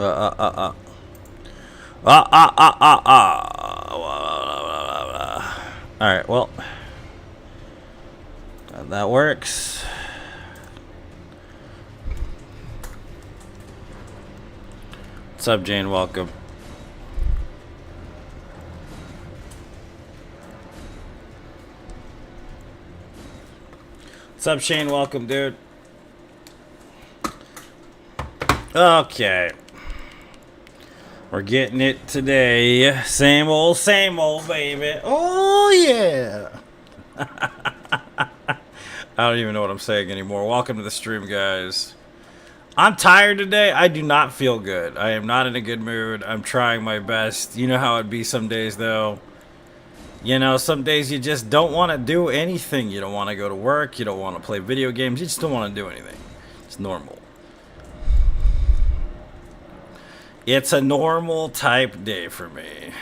Uh. Alright, well. That works. What's up, Jane? Welcome. What's up, Shane? Welcome, dude. Okay. We're getting it today. Same old, baby. Oh, yeah. I don't even know what I'm saying anymore. Welcome to the stream, guys. I'm tired today. I do not feel good. I am not in a good mood. I'm trying my best. You know how it'd be some days, though. You know, some days you just don't want to do anything. You don't want to go to work. You don't want to play video games. You just don't want to do anything. It's normal. It's a normal type day for me.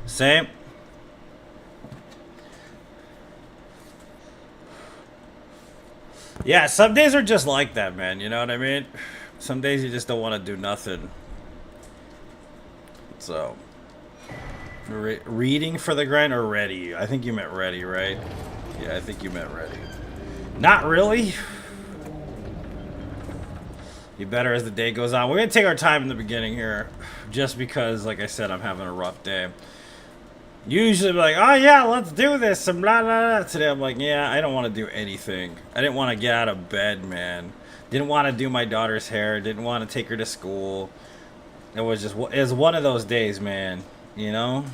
Same. Yeah, some days are just like that, man. You know what I mean? Some days you just don't want to do nothing. So, reading for the grind or ready? I think you meant ready, right? Yeah, I think you meant ready. Not really. Be better as the day goes on. We're going to take our time in the beginning here. Just because, like I said, I'm having a rough day. Usually be like, oh yeah, let's do this, and blah, blah, blah. Today I'm like, yeah, I don't want to do anything. I didn't want to get out of bed, man. Didn't want to do my daughter's hair. Didn't want to take her to school. It was one of those days, man. You know?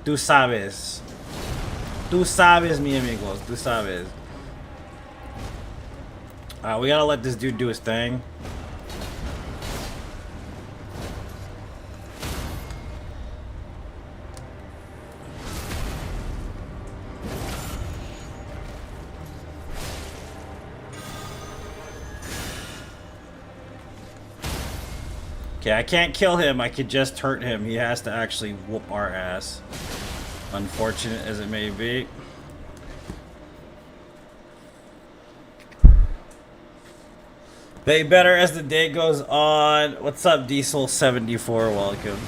Tú sabes. Tú sabes, mi amigos. Tú sabes. We gotta let this dude do his thing. Okay, I can't kill him. I could just hurt him. He has to actually whoop our ass. Unfortunate as it may be. They better as the day goes on. What's up, Diesel74? Welcome.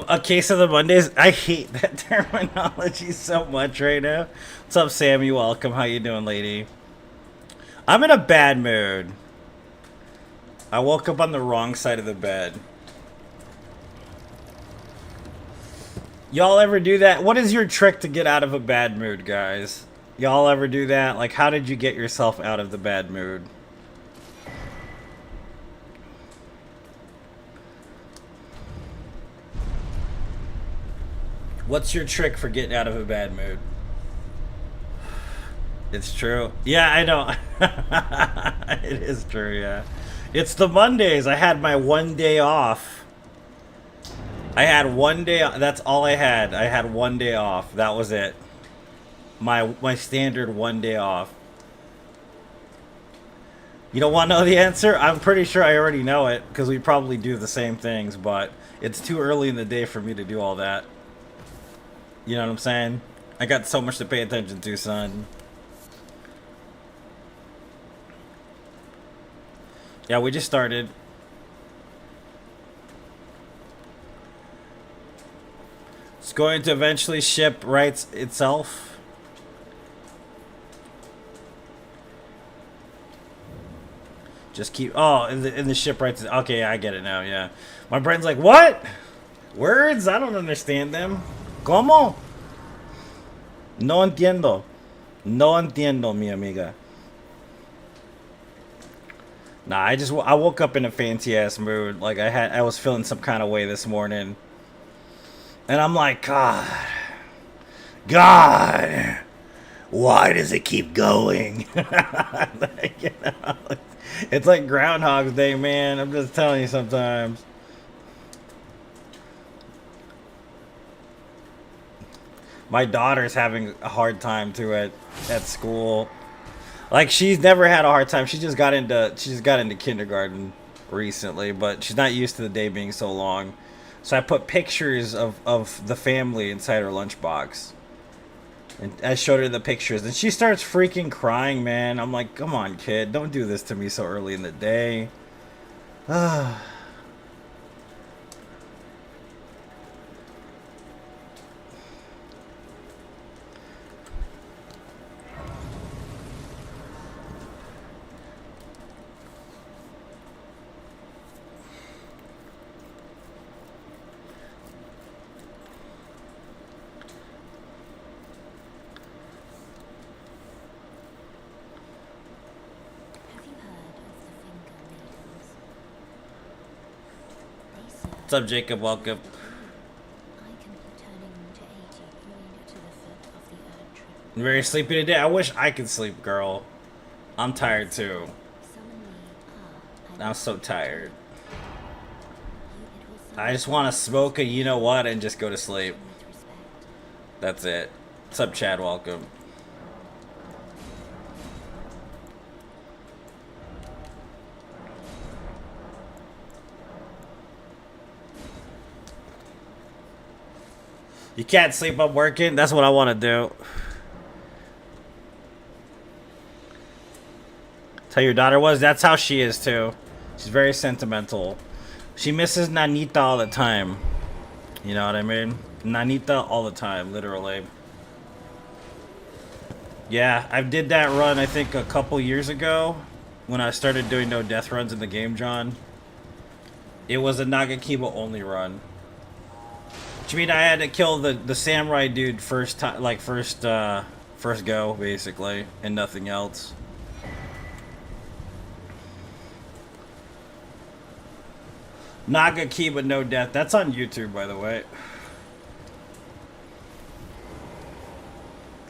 A case of the Mondays. I hate that terminology so much right now. What's up, Sammy? Welcome. How you doing, lady? I'm in a bad mood. I woke up on the wrong side of the bed. Y'all ever do that? What is your trick to get out of a bad mood, guys? Y'all ever do that? Like, how did you get yourself out of the bad mood? What's your trick for getting out of a bad mood? It's true. Yeah, I know. It is true, yeah. It's the Mondays. I had my 1 day off. I had 1 day. That's all I had. I had 1 day off. That was it. My standard 1 day off. You don't want to know the answer? I'm pretty sure I already know it because we probably do the same things, but it's too early in the day for me to do all that. You know what I'm saying? I got so much to pay attention to, son. Yeah, we just started. It's going to eventually ship rights itself. Just keep... Oh, in the ship rights... Okay, I get it now, yeah. My brain's like, what? Words? I don't understand them. ¿Cómo? No entiendo. No entiendo, mi amiga. Nah, I woke up in a fancy ass mood. Like I was feeling some kind of way this morning. And I'm like, God, why does it keep going? Like, you know, it's like Groundhog's Day, man. I'm just telling you sometimes. My daughter's having a hard time too at school. Like she's never had a hard time. She just got into kindergarten recently, but she's not used to the day being so long. So I put pictures of the family inside her lunchbox. And I showed her the pictures, and she starts freaking crying, man. I'm like, come on, kid, don't do this to me so early in the day. What's up, Jacob? Welcome. I'm very sleepy today. I wish I could sleep, girl. I'm tired too. I'm so tired. I just want to smoke a you know what and just go to sleep. That's it. What's up, Chad? Welcome. You can't sleep, I'm working. That's what I want to do. Tell your daughter was. That's how she is too. She's very sentimental. She misses Nanita all the time. You know what I mean? Nanita all the time, literally. Yeah, I did that run I think a couple years ago when I started doing no death runs in the game, John. It was a Nagakiba only run. Which means I had to kill the samurai dude first time, like first go basically, and nothing else. Nagakiba no death. That's on YouTube, by the way.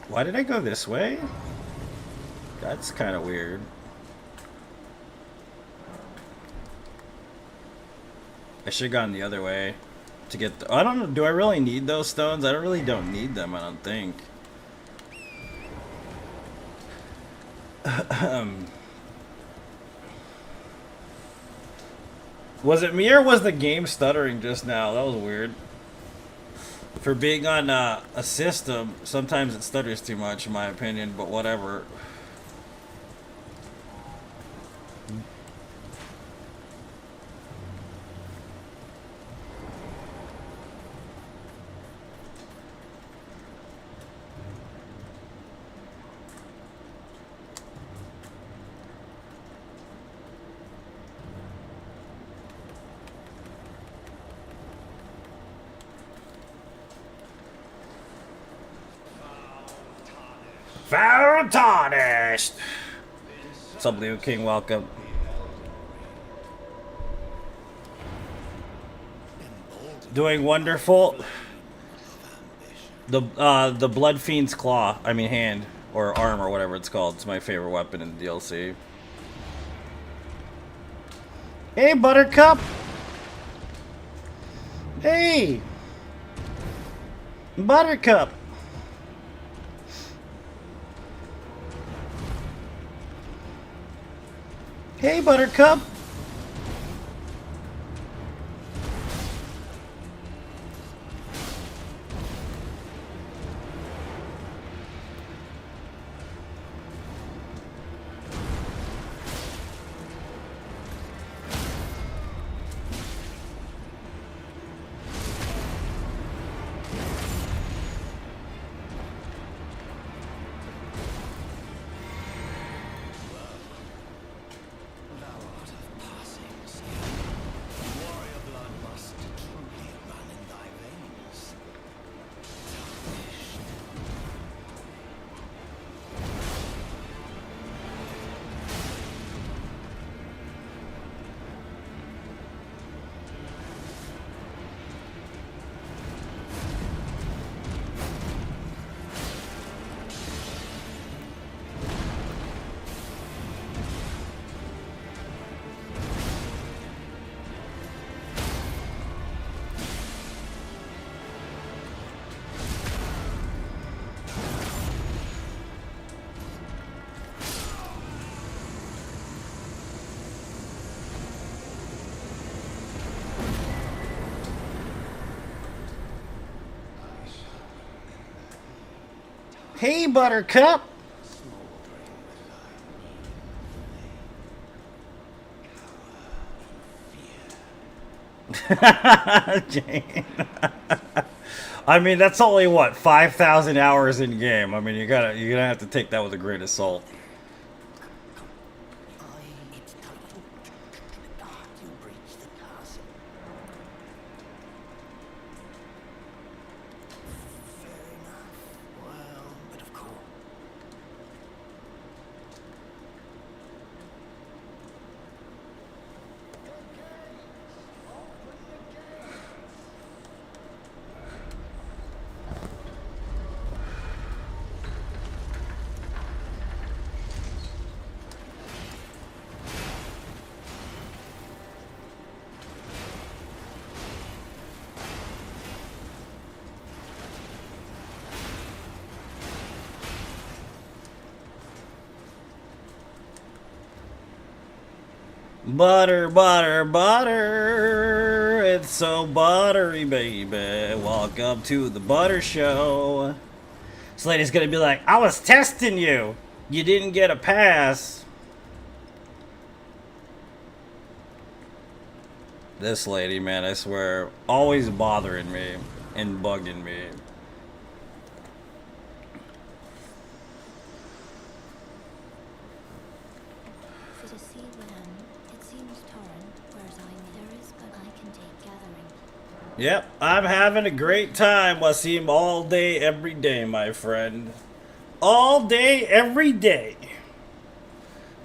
Why did I go this way? That's kind of weird. I should have gone the other way to get the, I don't know, do I really need those stones? I don't need them, I don't think. Was it me or was the game stuttering just now? That was weird. For being on a system, sometimes it stutters too much in my opinion, but whatever. Foul tarnished. What's up, Leo King? Welcome. Doing wonderful. The Blood Fiend's claw. I mean hand or arm or whatever it's called. It's my favorite weapon in the DLC. Hey, Buttercup. Hey, Buttercup. Hey, Buttercup. Hey, Buttercup. Jane. I mean, that's only what 5,000 hours in game. I mean, you're gonna have to take that with a grain of salt. Butter, butter, butter. It's so buttery, baby. Welcome to the Butter Show. This lady's gonna be like, I was testing you. You didn't get a pass. This lady, man, I swear, always bothering me and bugging me. Yep, I'm having a great time, Wasim, all day, every day, my friend. All day, every day.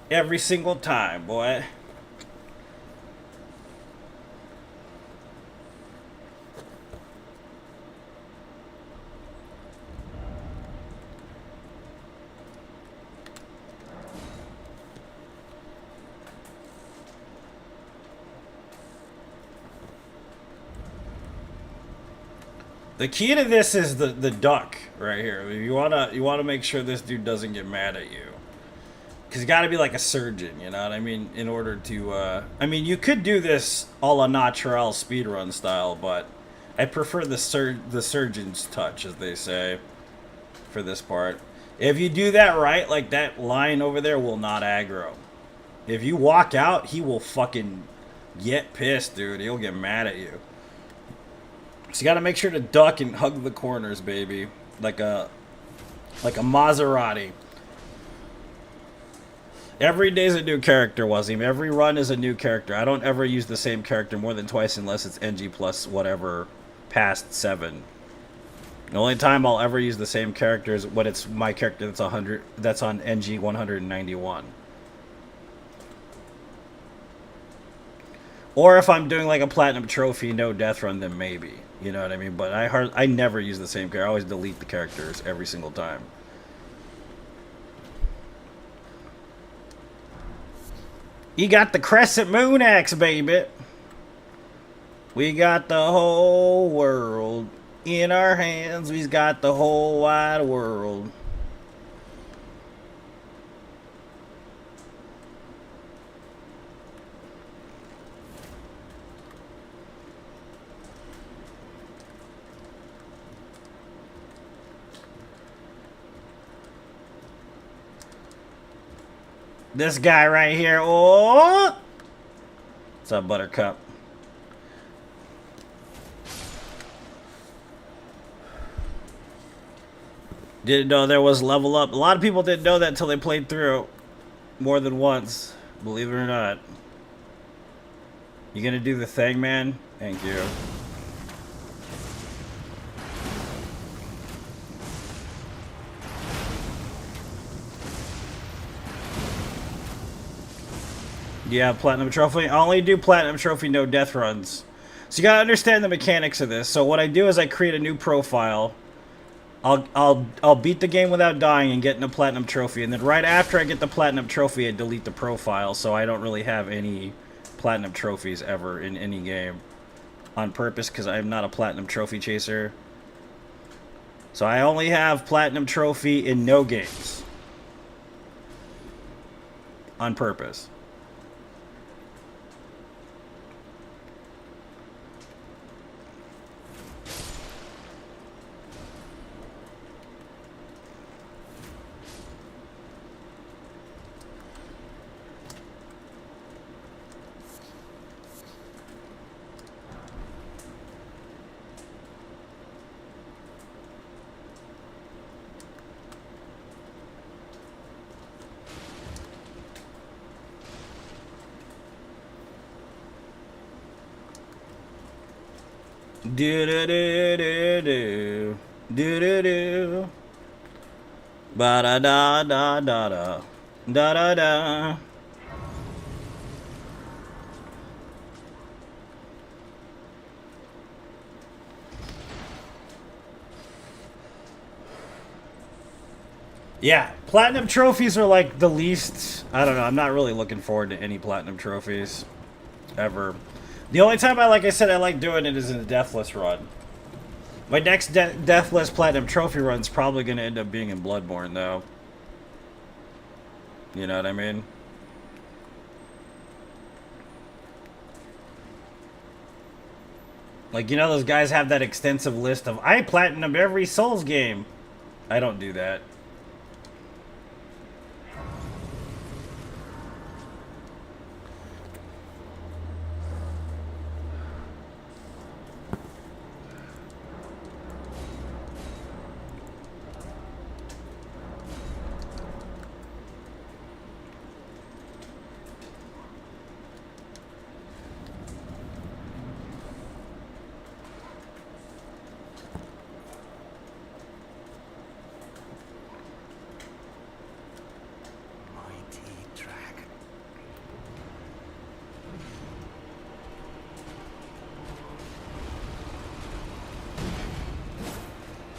Every single time, boy. The key to this is the duck right here. You wanna make sure this dude doesn't get mad at you, because you got to be like a surgeon. You know what I mean? In order to, I mean, you could do this a la natural speedrun style, but I prefer the surgeon's touch, as they say, for this part. If you do that right, like that line over there will not aggro. If you walk out, he will fucking get pissed, dude. He'll get mad at you. So you gotta make sure to duck and hug the corners, baby. Like a Maserati. Every day's a new character, Wazim. Every run is a new character. I don't ever use the same character more than twice unless it's NG plus whatever past 7. The only time I'll ever use the same character is when it's my character that's 100 that's on NG 191. Or if I'm doing like a platinum trophy no death run, then maybe. You know what I mean? But I never use the same character. I always delete the characters every single time. You got the Crescent Moon Axe, baby. We got the whole world in our hands. We've got the whole wide world. This guy right here. Oh! What's up, Buttercup? Didn't know there was level up. A lot of people didn't know that until they played through more than once. Believe it or not. You gonna do the thing, man? Thank you. Yeah, Platinum Trophy. I only do Platinum Trophy no death runs. So you gotta understand the mechanics of this. So what I do is I create a new profile. I'll beat the game without dying and getting a Platinum Trophy, and then right after I get the Platinum Trophy, I delete the profile, so I don't really have any Platinum Trophies ever in any game. On purpose, because I'm not a Platinum Trophy chaser. So I only have Platinum Trophy in no games. On purpose. Do do do do do do do do. Ba da da da da da da da da. Yeah, platinum trophies are like the least. I don't know. I'm not really looking forward to any platinum trophies ever. The only time like I said, I like doing it is in a Deathless run. My next Deathless platinum trophy run is probably going to end up being in Bloodborne, though. You know what I mean? Like, you know, those guys have that extensive list of I platinum every Souls game. I don't do that.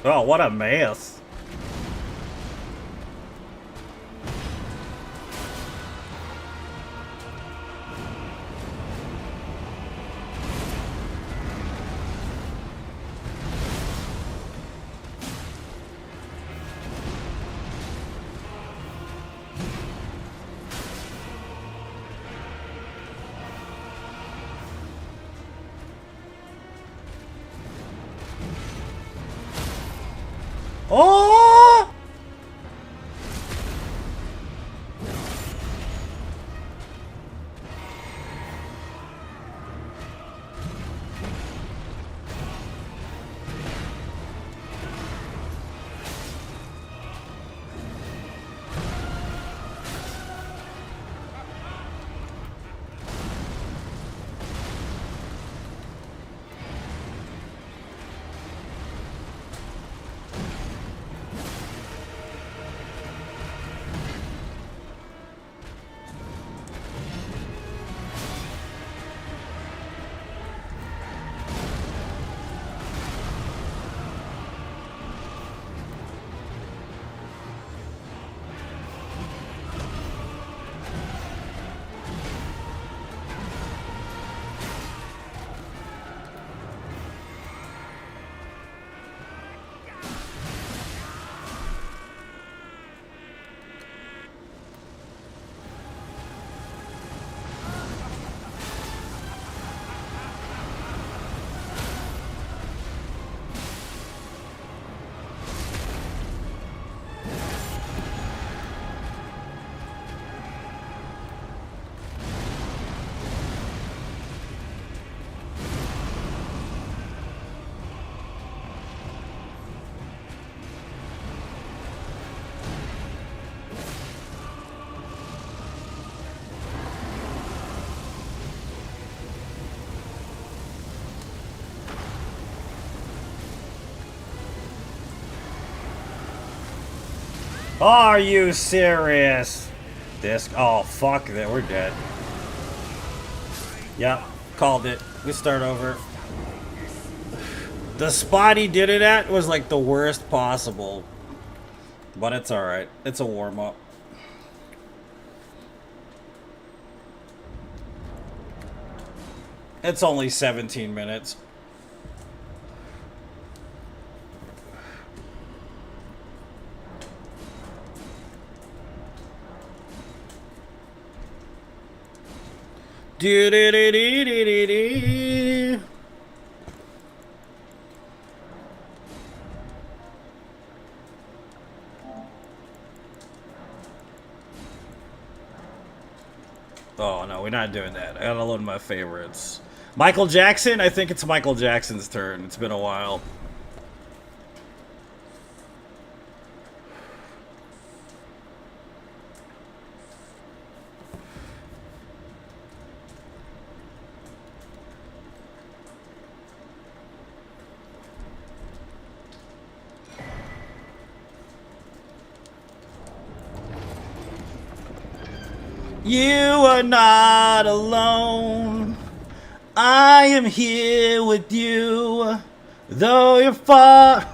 Oh, what a mess. Oh! Are you serious? This. Oh, fuck that. We're dead. Yep. Called it. We start over. The spot he did it at was like the worst possible. But it's alright. It's a warm-up. It's only 17 minutes. Do do do do do do. Oh no, we're not doing that. I gotta load my favorites. Michael Jackson? I think it's Michael Jackson's turn. It's been a while. You are not alone. I am here with you, though you're far.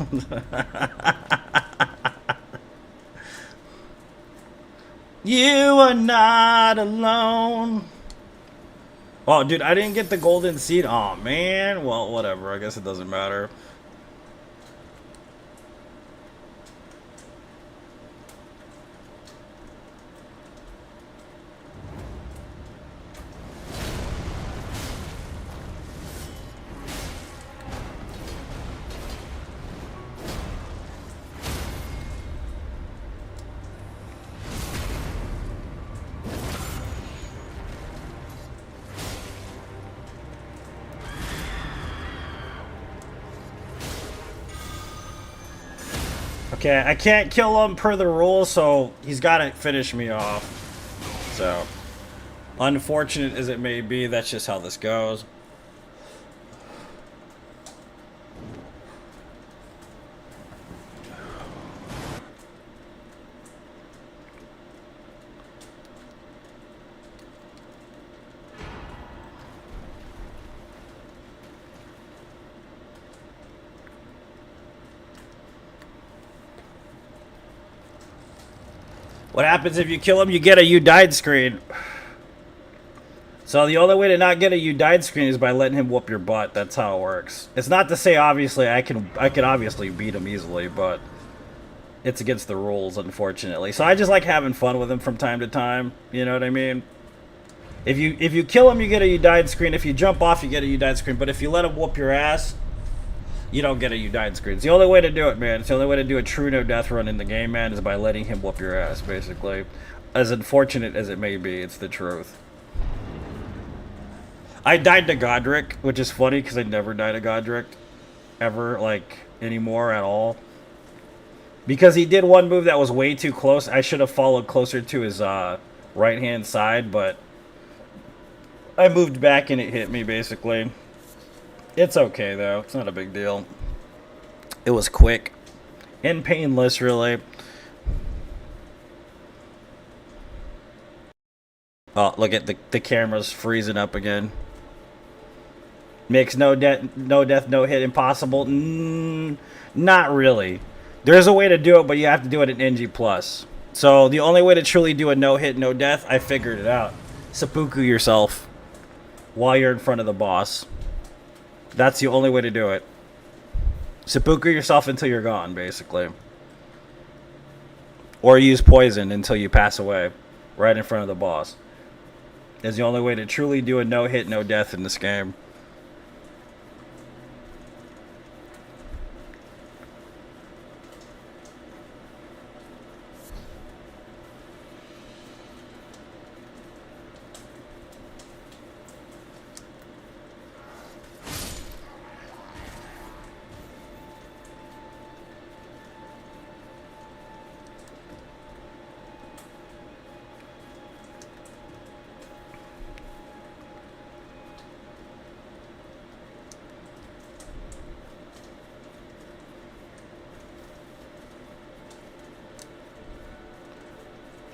You are not alone. Oh, dude, I didn't get the golden seed. Oh, man. Well, whatever. I guess it doesn't matter. Okay, I can't kill him per the rules, so he's got to finish me off. So, unfortunate as it may be, that's just how this goes. What happens if you kill him? You get a "you died" screen. So the only way to not get a "you died" screen is by letting him whoop your butt. That's how it works. It's not to say obviously I can obviously beat him easily, but it's against the rules, unfortunately. So I just like having fun with him from time to time. You know what I mean? If you kill him, you get a "you died" screen. If you jump off, you get a "you died" screen. But if you let him whoop your ass, you don't get a "you died" screen. It's the only way to do it, man. It's the only way to do a true no death run in the game, man, is by letting him whoop your ass, basically. As unfortunate as it may be, it's the truth. I died to Godric, which is funny because I never died to Godric. Ever, like, anymore at all. Because he did one move that was way too close. I should have followed closer to his right-hand side, but I moved back and it hit me, basically. It's okay, though. It's not a big deal. It was quick and painless, really. Oh, look at the camera's freezing up again. Makes no death, no hit impossible. Not really. There's a way to do it, but you have to do it in NG+. So the only way to truly do a no hit, no death, I figured it out. Seppuku yourself while you're in front of the boss. That's the only way to do it. Seppuku yourself until you're gone, basically. Or use poison until you pass away, right in front of the boss. Is the only way to truly do a no hit, no death in this game.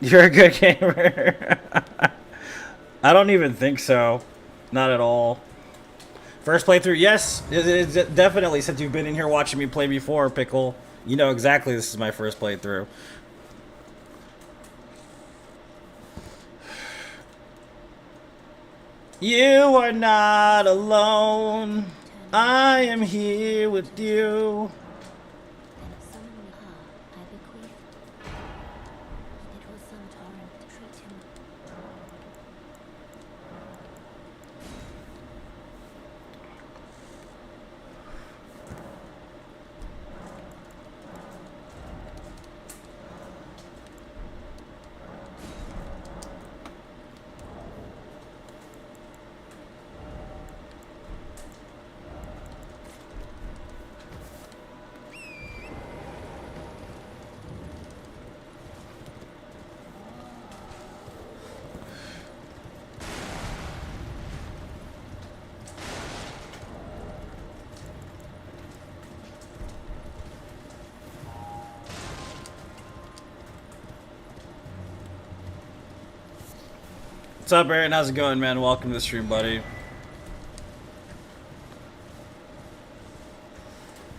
You're a good gamer. I don't even think so. Not at all. First playthrough, yes. It's definitely, since you've been in here watching me play before, Pickle. You know exactly this is my first playthrough. You are not alone. I am here with you. What's up, Aaron? How's it going, man? Welcome to the stream, buddy.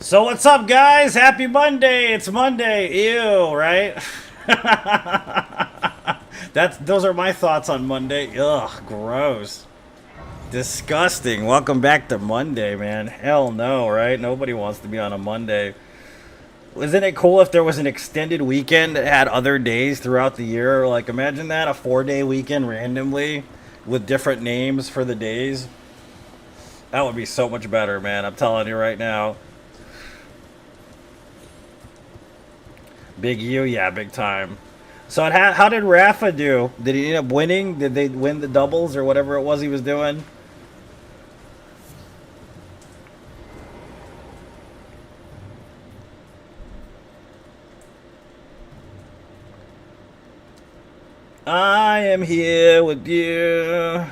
So what's up, guys? Happy Monday! It's Monday. Ew, right? Those are my thoughts on Monday. Ugh, gross. Disgusting. Welcome back to Monday, man. Hell no, right? Nobody wants to be on a Monday. Isn't it cool if there was an extended weekend that had other days throughout the year? Like, imagine that, a 4-day weekend randomly with different names for the days. That would be so much better, man. I'm telling you right now. Big U, yeah, big time. So how did Rafa do? Did he end up winning? Did they win the doubles or whatever it was he was doing? I am here with you.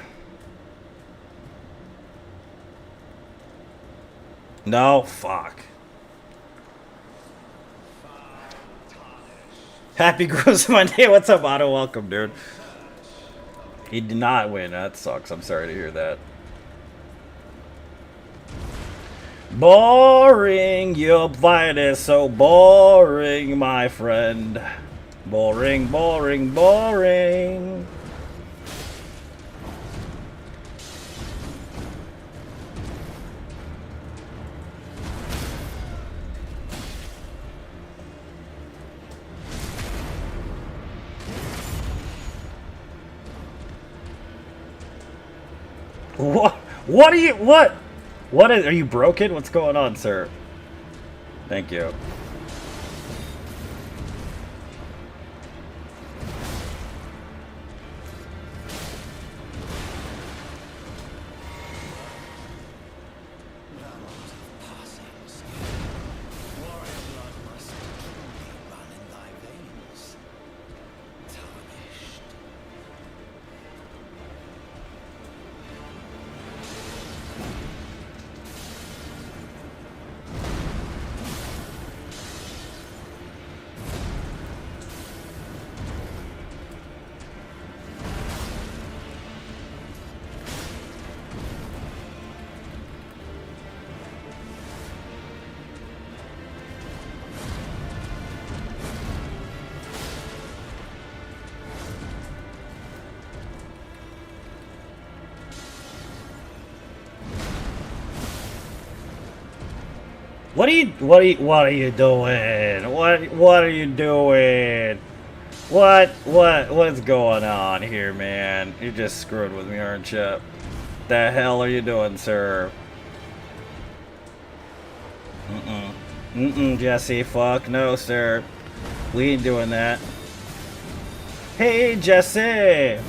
No, fuck. Happy Gross Monday. What's up, Otto? Welcome, dude. He did not win. That sucks. I'm sorry to hear that. Boring. Your fight is so boring, my friend. Boring, boring, boring. What? What are you? What? What is? Are you broken? What's going on, sir? Thank you. What are you doing? What are you doing? What's going on here, man? You just screwed with me, aren't you? The hell are you doing, sir? Jesse, fuck no, sir. We ain't doing that. Hey, Jesse!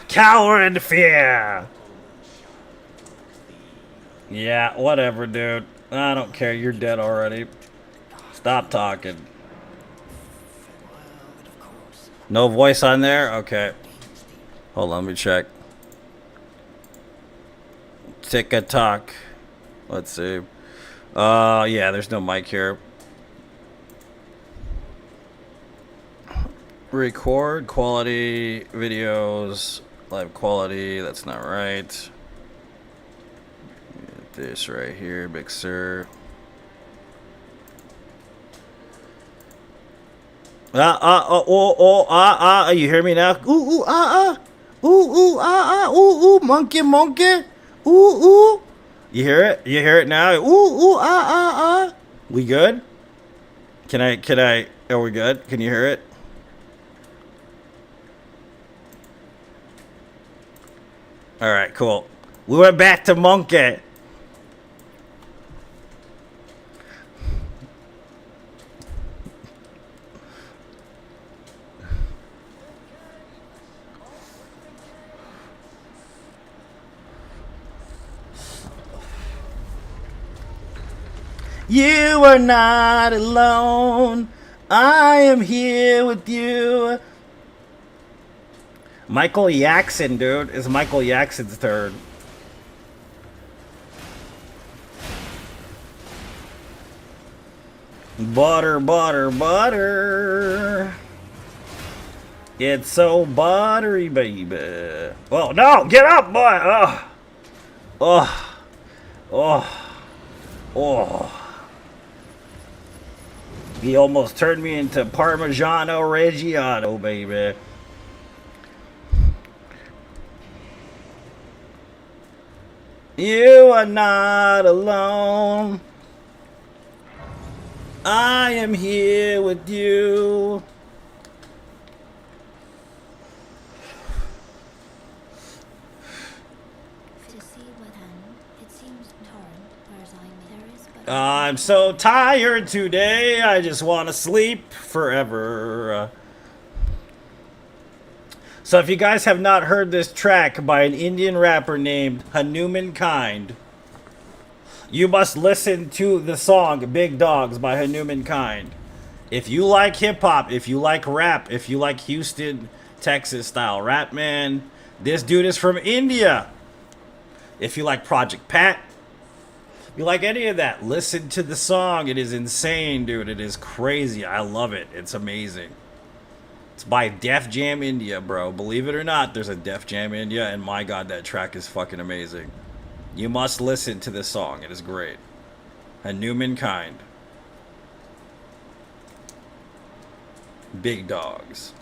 Cower in fear! Yeah, whatever, dude. I don't care. You're dead already. Stop talking. No voice on there? Okay. Hold on, let me check. Tick a talk. Let's see. Yeah, there's no mic here. Record quality videos. Live quality, that's not right. Get this right here, Big Sur. You hear me now? Monkey. You hear it? You hear it now? We good? are we good? Can you hear it? Alright, cool. We went back to Monkey. You are not alone. I am here with you. Michael Jackson, dude. It's Michael Jackson's turn. Butter, butter, butter. It's so buttery, baby. Oh, no. Get up, boy. Oh. Oh. Oh. Oh. He almost turned me into Parmigiano Reggiano, baby. You are not alone. I am here with you. I'm so tired today, I just want to sleep forever. So if you guys have not heard this track by an Indian rapper named Hanuman Kind, you must listen to the song Big Dogs by Hanuman Kind. If you like hip-hop, if you like rap, if you like Houston, Texas style rap, man, this dude is from India. If you like Project Pat, you like any of that, listen to the song. It is insane, dude. It is crazy. I love it. It's amazing. It's by Def Jam India, bro. Believe it or not, there's a Def Jam India, and my god, that track is fucking amazing. You must listen to this song. It is great. Hanuman Kind. Big Dogs.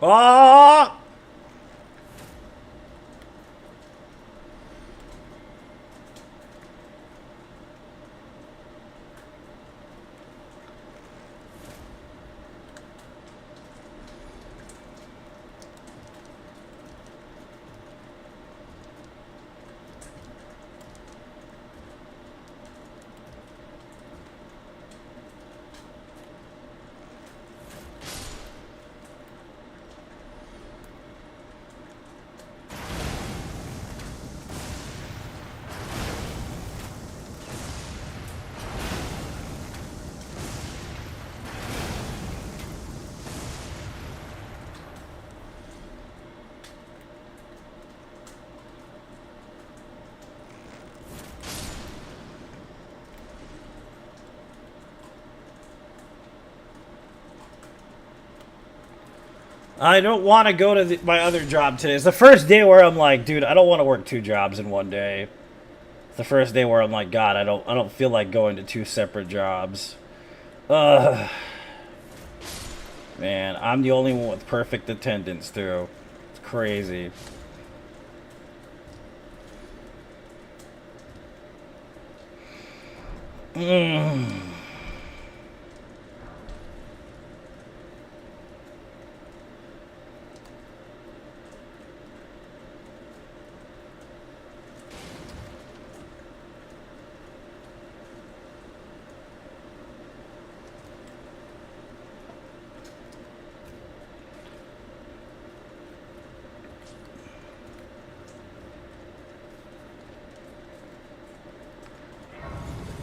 Oh! I don't want to go to my other job today. It's the first day where I'm like, dude, I don't want to work 2 jobs in one day. It's the first day where I'm like, God, I don't feel like going to 2 separate jobs. Ugh. Man, I'm the only one with perfect attendance, too. It's crazy.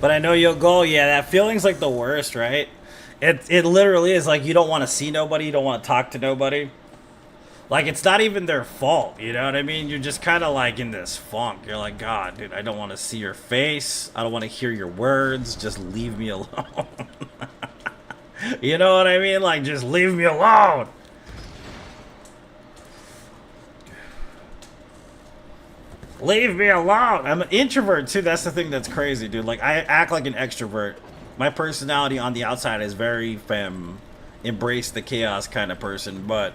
But I know you'll go. Yeah, that feeling's like the worst, right? It literally is like you don't want to see nobody, you don't want to talk to nobody. Like it's not even their fault, you know what I mean? You're just kind of like in this funk. You're like, God, dude, I don't want to see your face. I don't want to hear your words. Just leave me alone. You know what I mean? Like just leave me alone. Leave me alone. I'm an introvert too. That's the thing that's crazy, dude. Like I act like an extrovert. My personality on the outside is very embrace the chaos kind of person, but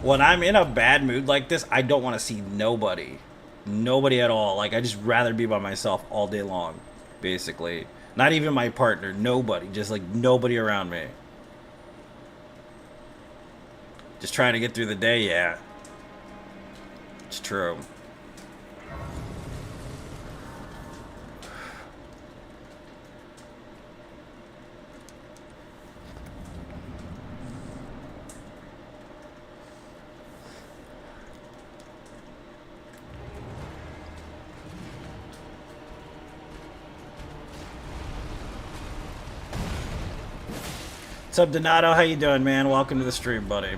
when I'm in a bad mood like this, I don't want to see nobody. Nobody at all. Like, I just rather be by myself all day long, basically. Not even my partner. Nobody. Just, like, nobody around me. Just trying to get through the day, yeah. It's true. What's up, Donato? How you doing, man? Welcome to the stream, buddy.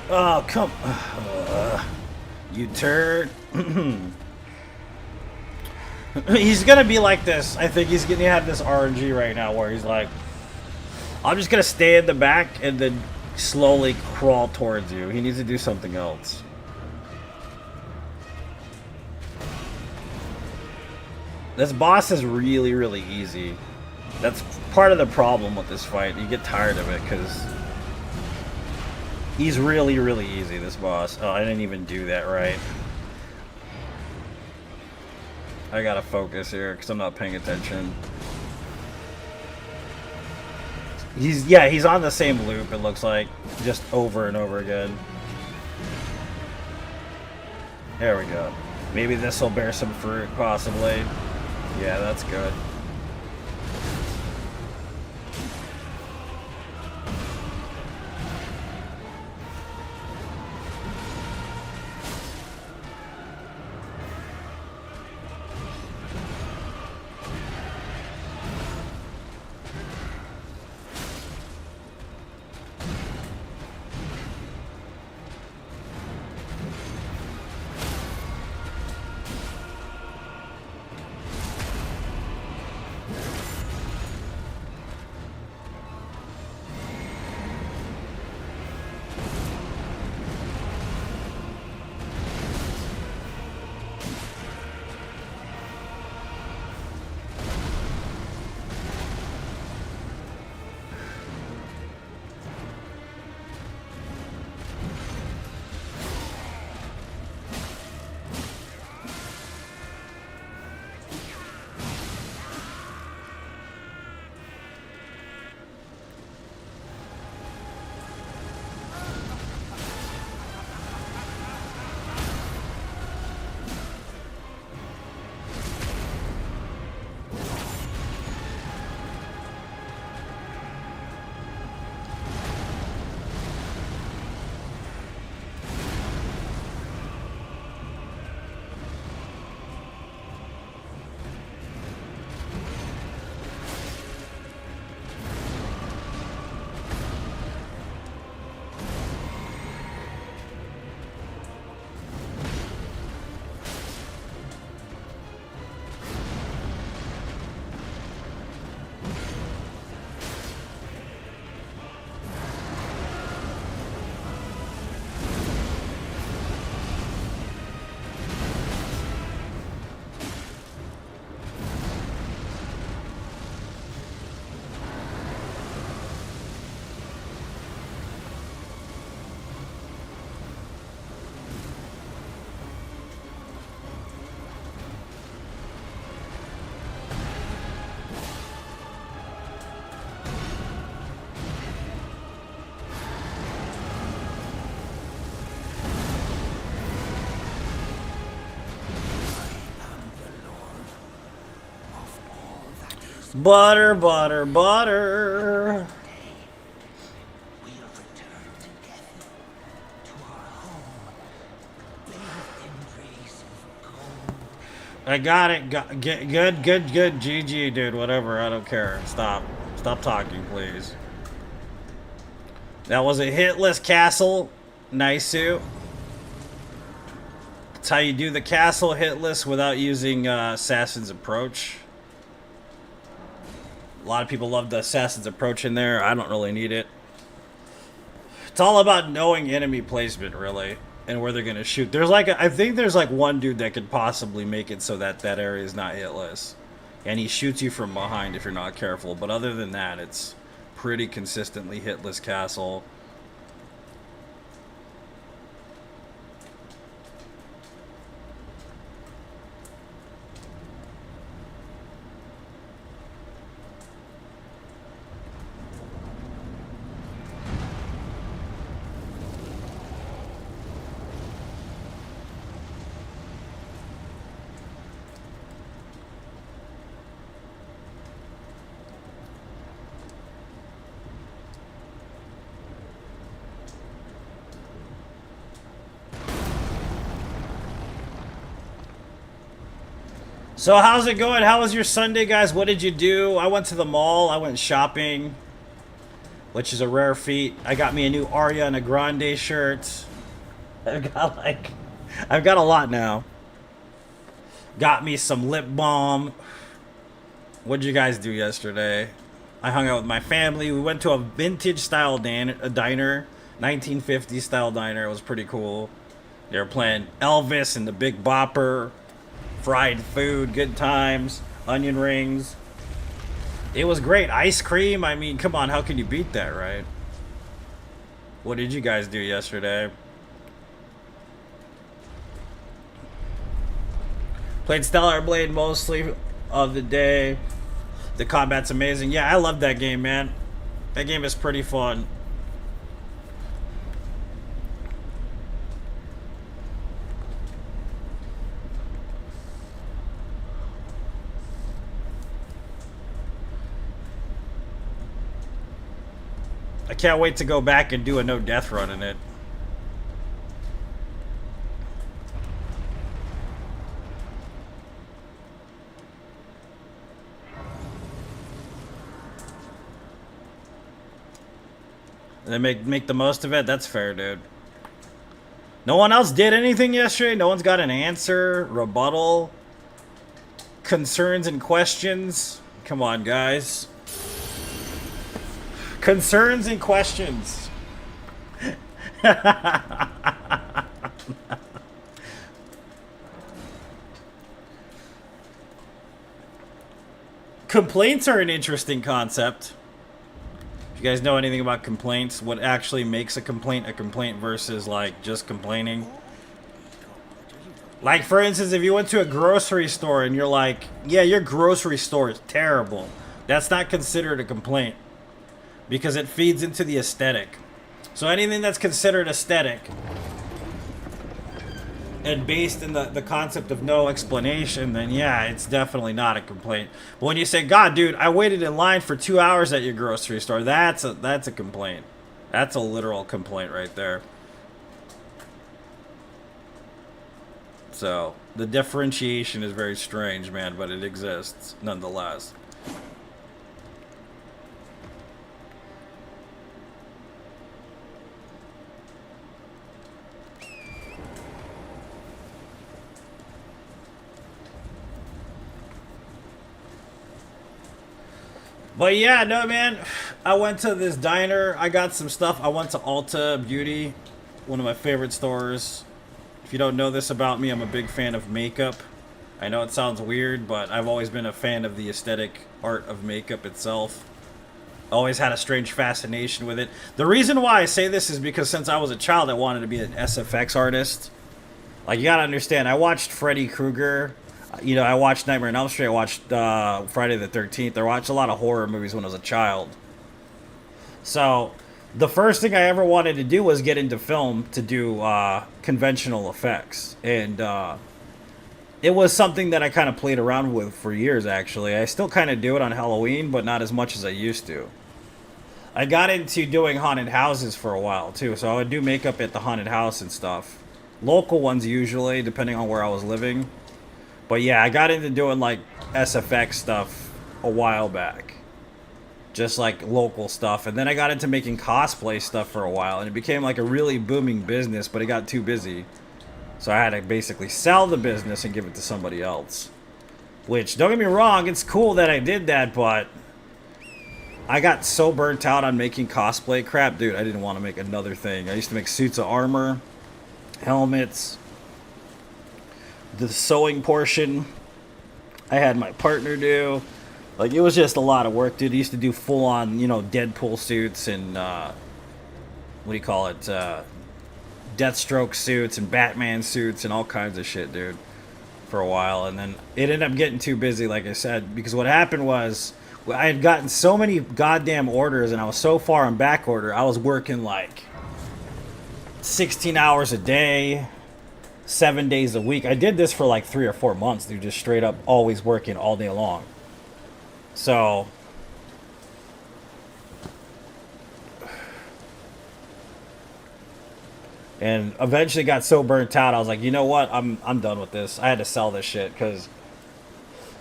Oh, come... you turd. He's gonna be like this. I think he's gonna have this RNG right now where he's like, I'm just gonna stay in the back and then slowly crawl towards you. He needs to do something else. This boss is really, really easy. That's part of the problem with this fight. You get tired of it because he's really, really easy, this boss. Oh, I didn't even do that right. I gotta focus here because I'm not paying attention. He's on the same loop, it looks like, just over and over again. There we go. Maybe this will bear some fruit, possibly. Yeah, that's good. Butter, butter, butter. We have returned together to our home, bathed in rays of gold. I got it. Good. GG, dude. Whatever. I don't care. Stop talking, please. That was a hitless castle. Nice suit. That's how you do the castle hitless without using Assassin's Approach. A lot of people love the Assassin's Approach in there. I don't really need it. It's all about knowing enemy placement, really, and where they're gonna shoot. I think there's like one dude that could possibly make it so that that area is not hitless, and he shoots you from behind if you're not careful. But other than that, it's pretty consistently hitless castle. So how's it going? How was your Sunday, guys? What did you do? I went to the mall. I went shopping, which is a rare feat. I got me a new Ariana Grande shirt. I've got a lot now. Got me some lip balm. What'd you guys do yesterday? I hung out with my family. We went to a vintage style diner, 1950s style diner. It was pretty cool. They were playing Elvis and the Big Bopper. Fried food, good times, onion rings. It was great. Ice cream. I mean, come on, how can you beat that, right? What did you guys do yesterday? Played Stellar Blade mostly of the day. The combat's amazing. Yeah, I love that game, man. That game is pretty fun. I can't wait to go back and do a no death run in it. And then make the most of it. That's fair, dude. No one else did anything yesterday. No one's got an answer, rebuttal, concerns and questions. Come on, guys. Concerns and questions. Complaints are an interesting concept. If you guys know anything about complaints, what actually makes a complaint versus like just complaining. Like for instance, if you went to a grocery store and you're like, yeah, your grocery store is terrible. That's not considered a complaint. Because it feeds into the aesthetic. So anything that's considered aesthetic and based in the concept of no explanation, then yeah, it's definitely not a complaint. But when you say, God, dude, I waited in line for 2 hours at your grocery store, that's a complaint. That's a literal complaint right there. So the differentiation is very strange, man, but it exists nonetheless. But yeah, no, man. I went to this diner. I got some stuff. I went to Ulta Beauty, one of my favorite stores. If you don't know this about me, I'm a big fan of makeup. I know it sounds weird, but I've always been a fan of the aesthetic art of makeup itself. Always had a strange fascination with it. The reason why I say this is because since I was a child, I wanted to be an SFX artist. Like, you gotta understand, I watched Freddy Krueger. You know, I watched Nightmare on Elm Street. I watched Friday the 13th. I watched a lot of horror movies when I was a child. So, the first thing I ever wanted to do was get into film to do conventional effects. And it was something that I kind of played around with for years, actually. I still kind of do it on Halloween, but not as much as I used to. I got into doing haunted houses for a while, too, so I would do makeup at the haunted house and stuff. Local ones, usually, depending on where I was living. But yeah, I got into doing, like, SFX stuff a while back. Just, like, local stuff. And then I got into making cosplay stuff for a while, and it became, like, a really booming business, but it got too busy. So I had to basically sell the business and give it to somebody else. Which, don't get me wrong, it's cool that I did that, but I got so burnt out on making cosplay crap, dude, I didn't want to make another thing. I used to make suits of armor, helmets, the sewing portion I had my partner do. Like, it was just a lot of work, dude. I used to do full-on, you know, Deadpool suits and, what do you call it, Deathstroke suits and Batman suits and all kinds of shit, dude, for a while. And then it ended up getting too busy, like I said, because what happened was I had gotten so many goddamn orders and I was so far on back order. I was working like 16 hours a day, 7 days a week. I did this for like 3 or 4 months, dude, just straight up always working all day long. So and eventually got so burnt out, I was like, you know what? I'm done with this. I had to sell this shit because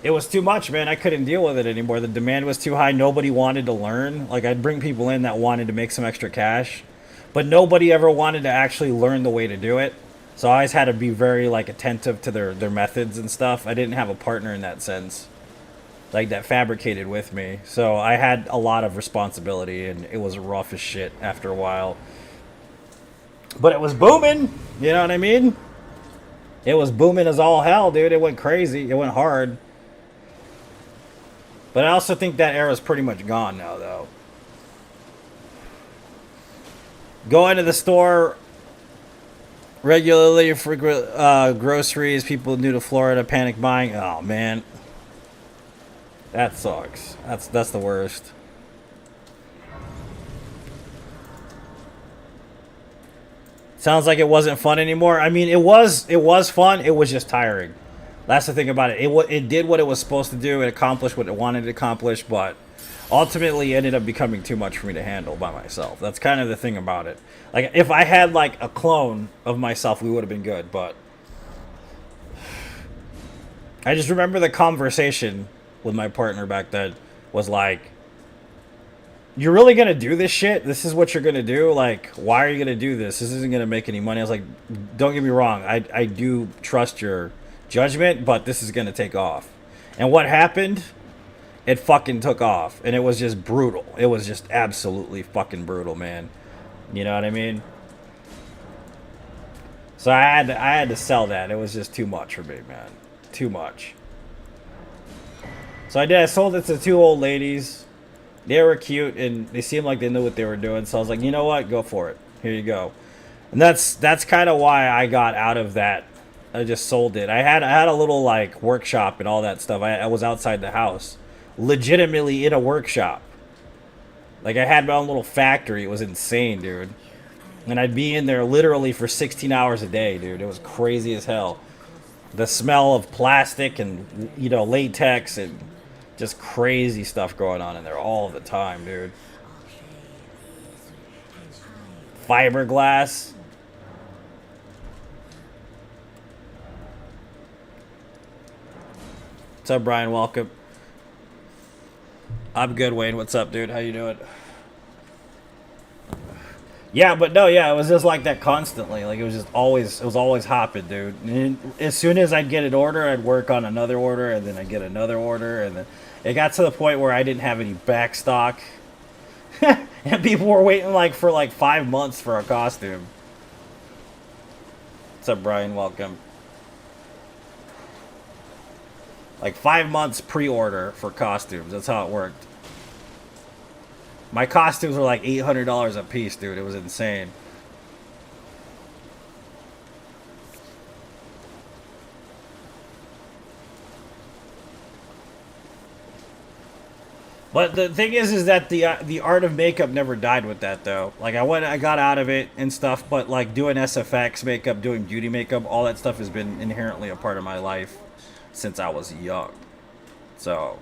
it was too much, man. I couldn't deal with it anymore. The demand was too high. Nobody wanted to learn. Like, I'd bring people in that wanted to make some extra cash, but nobody ever wanted to actually learn the way to do it. So I always had to be very, like, attentive to their methods and stuff. I didn't have a partner in that sense, like, that fabricated with me. So I had a lot of responsibility, and it was rough as shit after a while. But it was booming, you know what I mean? It was booming as all hell, dude. It went crazy. It went hard. But I also think that era's pretty much gone now, though. Going to the store regularly for groceries, people new to Florida, panic buying. Oh, man. That sucks. That's the worst. Sounds like it wasn't fun anymore. I mean, it was fun. It was just tiring. That's the thing about it. It did what it was supposed to do. It accomplished what it wanted to accomplish, but ultimately it ended up becoming too much for me to handle by myself. That's kind of the thing about it. Like, if I had, like, a clone of myself, we would have been good, but I just remember the conversation with my partner back then was like, you're really gonna do this shit? This is what you're gonna do? Like, why are you gonna do this? This isn't gonna make any money. I was like, don't get me wrong, I do trust your judgment, but this is gonna take off. And what happened? It fucking took off, and it was just brutal. It was just absolutely fucking brutal, man. You know what I mean? So I had to sell that. It was just too much for me, man. Too much. So I did. I sold it to 2 old ladies. They were cute, and they seemed like they knew what they were doing. So I was like, you know what? Go for it. Here you go. And that's kind of why I got out of that. I just sold it. I had a little, like, workshop and all that stuff. I was outside the house, legitimately in a workshop. Like, I had my own little factory. It was insane, dude. And I'd be in there literally for 16 hours a day, dude. It was crazy as hell. The smell of plastic and, you know, latex and just crazy stuff going on in there all the time, dude. Fiberglass. What's up, Brian? Welcome. I'm good, Wayne. What's up, dude? How you doing? Yeah, but no, yeah, it was just like that constantly. Like, it was always hopping, dude. And as soon as I'd get an order, I'd work on another order, and then I'd get another order, and then it got to the point where I didn't have any back stock. And people were waiting, like, for, like, 5 months for a costume. What's up, Brian? Welcome. Like, 5 months pre-order for costumes. That's how it worked. My costumes were like $800 a piece, dude. It was insane. But the thing is that the art of makeup never died with that, though. Like, I got out of it and stuff, but like doing SFX makeup, doing beauty makeup, all that stuff has been inherently a part of my life. since I was young. So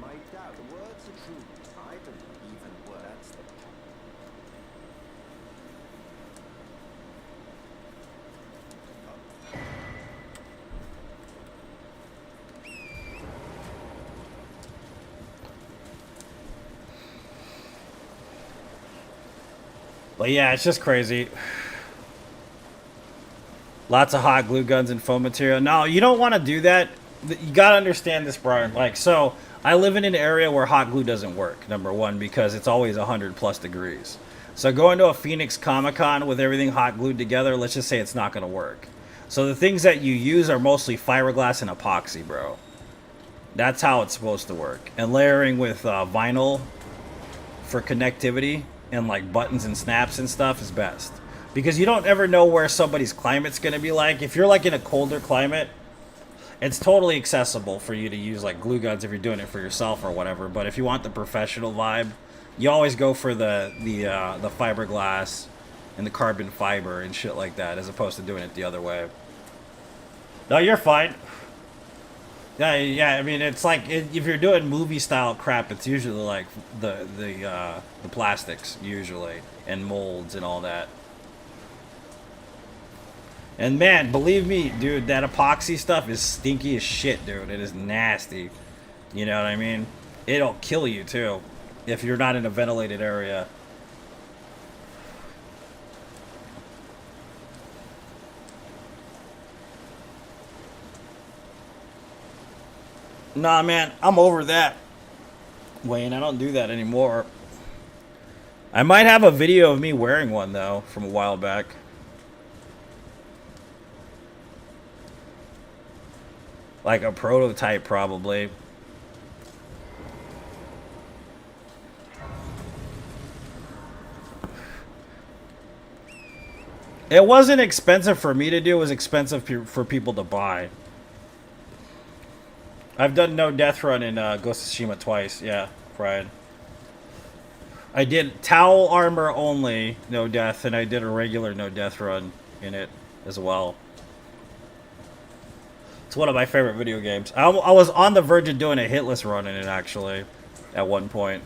My doubt, the words are true. I believe even words that but yeah, it's just crazy. Lots of hot glue guns and foam material. No, you don't want to do that. You gotta understand this, Brian. Like, so I live in an area where hot glue doesn't work. Number one, because it's always 100+ degrees. So going to a Phoenix Comic Con with everything hot glued together, let's just say it's not gonna work. So the things that you use are mostly fiberglass and epoxy, bro. That's how it's supposed to work. And layering with vinyl for connectivity and like buttons and snaps and stuff is best. Because you don't ever know where somebody's climate's going to be like. If you're like in a colder climate, it's totally accessible for you to use like glue guns if you're doing it for yourself or whatever. But if you want the professional vibe, you always go for the fiberglass and the carbon fiber and shit like that, as opposed to doing it the other way. No, you're fine. Yeah. I mean, it's like if you're doing movie style crap, it's usually like the plastics usually and molds and all that. And man, believe me, dude, that epoxy stuff is stinky as shit, dude. It is nasty. You know what I mean? It'll kill you too if you're not in a ventilated area. Nah, man, I'm over that. Wayne, I don't do that anymore. I might have a video of me wearing one, though, from a while back. Like a prototype, probably. It wasn't expensive for me to do. It was expensive for people to buy. I've done no death run in Ghost of Tsushima twice. Yeah, Brian. I did towel armor only, no death, and I did a regular no death run in it as well. It's one of my favorite video games. I was on the verge of doing a hitless run in it, actually, at one point.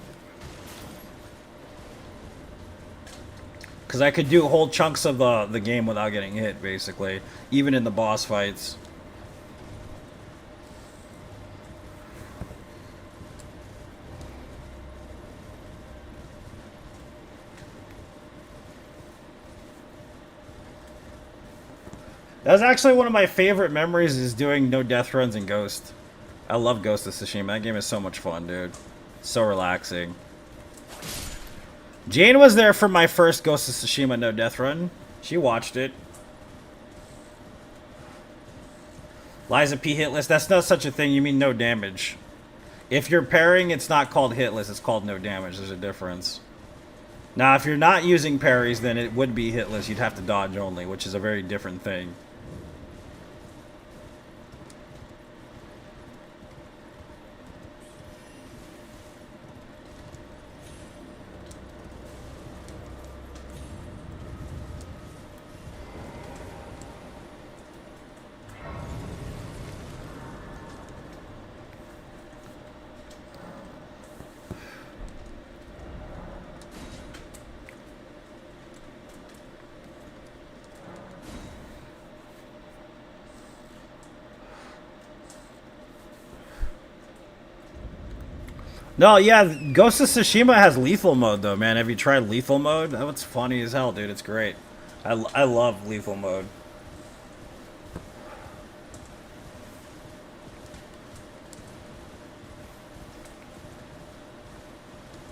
Because I could do whole chunks of the game without getting hit, basically. Even in the boss fights. That's actually one of my favorite memories, is doing no death runs in Ghost. I love Ghost of Tsushima. That game is so much fun, dude. So relaxing. Jane was there for my first Ghost of Tsushima no death run. She watched it. Liza P hitless. That's not such a thing. You mean no damage. If you're parrying, it's not called hitless. It's called no damage. There's a difference. Now, if you're not using parries, then it would be hitless. You'd have to dodge only, which is a very different thing. No, yeah, Ghost of Tsushima has lethal mode, though, man. Have you tried lethal mode? That's funny as hell, dude. It's great. I love lethal mode.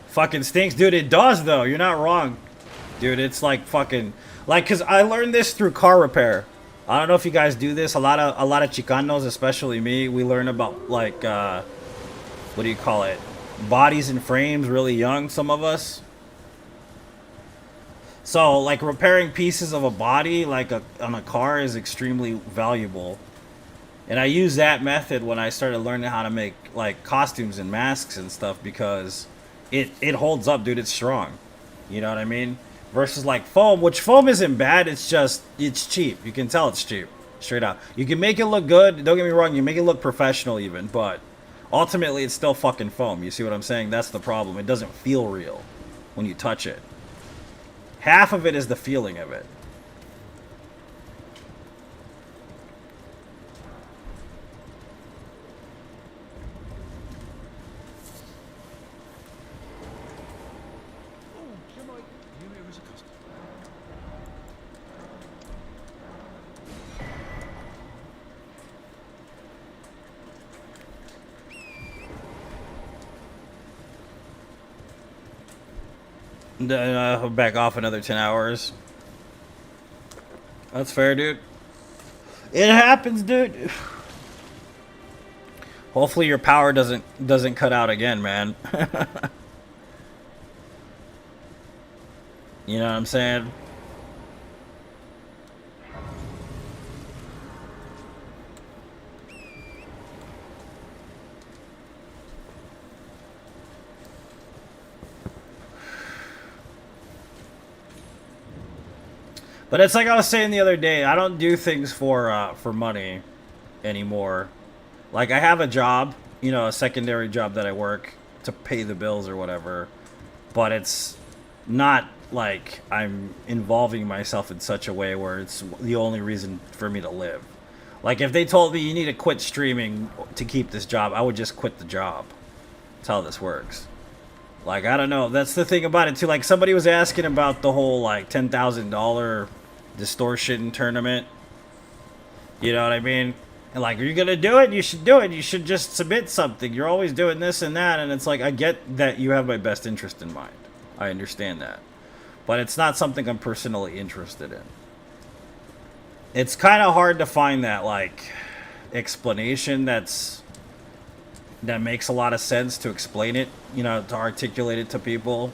Fucking stinks, dude. It does, though. You're not wrong. Dude, it's like fucking... Like, because I learned this through car repair. I don't know if you guys do this. A lot of Chicanos, especially me, we learn about, like, what do you call it? Bodies and frames really young, some of us. So like repairing pieces of a body like on a car is extremely valuable, and I use that method when I started learning how to make like costumes and masks and stuff, because it holds up, dude. It's strong, you know what I mean, versus like foam, which foam isn't bad, it's just it's cheap. You can tell it's cheap. Straight out. You can make it look good. Don't get me wrong. You can make it look professional even, but ultimately it's still fucking foam. You see what I'm saying? That's the problem. It doesn't feel real when you touch it. Half of it is the feeling of it. Back off another 10 hours. That's fair, dude. It happens, dude. Hopefully your power doesn't cut out again, man. You know what I'm saying? But it's like I was saying the other day, I don't do things for money anymore. Like, I have a job, you know, a secondary job that I work to pay the bills or whatever. But it's not like I'm involving myself in such a way where it's the only reason for me to live. Like, if they told me you need to quit streaming to keep this job, I would just quit the job. That's how this works. Like, I don't know. That's the thing about it, too. Like, somebody was asking about the whole, like, $10,000 distortion tournament. You know what I mean? And, like, are you going to do it? You should do it. You should just submit something. You're always doing this and that. And it's like, I get that you have my best interest in mind. I understand that. But it's not something I'm personally interested in. It's kind of hard to find that, like, explanation that makes a lot of sense to explain it, you know, to articulate it to people.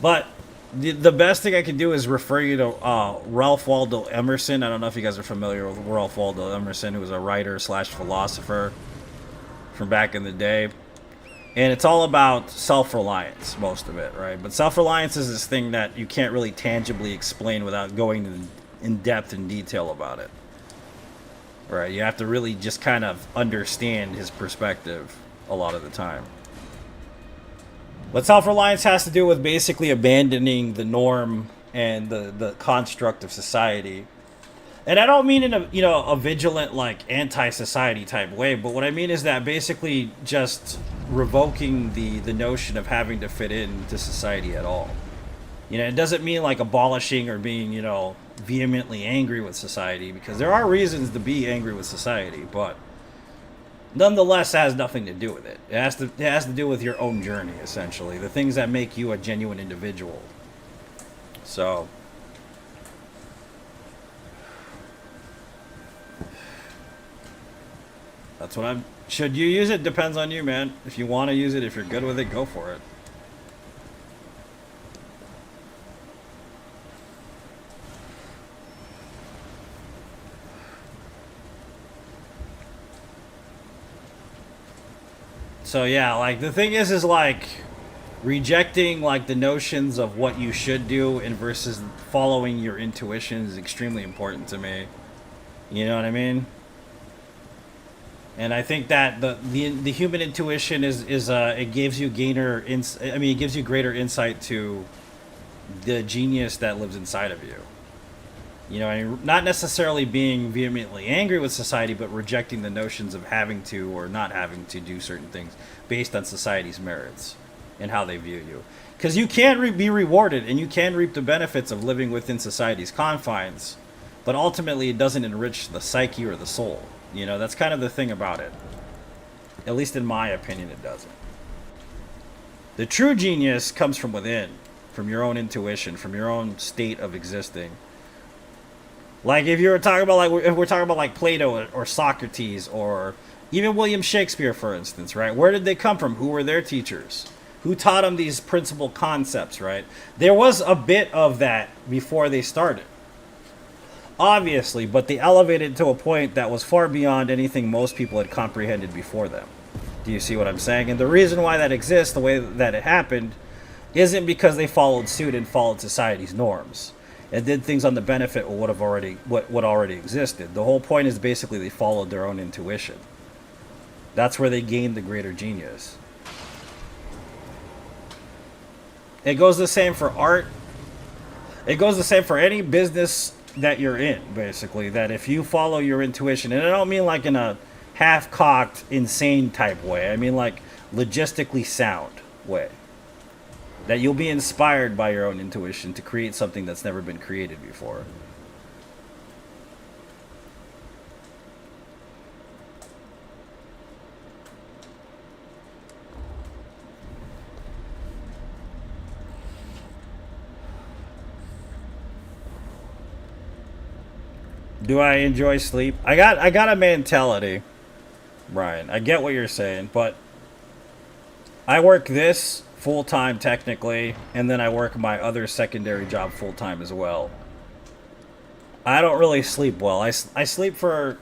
But the best thing I can do is refer you to Ralph Waldo Emerson. I don't know if you guys are familiar with Ralph Waldo Emerson, who was a writer / philosopher from back in the day. And it's all about self-reliance, most of it, right? But self-reliance is this thing that you can't really tangibly explain without going in depth and detail about it. Right, you have to really just kind of understand his perspective a lot of the time. But self-reliance has to do with basically abandoning the norm and the construct of society. And I don't mean in a vigilant, like, anti-society type way, but what I mean is that basically just revoking the notion of having to fit into society at all. You know, it doesn't mean like abolishing or being, you know, vehemently angry with society, because there are reasons to be angry with society, but nonetheless, it has nothing to do with it. It has to do with your own journey, essentially. The things that make you a genuine individual. So, that's what I'm... Should you use it? Depends on you, man. If you want to use it, if you're good with it, go for it. So yeah, like, the thing is like, rejecting, like, the notions of what you should do and versus following your intuition is extremely important to me. You know what I mean? And I think that the human intuition is it gives you it gives you greater insight to the genius that lives inside of you. You know, and not necessarily being vehemently angry with society, but rejecting the notions of having to or not having to do certain things based on society's merits and how they view you. Because you can be rewarded and you can reap the benefits of living within society's confines, but ultimately it doesn't enrich the psyche or the soul. You know, that's kind of the thing about it. At least in my opinion, it doesn't. The true genius comes from within, from your own intuition, from your own state of existing. Like, if we're talking about like Plato or Socrates or even William Shakespeare, for instance, right? Where did they come from? Who were their teachers? Who taught them these principal concepts, right? There was a bit of that before they started, obviously, but they elevated to a point that was far beyond anything most people had comprehended before them. Do you see what I'm saying? And the reason why that exists, the way that it happened, isn't because they followed suit and followed society's norms. and did things on the benefit of what already existed. The whole point is basically they followed their own intuition. That's where they gained the greater genius. It goes the same for art. It goes the same for any business that you're in, basically. That if you follow your intuition, and I don't mean like in a half-cocked, insane type way. I mean like logistically sound way. That you'll be inspired by your own intuition to create something that's never been created before. Do I enjoy sleep? I got a mentality, Brian. I get what you're saying, but I work this full-time technically, and then I work my other secondary job full-time as well. I don't really sleep well. I sleep for...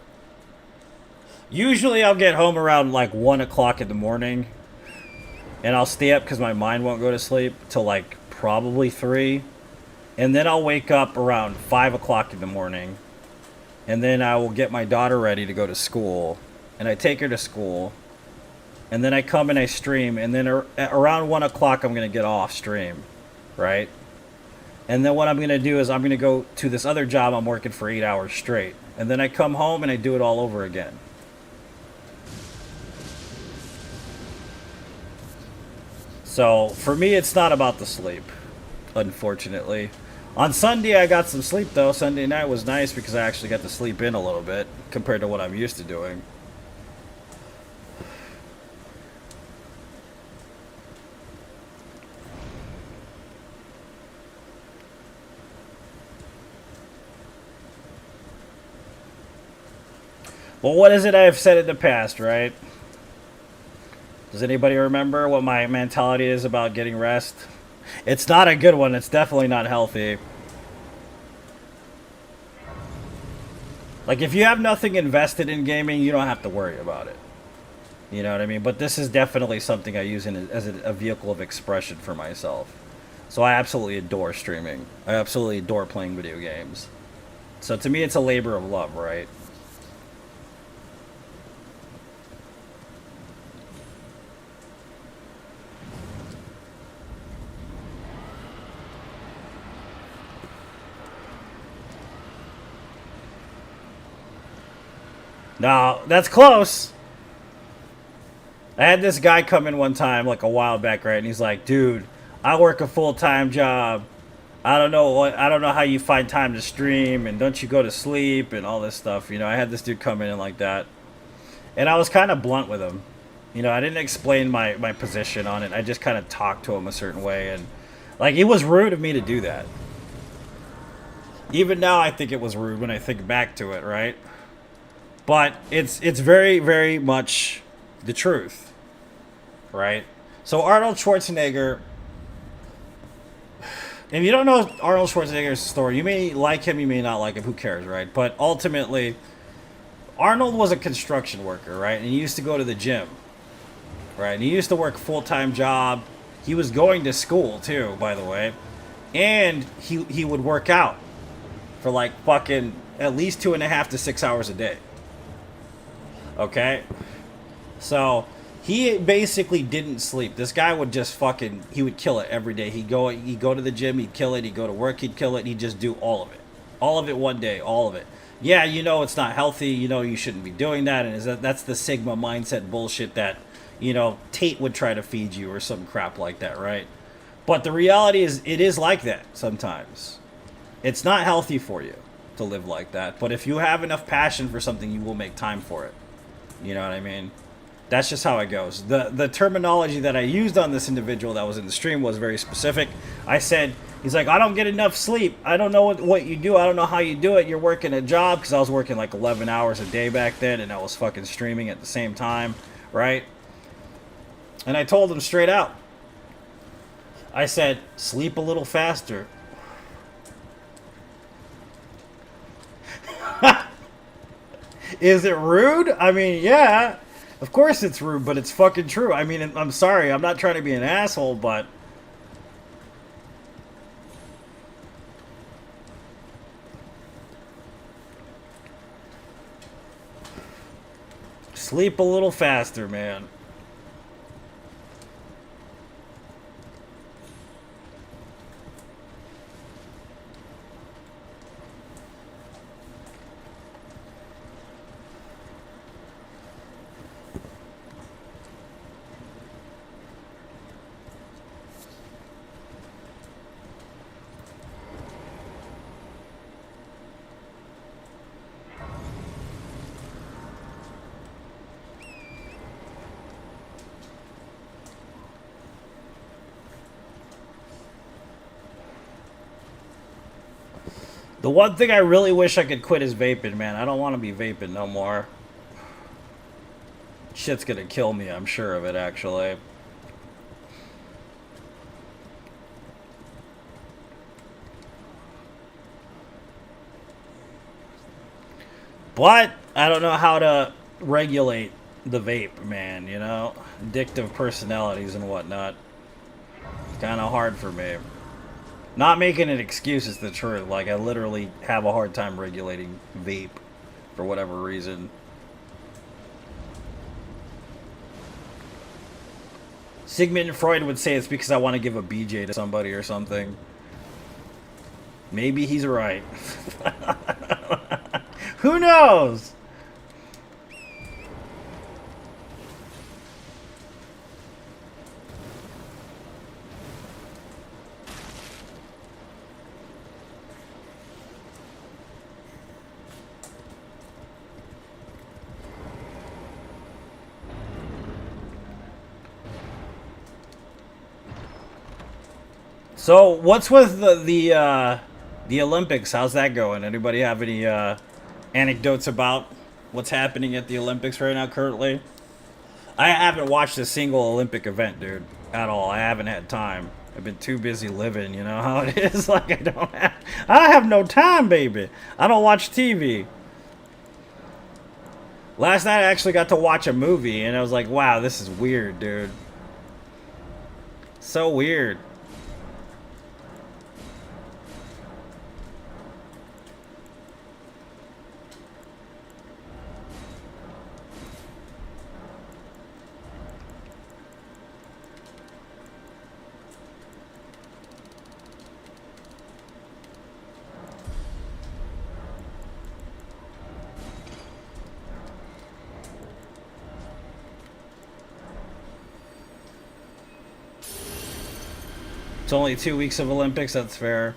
Usually I'll get home around like 1 o'clock in the morning, and I'll stay up because my mind won't go to sleep till like probably 3. And then I'll wake up around 5 o'clock in the morning, and then I will get my daughter ready to go to school, and I take her to school. And then I come and I stream, and then around 1 o'clock I'm going to get off stream, right? And then what I'm going to do is I'm going to go to this other job I'm working for 8 hours straight. And then I come home and I do it all over again. So for me, it's not about the sleep, unfortunately. On Sunday, I got some sleep, though. Sunday night was nice because I actually got to sleep in a little bit compared to what I'm used to doing. Well, what is it I've said in the past, right? Does anybody remember what my mentality is about getting rest? It's not a good one. It's definitely not healthy. Like, if you have nothing invested in gaming, you don't have to worry about it. You know what I mean? But this is definitely something I use as a vehicle of expression for myself. So I absolutely adore streaming. I absolutely adore playing video games. So to me, it's a labor of love, right? No, that's close. I had this guy come in one time, like a while back, right? And he's like, dude, I work a full-time job. I don't know how you find time to stream, and don't you go to sleep and all this stuff. You know, I had this dude come in and like that. And I was kind of blunt with him. You know, I didn't explain my position on it. I just kind of talked to him a certain way. And, like, it was rude of me to do that. Even now, I think it was rude when I think back to it, right? But it's very, very much the truth, right? So Arnold Schwarzenegger, if you don't know Arnold Schwarzenegger's story, you may like him, you may not like him, who cares, right? But ultimately, Arnold was a construction worker, right? And he used to go to the gym, right? And he used to work a full-time job. He was going to school, too, by the way. And he would work out for like fucking at least 2.5 to 6 hours a day. Okay? So, he basically didn't sleep. This guy would just fucking, he would kill it every day. He'd go to the gym, he'd kill it, he'd go to work, he'd kill it, he'd just do all of it. All of it one day, all of it. Yeah, you know it's not healthy, you know you shouldn't be doing that, and that's the Sigma mindset bullshit that, you know, Tate would try to feed you or some crap like that, right? But the reality is, it is like that sometimes. It's not healthy for you to live like that, but if you have enough passion for something, you will make time for it. You know what I mean? That's just how it goes. The terminology that I used on this individual that was in the stream was very specific. I said, he's like, I don't get enough sleep. I don't know what you do. I don't know how you do it. You're working a job, because I was working like 11 hours a day back then, and I was fucking streaming at the same time, right? And I told him straight out. I said, sleep a little faster. Is it rude? I mean, yeah. Of course it's rude, but it's fucking true. I mean, I'm sorry. I'm not trying to be an asshole, but... Sleep a little faster, man. The one thing I really wish I could quit is vaping, man. I don't want to be vaping no more. Shit's gonna kill me, I'm sure of it, actually. But I don't know how to regulate the vape, man, you know? Addictive personalities and whatnot. It's kind of hard for me. Not making an excuse is the truth. Like, I literally have a hard time regulating vape for whatever reason. Sigmund Freud would say it's because I want to give a BJ to somebody or something. Maybe he's right. Who knows? So, what's with the Olympics? How's that going? Anybody have any anecdotes about what's happening at the Olympics right now currently? I haven't watched a single Olympic event, dude, at all. I haven't had time. I've been too busy living, you know how it is? Like, I have no time, baby. I don't watch TV. Last night I actually got to watch a movie, and I was like, wow, this is weird, dude. So weird. It's only 2 weeks of Olympics, that's fair.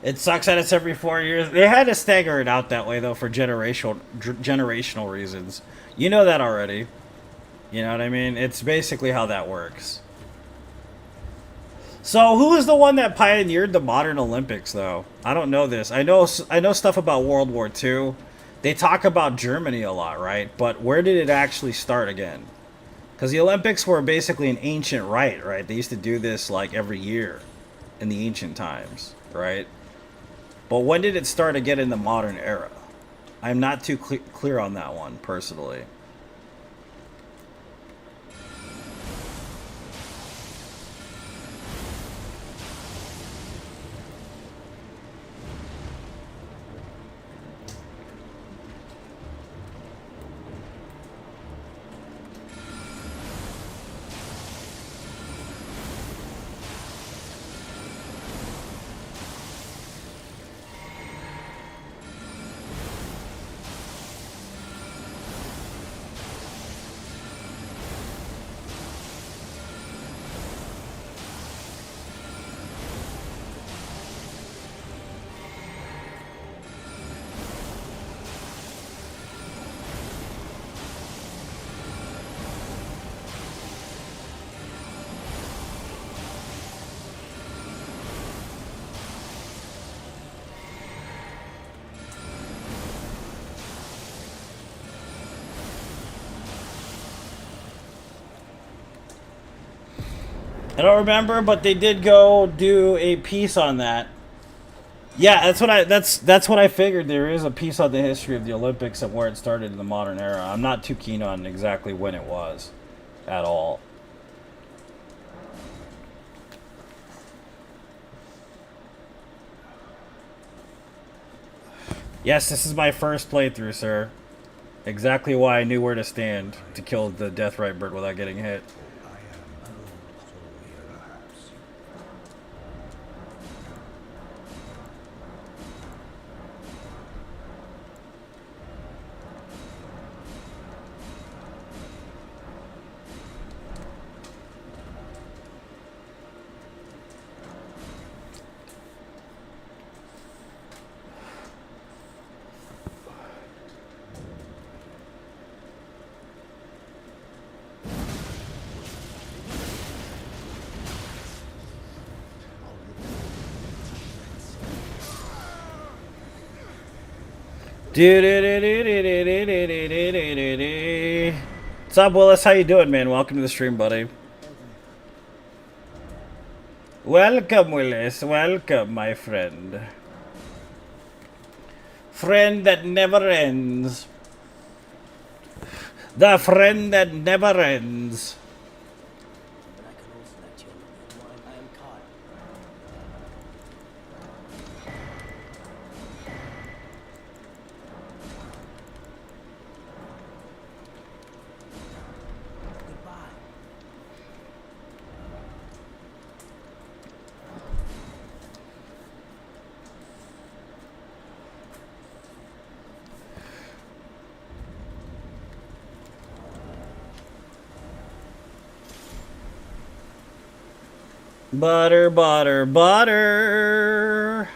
It sucks that it's every 4 years. They had to stagger it out that way, though, for generational reasons. You know that already. You know what I mean? It's basically how that works. So, who is the one that pioneered the modern Olympics, though? I don't know this. I know stuff about World War II. They talk about Germany a lot, right? But where did it actually start again? Because the Olympics were basically an ancient rite, right? They used to do this, like, every year in the ancient times, right? But when did it start again in the modern era? I'm not too clear on that one, personally. I don't remember, but they did go do a piece on that. Yeah, that's what I figured. There is a piece on the history of the Olympics and where it started in the modern era. I'm not too keen on exactly when it was, at all. Yes, this is my first playthrough, sir. Exactly why I knew where to stand to kill the Deathrite bird without getting hit. I am an old soul here, perhaps. What's up, Willis? How you doing, man? Welcome to the stream, buddy. Welcome, Willis. Welcome, my friend. Friend that never ends. The friend that never ends. But I can also let you know why I am caught. Goodbye. Butter, butter, butter.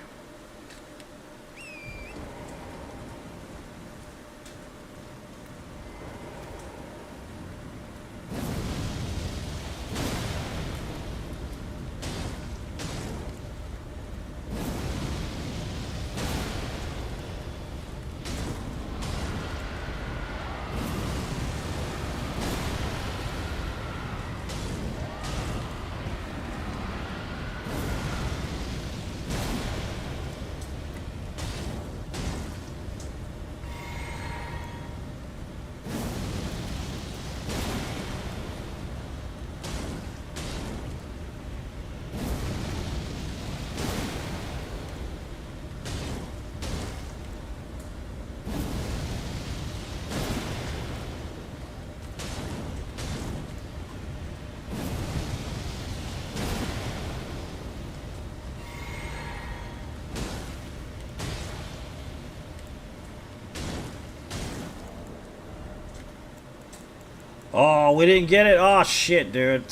Oh, we didn't get it. Oh shit, dude.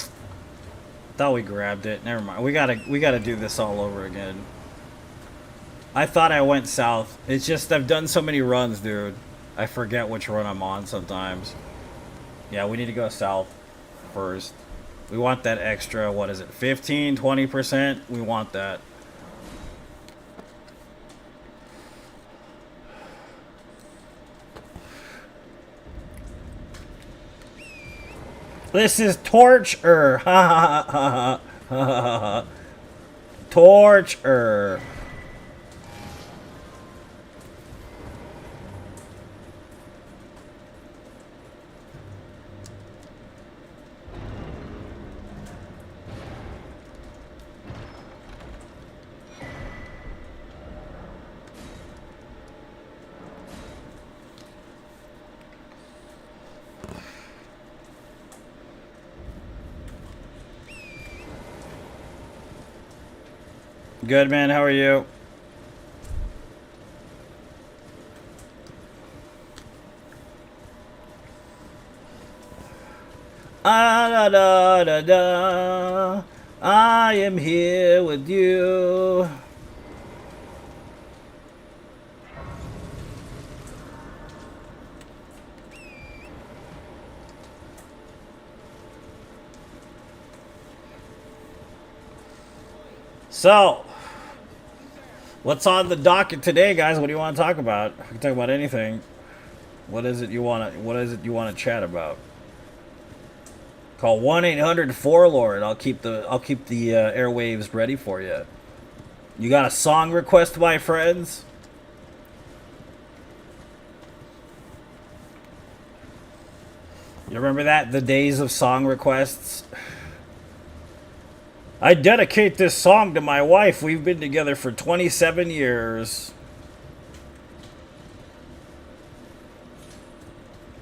Thought we grabbed it. Never mind. We gotta do this all over again. I thought I went south. It's just I've done so many runs, dude. I forget which run I'm on sometimes. Yeah, we need to go south first. We want that extra, what is it, 15, 20%? We want that. This is torture. Ha ha ha ha ha. Torture. Good, man. How are you? Ah da da da da. I am here with you. So, what's on the docket today, guys? What do you want to talk about? We can talk about anything. What is it you want to chat about? Call 1-800-4Lord. I'll keep the airwaves ready for you. You got a song request, my friends? You remember that? The days of song requests? I dedicate this song to my wife. We've been together for 27 years.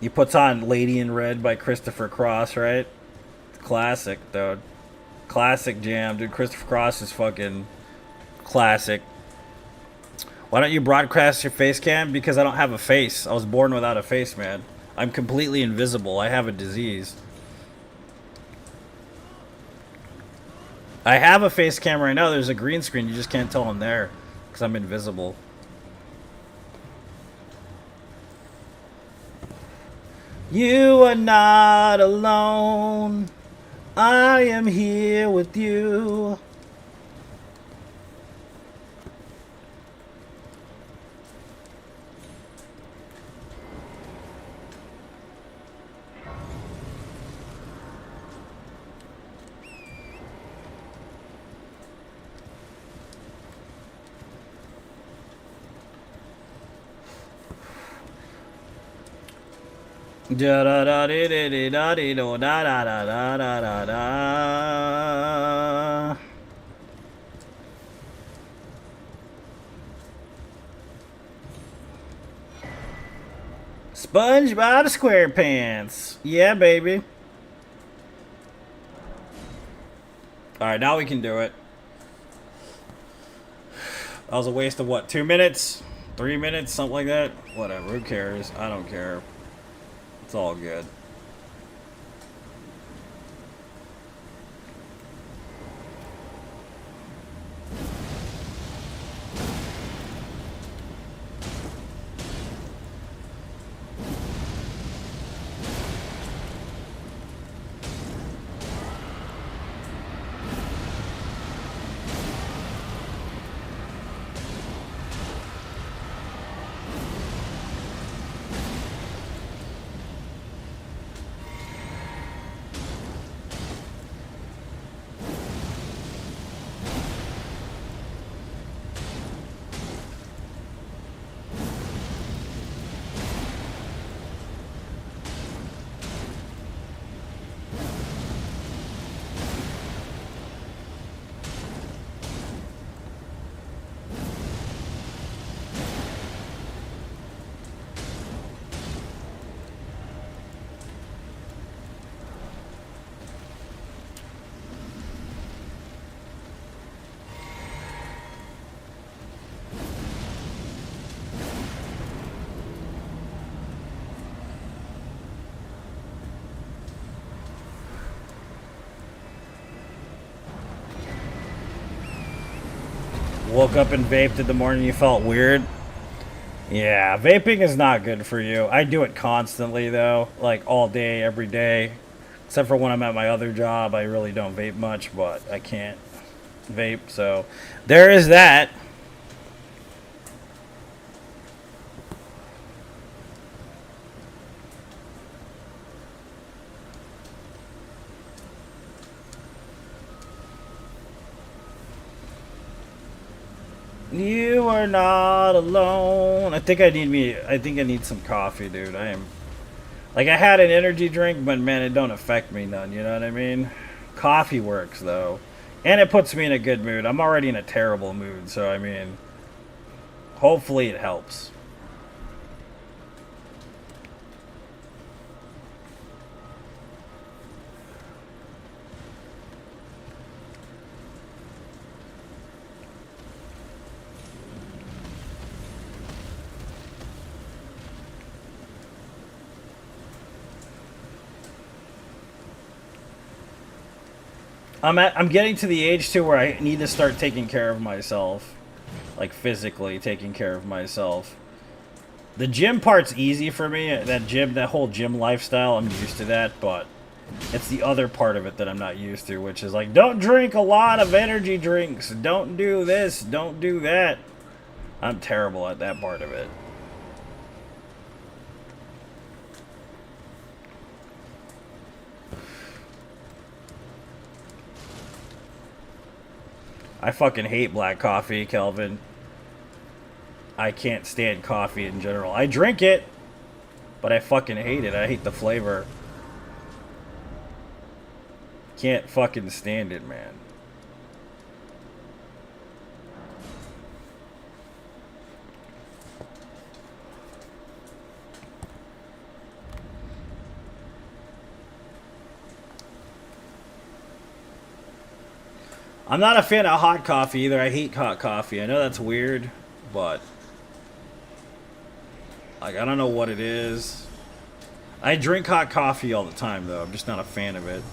He puts on Lady in Red by Christopher Cross, right? Classic, dude. Classic jam, dude. Christopher Cross is fucking classic. Why don't you broadcast your face cam? Because I don't have a face. I was born without a face, man. I'm completely invisible. I have a disease. I have a face cam right now. There's a green screen. You just can't tell I'm there because I'm invisible. You are not alone. I am here with you. Da da da dee dee dee da dee do da da da da da da da. SpongeBob SquarePants. Yeah, baby. Alright, now we can do it. That was a waste of what, 2 minutes? 3 minutes? Something like that? Whatever, who cares? I don't care. It's all good. Woke up and vaped in the morning, you felt weird? Yeah, vaping is not good for you. I do it constantly, though. Like, all day, every day. Except for when I'm at my other job, I really don't vape much, but I can't vape, so there is that. You are not alone. I think I need some coffee, dude. I am like, I had an energy drink, but man, it don't affect me none, you know what I mean? Coffee works though. And it puts me in a good mood. I'm already in a terrible mood, so I mean, hopefully it helps. I'm getting to the age too where I need to start taking care of myself, like physically taking care of myself. The gym part's easy for me. That whole gym lifestyle, I'm used to that, but it's the other part of it that I'm not used to, which is like, don't drink a lot of energy drinks, don't do this, don't do that. I'm terrible at that part of it. I fucking hate black coffee, Kelvin. I can't stand coffee in general. I drink it, but I fucking hate it. I hate the flavor. Can't fucking stand it, man. I'm not a fan of hot coffee either. I hate hot coffee. I know that's weird, but like I don't know what it is. I drink hot coffee all the time though. I'm just not a fan of it.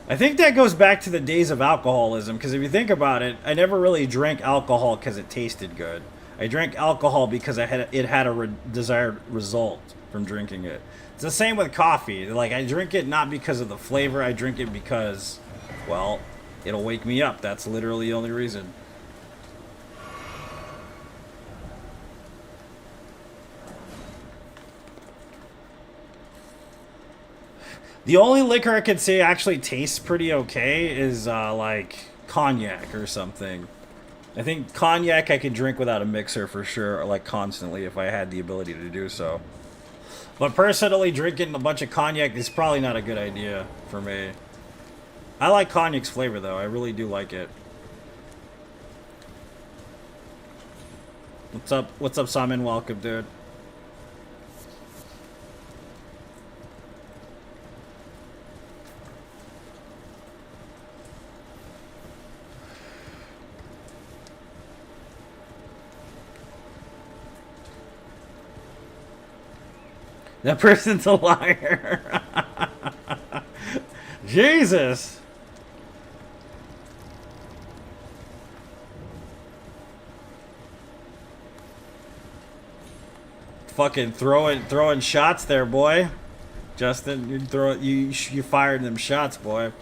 I think that goes back to the days of alcoholism, because if you think about it, I never really drank alcohol because it tasted good. I drank alcohol because it had a desired result from drinking it. It's the same with coffee. Like, I drink it not because of the flavor, I drink it because, well, it'll wake me up. That's literally the only reason. The only liquor I could say actually tastes pretty okay is like cognac or something. I think cognac I could drink without a mixer for sure, or like constantly if I had the ability to do so. But personally, drinking a bunch of cognac is probably not a good idea for me. I like cognac's flavor though, I really do like it. What's up? What's up, Simon? Welcome, dude. That person's a liar. Jesus. Fucking throwing shots there, boy. Justin, you fired them shots, boy.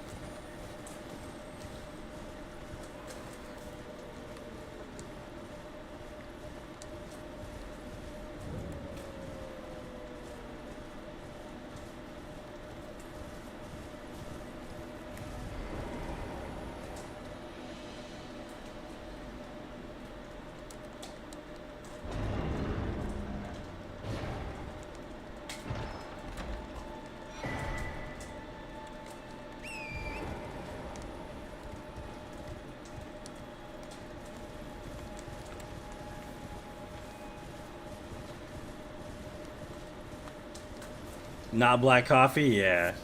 Not black coffee? Yeah.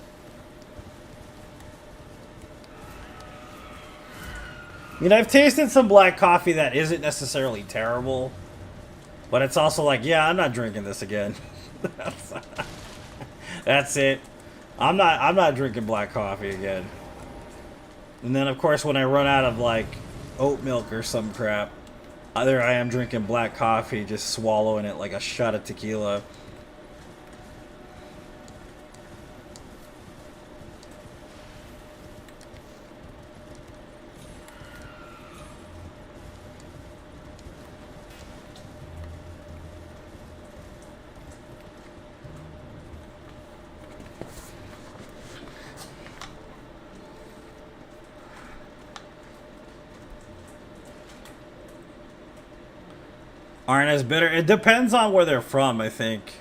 I mean, I've tasted some black coffee that isn't necessarily terrible, but it's also like, yeah, I'm not drinking this again. That's it. I'm not drinking black coffee again. And then of course when I run out of like oat milk or some crap, there I am drinking black coffee, just swallowing it like a shot of tequila. Aren't as bitter. It depends on where they're from, I think.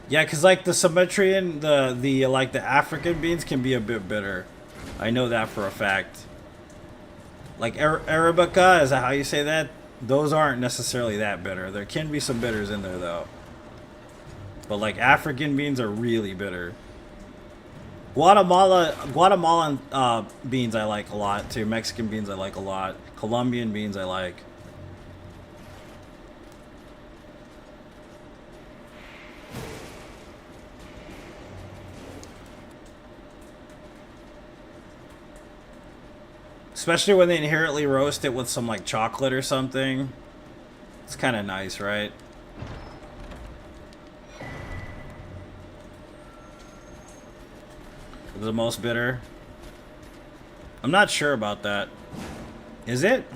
Yeah, because like the Sumerian, the like the African beans can be a bit bitter. I know that for a fact. Like Arabica, is that how you say that? Those aren't necessarily that bitter. There can be some bitters in there though. But like African beans are really bitter. Guatemalan beans I like a lot too. Mexican beans I like a lot. Colombian beans I like. Especially when they inherently roast it with some like chocolate or something. It's kind of nice, right? The most bitter? I'm not sure about that. Is it?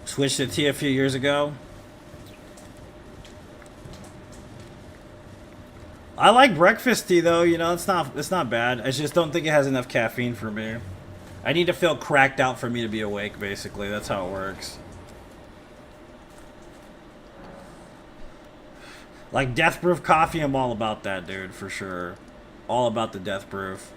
Switched to tea a few years ago. I like breakfast tea though, you know, it's not bad. I just don't think it has enough caffeine for me. I need to feel cracked out for me to be awake, basically. That's how it works. Like death proof coffee, I'm all about that, dude, for sure. All about the death proof.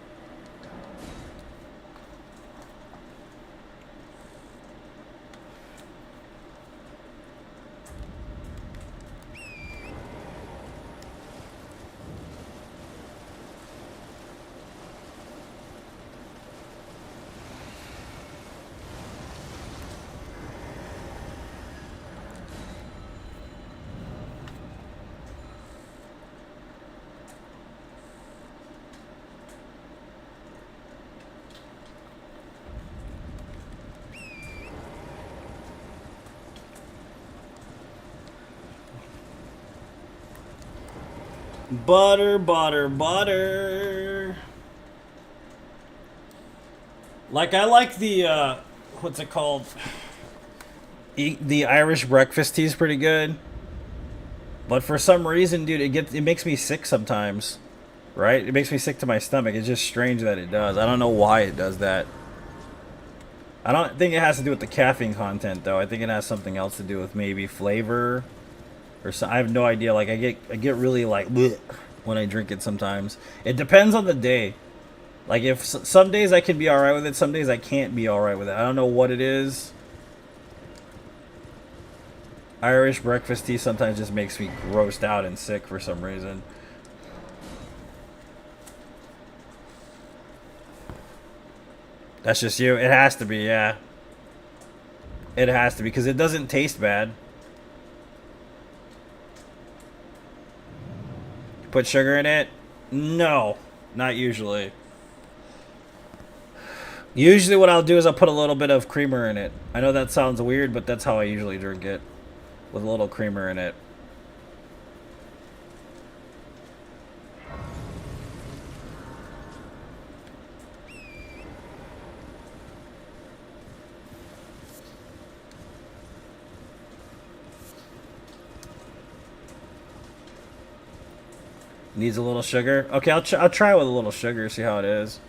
Butter, butter, butter. Like, I like the, what's it called? The Irish breakfast tea is pretty good. But for some reason, dude, it makes me sick sometimes. Right? It makes me sick to my stomach. It's just strange that it does. I don't know why it does that. I don't think it has to do with the caffeine content, though. I think it has something else to do with maybe flavor. Or so, I have no idea. Like, I get really, like, bleh when I drink it sometimes. It depends on the day. Like, if some days I can be alright with it, some days I can't be alright with it. I don't know what it is. Irish breakfast tea sometimes just makes me grossed out and sick for some reason. That's just you. It has to be, yeah. It has to be, because it doesn't taste bad. Put sugar in it? No, not usually. Usually what I'll do is I'll put a little bit of creamer in it. I know that sounds weird, but that's how I usually drink it. With a little creamer in it. Needs a little sugar. Okay, I'll try it with a little sugar, see how it is.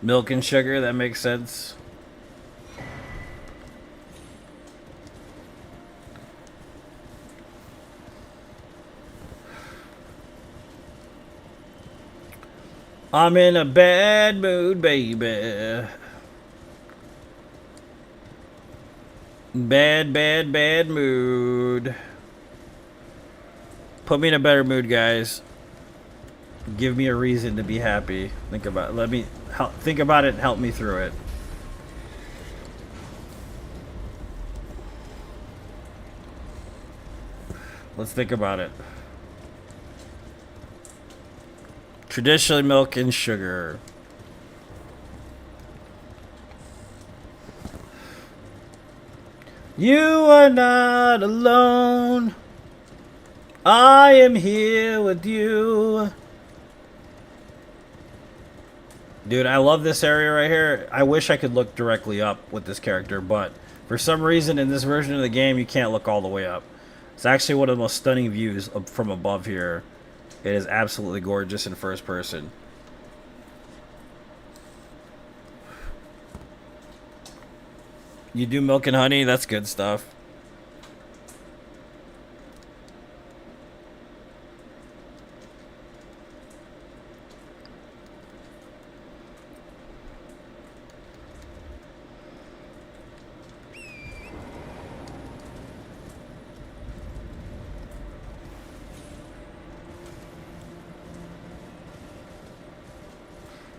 Milk and sugar, that makes sense. I'm in a bad mood, baby. Bad mood. Put me in a better mood, guys. Give me a reason to be happy. Think about it. Think about it and help me through it. Let's think about it. Traditionally milk and sugar. You are not alone. I am here with you. Dude, I love this area right here. I wish I could look directly up with this character, but for some reason in this version of the game, you can't look all the way up. It's actually one of the most stunning views from above here. It is absolutely gorgeous in first person. You do milk and honey? That's good stuff.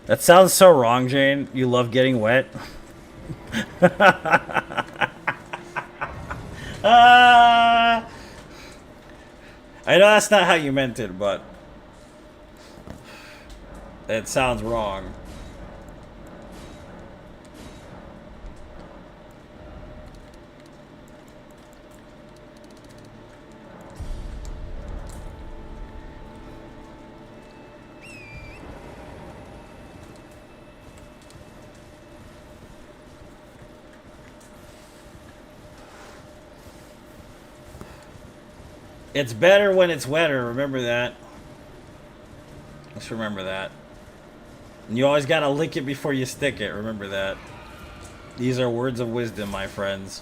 That sounds so wrong, Jane. You love getting wet. I know that's not how you meant it, but it sounds wrong. It's better when it's wetter. Remember that. Let's remember that. And you always gotta lick it before you stick it. Remember that. These are words of wisdom, my friends.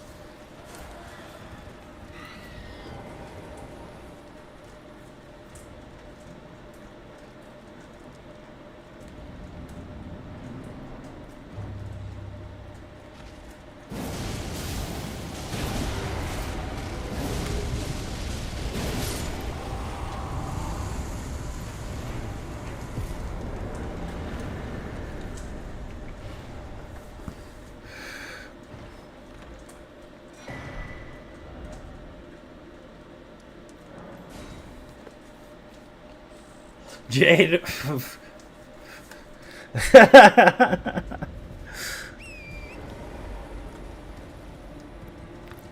Jade.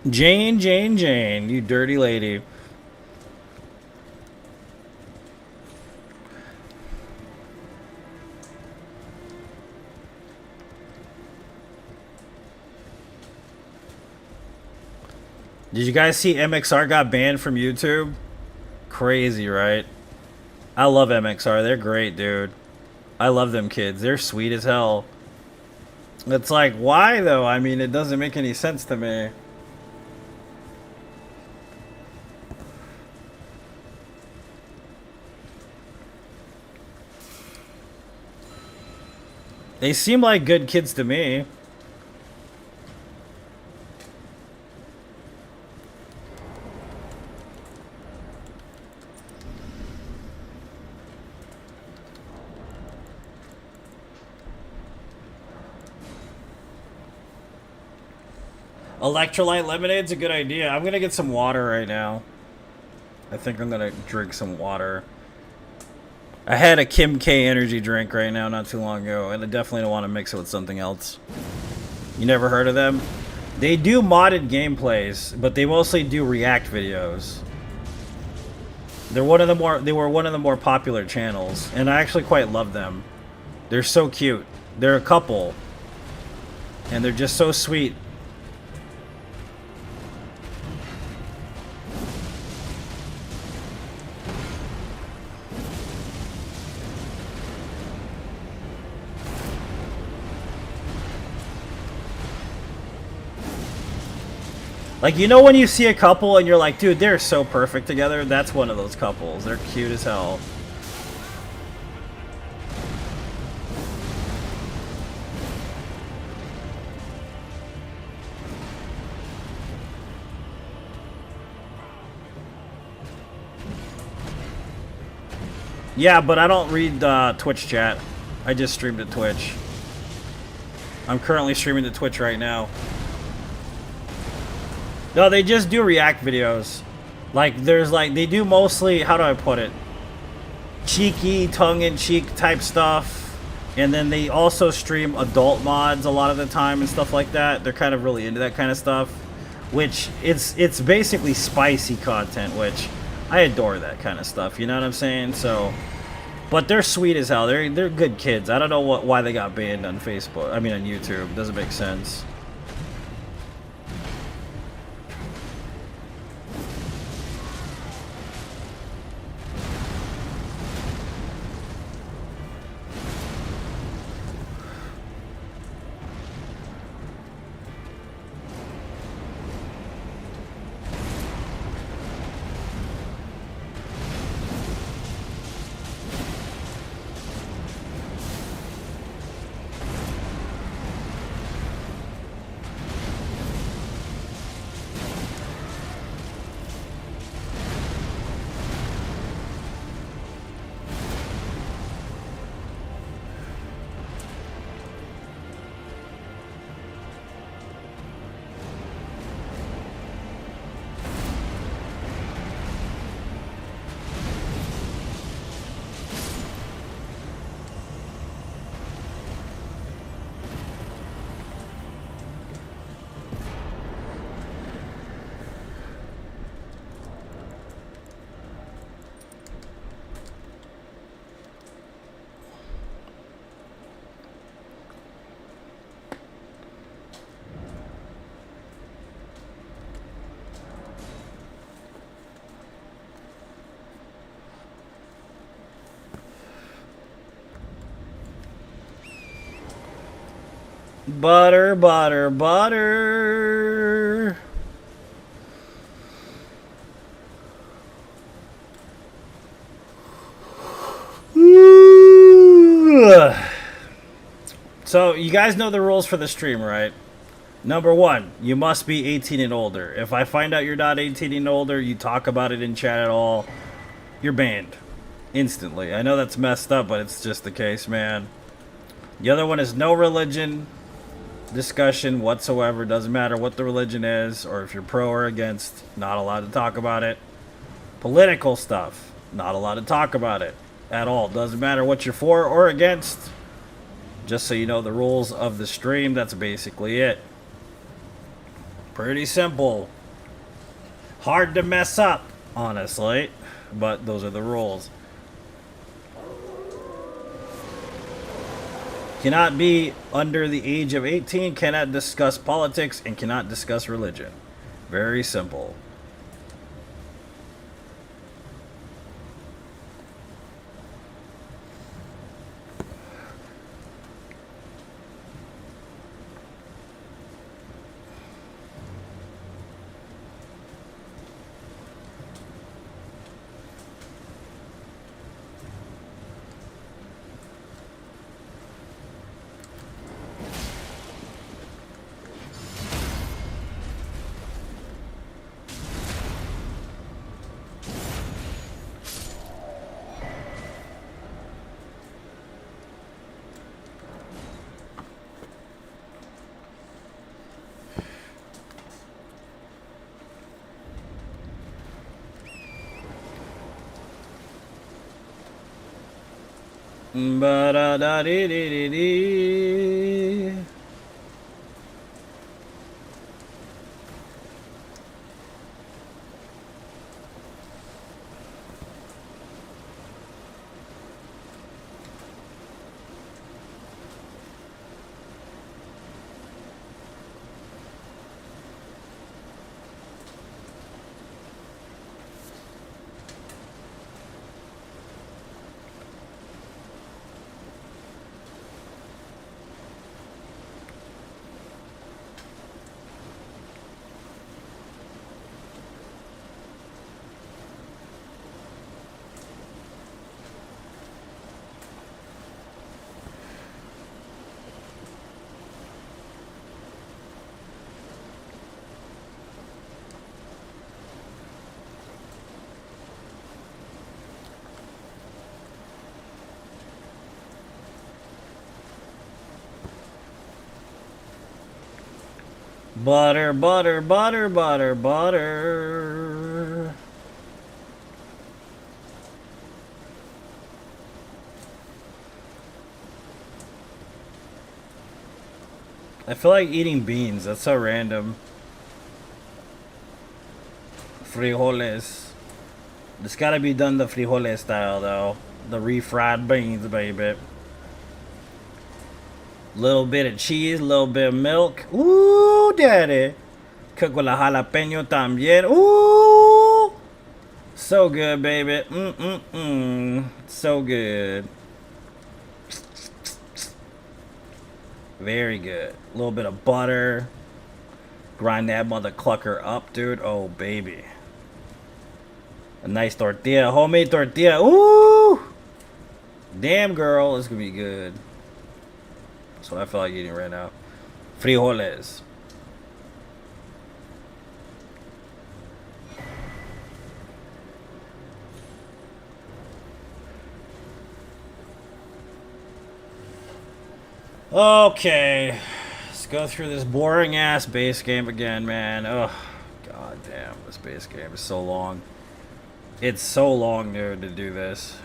Jane, you dirty lady. Did you guys see MXR got banned from YouTube? Crazy, right? I love MXR. They're great, dude. I love them kids. They're sweet as hell. It's like, why though? I mean, it doesn't make any sense to me. They seem like good kids to me. Electrolyte lemonade's a good idea. I'm gonna get some water right now. I think I'm gonna drink some water. I had a Kim K energy drink right now not too long ago, and I definitely don't want to mix it with something else. You never heard of them? They do modded gameplays, but they mostly do react videos. They were one of the more popular channels, and I actually quite love them. They're so cute. They're a couple, and they're just so sweet. Like, you know when you see a couple and you're like, dude, they're so perfect together? That's one of those couples. They're cute as hell. Yeah, but I don't read Twitch chat. I just stream to Twitch. I'm currently streaming to Twitch right now. No, they just do react videos. Like, they do mostly, how do I put it? Cheeky, tongue-in-cheek type stuff. And then they also stream adult mods a lot of the time and stuff like that. They're kind of really into that kind of stuff. Which, it's basically spicy content, which I adore that kind of stuff. You know what I'm saying? So, but they're sweet as hell. They're good kids. I don't know why they got banned on Facebook. I mean, on YouTube. Doesn't make sense. Butter, butter, butter. So, you guys know the rules for the stream, right? Number one, you must be 18 and older. If I find out you're not 18 and older, you talk about it in chat at all, you're banned. Instantly. I know that's messed up, but it's just the case, man. The other one is no religion discussion whatsoever. Doesn't matter what the religion is, or if you're pro or against, not allowed to talk about it. Political stuff, not allowed to talk about it at all. Doesn't matter what you're for or against. Just so you know the rules of the stream, that's basically it. Pretty simple. Hard to mess up, honestly, but those are the rules. Cannot be under the age of 18, cannot discuss politics, and cannot discuss religion. Very simple. Ba-da-da-dee-dee-dee-dee. Butter, butter, butter, butter, butter. I feel like eating beans. That's so random. Frijoles. It's gotta be done the frijoles style, though. The refried beans, baby. Little bit of cheese, little bit of milk. Ooh, daddy. Cook with a jalapeno también. Ooh. So good, baby. So good. Very good. A little bit of butter. Grind that mother clucker up, dude. Oh, baby. A nice tortilla. Homemade tortilla. Ooh. Damn, girl. It's gonna be good. That's what I feel like eating right now. Frijoles. Okay. Let's go through this boring ass base game again, man. Oh, god damn. This base game is so long. It's so long, dude, to do this.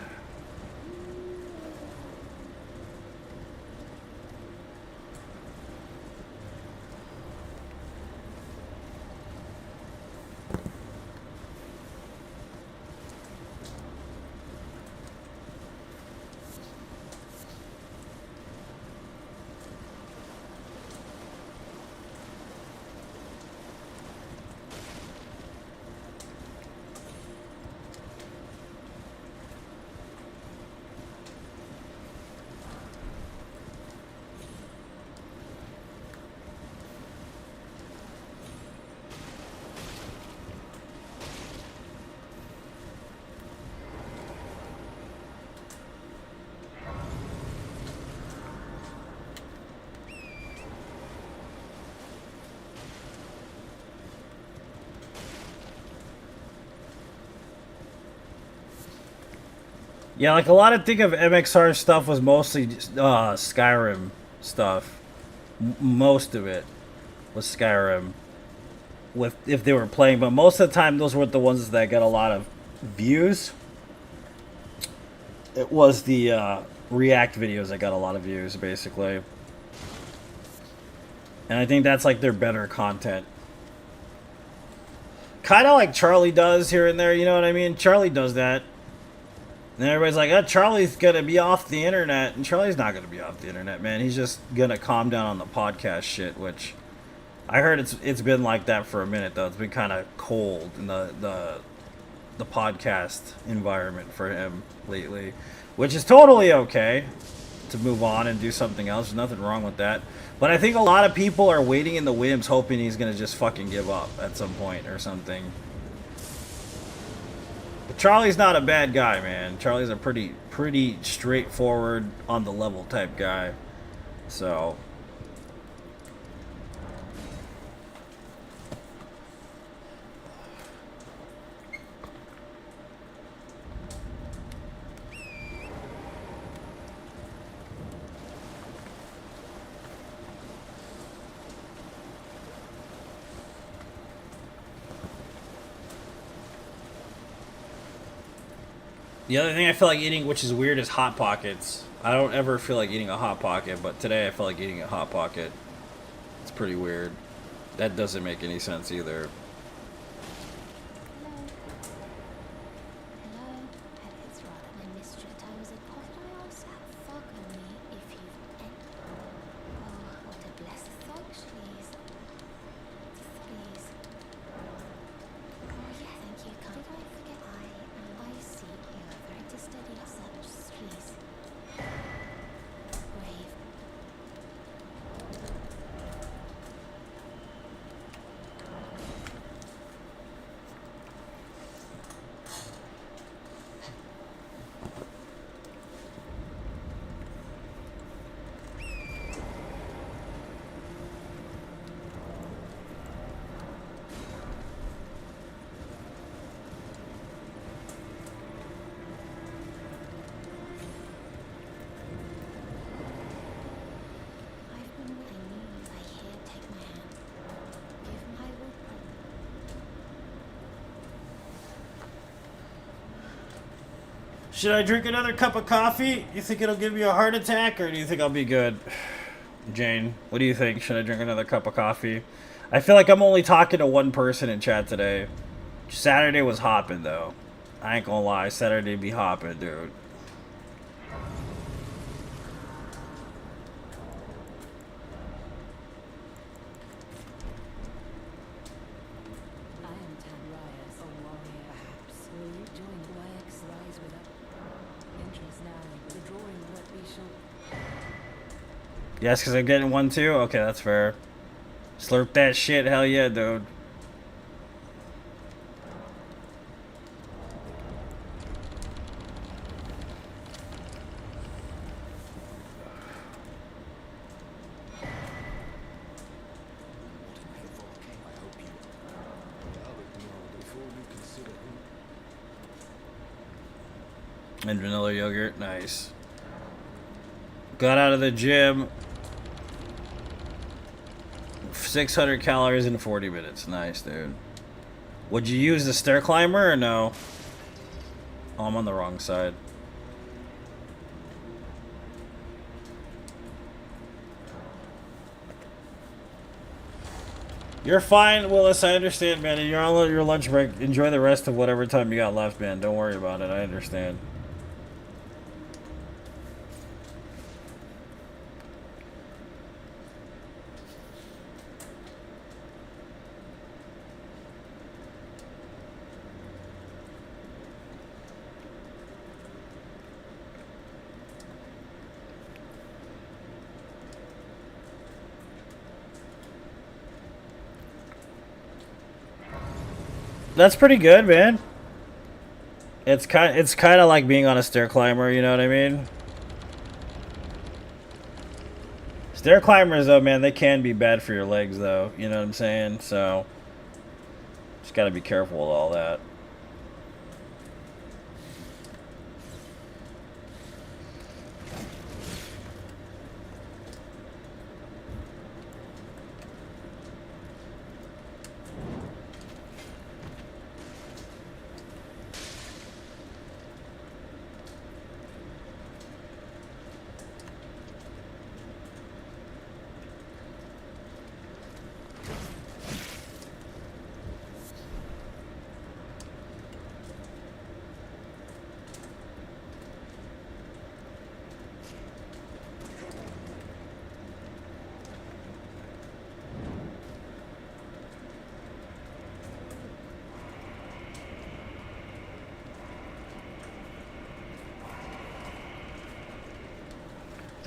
Yeah, like a lot of think of MXR stuff was mostly just, Skyrim stuff. Most of it was Skyrim. With if they were playing, but most of the time those were the ones that got a lot of views. It was the React videos that got a lot of views, basically. And I think that's like their better content. Kind of like Charlie does here and there, you know what I mean? Charlie does that. And everybody's like, oh, Charlie's going to be off the internet. And Charlie's not going to be off the internet, man. He's just going to calm down on the podcast shit, which I heard it's been like that for a minute, though. It's been kind of cold in the podcast environment for him lately, which is totally okay to move on and do something else. There's nothing wrong with that. But I think a lot of people are waiting in the wings hoping he's going to just fucking give up at some point or something. But Charlie's not a bad guy, man. Charlie's a pretty straightforward, on the level type guy. So the other thing I feel like eating, which is weird, is Hot Pockets. I don't ever feel like eating a Hot Pocket, but today I felt like eating a Hot Pocket. It's pretty weird. That doesn't make any sense either. Hello, and it's rather my mistress times it could I also have fog on me if you've oh, what a blessed thought she is. Please. Oh yeah, thank you, kind. Did I forget I see you are very to study such, please. Brave. I've been waiting you lie here, take my hand. Give my will. Should I drink another cup of coffee? You think it'll give me a heart attack, or do you think I'll be good? Jane, what do you think? Should I drink another cup of coffee? I feel like I'm only talking to one person in chat today. Saturday was hopping, though. I ain't gonna lie, Saturday be hopping, dude. I am Tad Ryers, a warrior. Perhaps will you join YX Rise with us? Interest now. The drawing will not be short. Yes, because I'm getting one too? Okay, that's fair. Slurp that shit, hell yeah, dude. I hope you. Well, before you consider who. And vanilla yogurt, nice. Got out of the gym. 600 calories in 40 minutes. Nice, dude. Would you use the stair climber or no? Oh, I'm on the wrong side. You're fine, Willis. I understand, man. You're on your lunch break. Enjoy the rest of whatever time you got left, man. Don't worry about it. I understand. That's pretty good, man. It's kind of like being on a stair climber, you know what I mean? Stair climbers, though, man, they can be bad for your legs, though. You know what I'm saying? So, just gotta be careful with all that.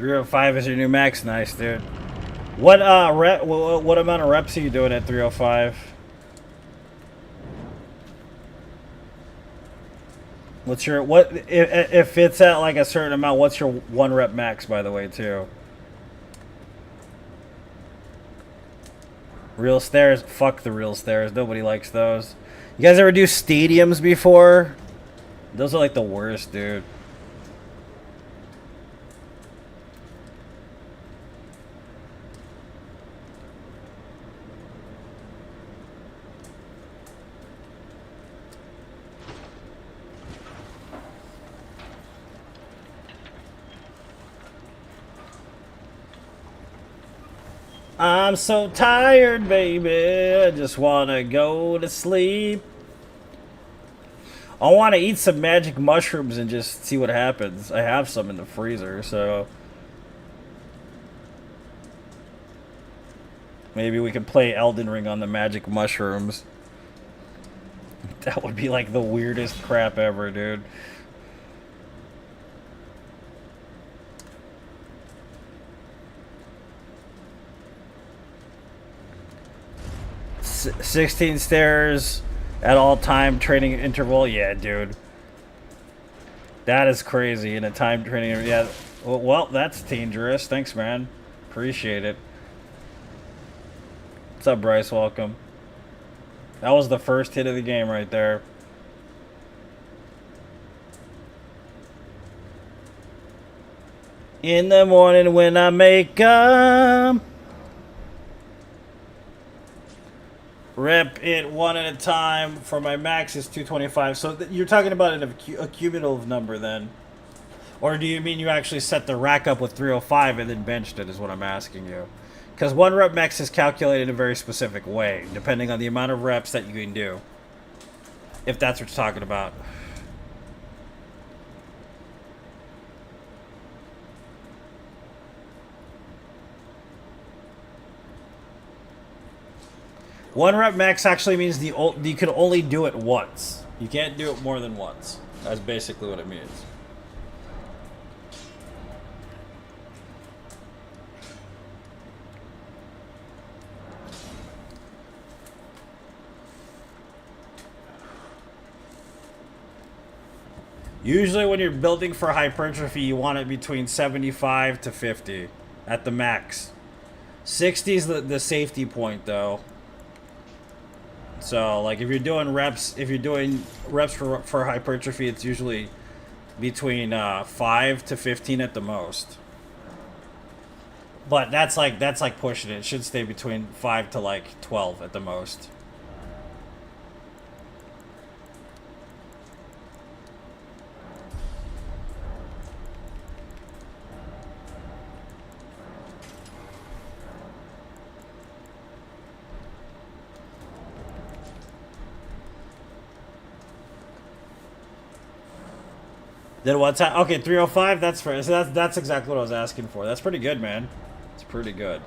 305 is your new max. Nice, dude. What what amount of reps are you doing at 305? What's your if it's at like a certain amount, what's your 1 rep max, by the way, too? Real stairs? Fuck the real stairs. Nobody likes those. You guys ever do stadiums before? Those are like the worst, dude. I'm so tired, baby. I just want to go to sleep. I want to eat some magic mushrooms and just see what happens. I have some in the freezer, so maybe we can play Elden Ring on the magic mushrooms. That would be like the weirdest crap ever, dude. S 16 stairs at all time training interval. Yeah, dude. That is crazy in a time training. Yeah. Well, that's dangerous. Thanks, man. Appreciate it. What's up, Bryce? Welcome. That was the first hit of the game right there. In the morning when I make up. Rep it 1 at a time. For my max is 225. So you're talking about a cumulative number then? Or do you mean you actually set the rack up with 305 and then benched it is what I'm asking you? Because 1 rep max is calculated in a very specific way, depending on the amount of reps that you can do. If that's what you're talking about. One rep max actually means you can only do it once. You can't do it more than once. That's basically what it means. Usually when you're building for hypertrophy, you want it between 75 to 50 at the max. 60 is the safety point, though. So, like, if you're doing reps for hypertrophy, it's usually between 5 to 15 at the most. But that's like pushing it. It should stay between 5 to like 12 at the most. Then what's that? Okay, 305. That's fair. So that's exactly what I was asking for. That's pretty good, man. It's pretty good.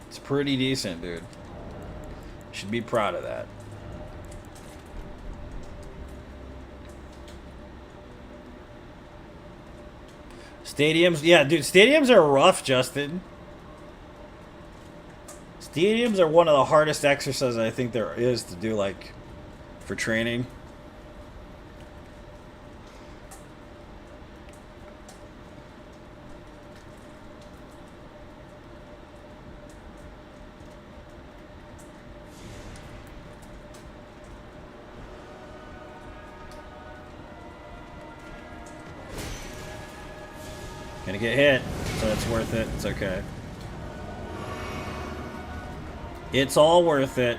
It's pretty decent, dude. Should be proud of that. Stadiums, yeah, dude. Stadiums are rough, Justin. Stadiums are one of the hardest exercises I think there is to do, like, for training. Gonna get hit, so it's worth it. It's okay. It's all worth it.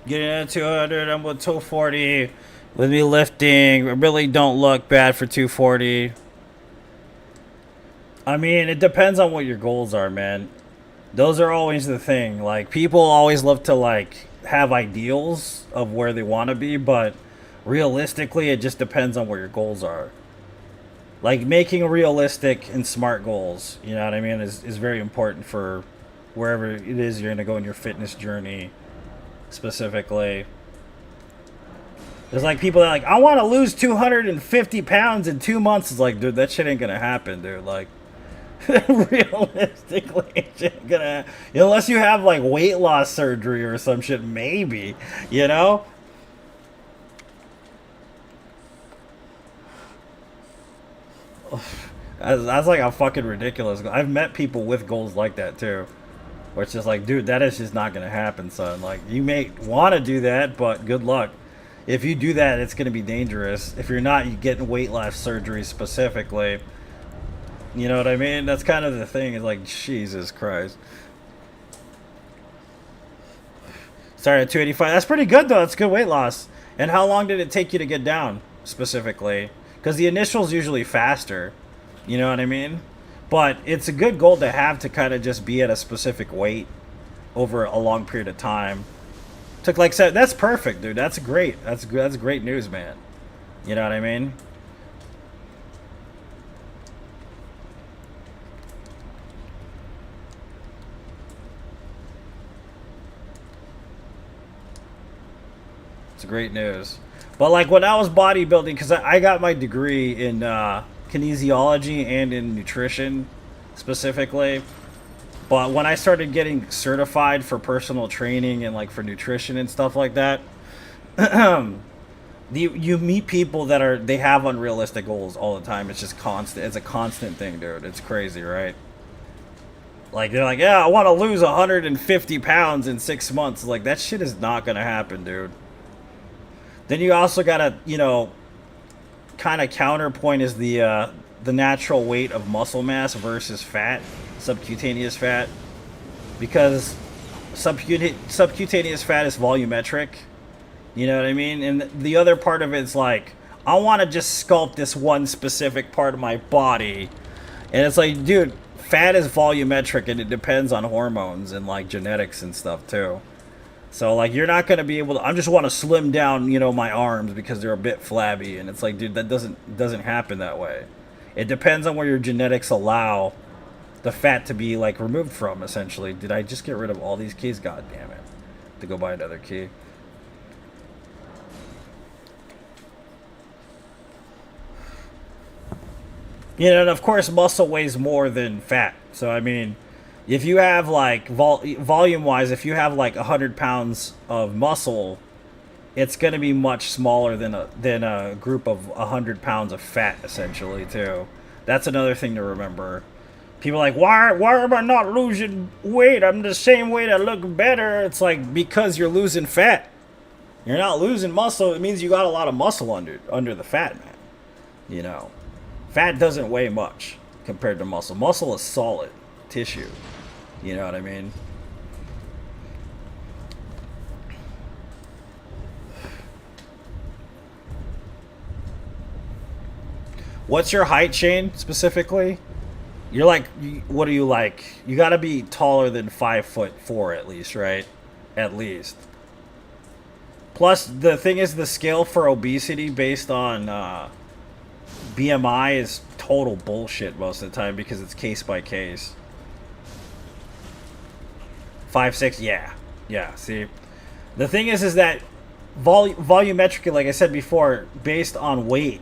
Getting at 200, I'm with 240. With me lifting, I really don't look bad for 240. I mean, it depends on what your goals are, man. Those are always the thing. Like, people always love to, like, have ideals of where they want to be, but realistically, it just depends on what your goals are. Like, making realistic and smart goals, you know what I mean, is very important for wherever it is you're going to go in your fitness journey, specifically. There's, like, people that are like, I want to lose 250 pounds in 2 months. It's like, dude, that shit ain't going to happen, dude. Like, realistically, it ain't gonna, unless you have like weight loss surgery or some shit, maybe, you know. That's like a fucking ridiculous goal. I've met people with goals like that too, where it's just like, dude, that is just not gonna happen, son. Like, you may want to do that, but good luck. If you do that, it's gonna be dangerous. If you're not, you getting weight loss surgery specifically. You know what I mean? That's kind of the thing. Is like, Jesus Christ. Sorry, at 285. That's pretty good, though. That's good weight loss. And how long did it take you to get down, specifically? Because the initial's usually faster. You know what I mean? But it's a good goal to have, to kind of just be at a specific weight over a long period of time. Took like 7. That's perfect, dude. That's great. That's great news, man. You know what I mean? Great news. But like, when I was bodybuilding, because I got my degree in kinesiology and in nutrition specifically, but when I started getting certified for personal training and like for nutrition and stuff like that, you meet people that they have unrealistic goals all the time. It's just constant. It's a constant thing, dude. It's crazy, right? Like, they're like, yeah, I want to lose 150 pounds in 6 months. Like, that shit is not gonna happen, dude. Then you also gotta, you know, kind of counterpoint is the natural weight of muscle mass versus fat, subcutaneous fat, because subcutaneous fat is volumetric. You know what I mean? And the other part of it's like, I want to just sculpt this one specific part of my body, and it's like, dude, fat is volumetric, and it depends on hormones and like genetics and stuff too. So, like, you're not going to be able to... I just want to slim down, you know, my arms because they're a bit flabby. And it's like, dude, that doesn't happen that way. It depends on where your genetics allow the fat to be, like, removed from, essentially. Did I just get rid of all these keys? God damn it. To go buy another key. You know, and of course, muscle weighs more than fat. So, I mean... If you have, like, volume-wise, if you have, like, 100 pounds of muscle, it's going to be much smaller than a group of 100 pounds of fat, essentially, too. That's another thing to remember. People are like, why am I not losing weight? I'm the same weight, I look better. It's like, because you're losing fat. You're not losing muscle. It means you got a lot of muscle under the fat, man. You know. Fat doesn't weigh much compared to muscle. Muscle is solid tissue. You know what I mean? What's your height, Shane, specifically? You're like, what are you like? You gotta be taller than 5'4" at least, right? At least. Plus, the thing is, the scale for obesity based on BMI is total bullshit most of the time because it's case by case. 5'6", yeah. See, the thing is that volumetrically, like I said before, based on weight.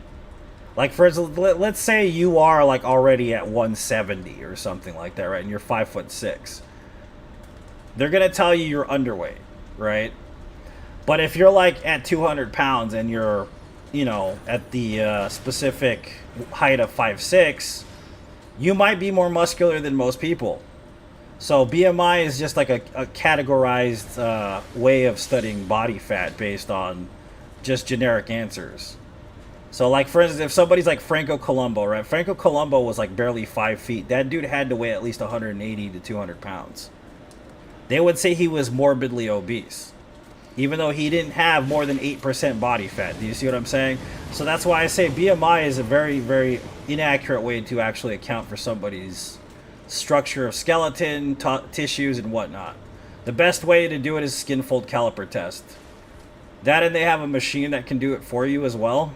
Like, for instance, let's say you are like already at 170 or something like that, right? And you're 5'6". They're gonna tell you you're underweight, right? But if you're like at 200 pounds and you're, you know, at the specific height of 5'6", you might be more muscular than most people. So BMI is just like a categorized way of studying body fat based on just generic answers. So, like, for instance, if somebody's like Franco Columbo, right? Franco Columbo was like barely 5 feet. That dude had to weigh at least 180 to 200 pounds. They would say he was morbidly obese. even though he didn't have more than 8% body fat. Do you see what I'm saying? So that's why I say BMI is a very, very inaccurate way to actually account for somebody's structure of skeleton, tissues, and whatnot. The best way to do it is skin fold caliper test. That, and they have a machine that can do it for you as well.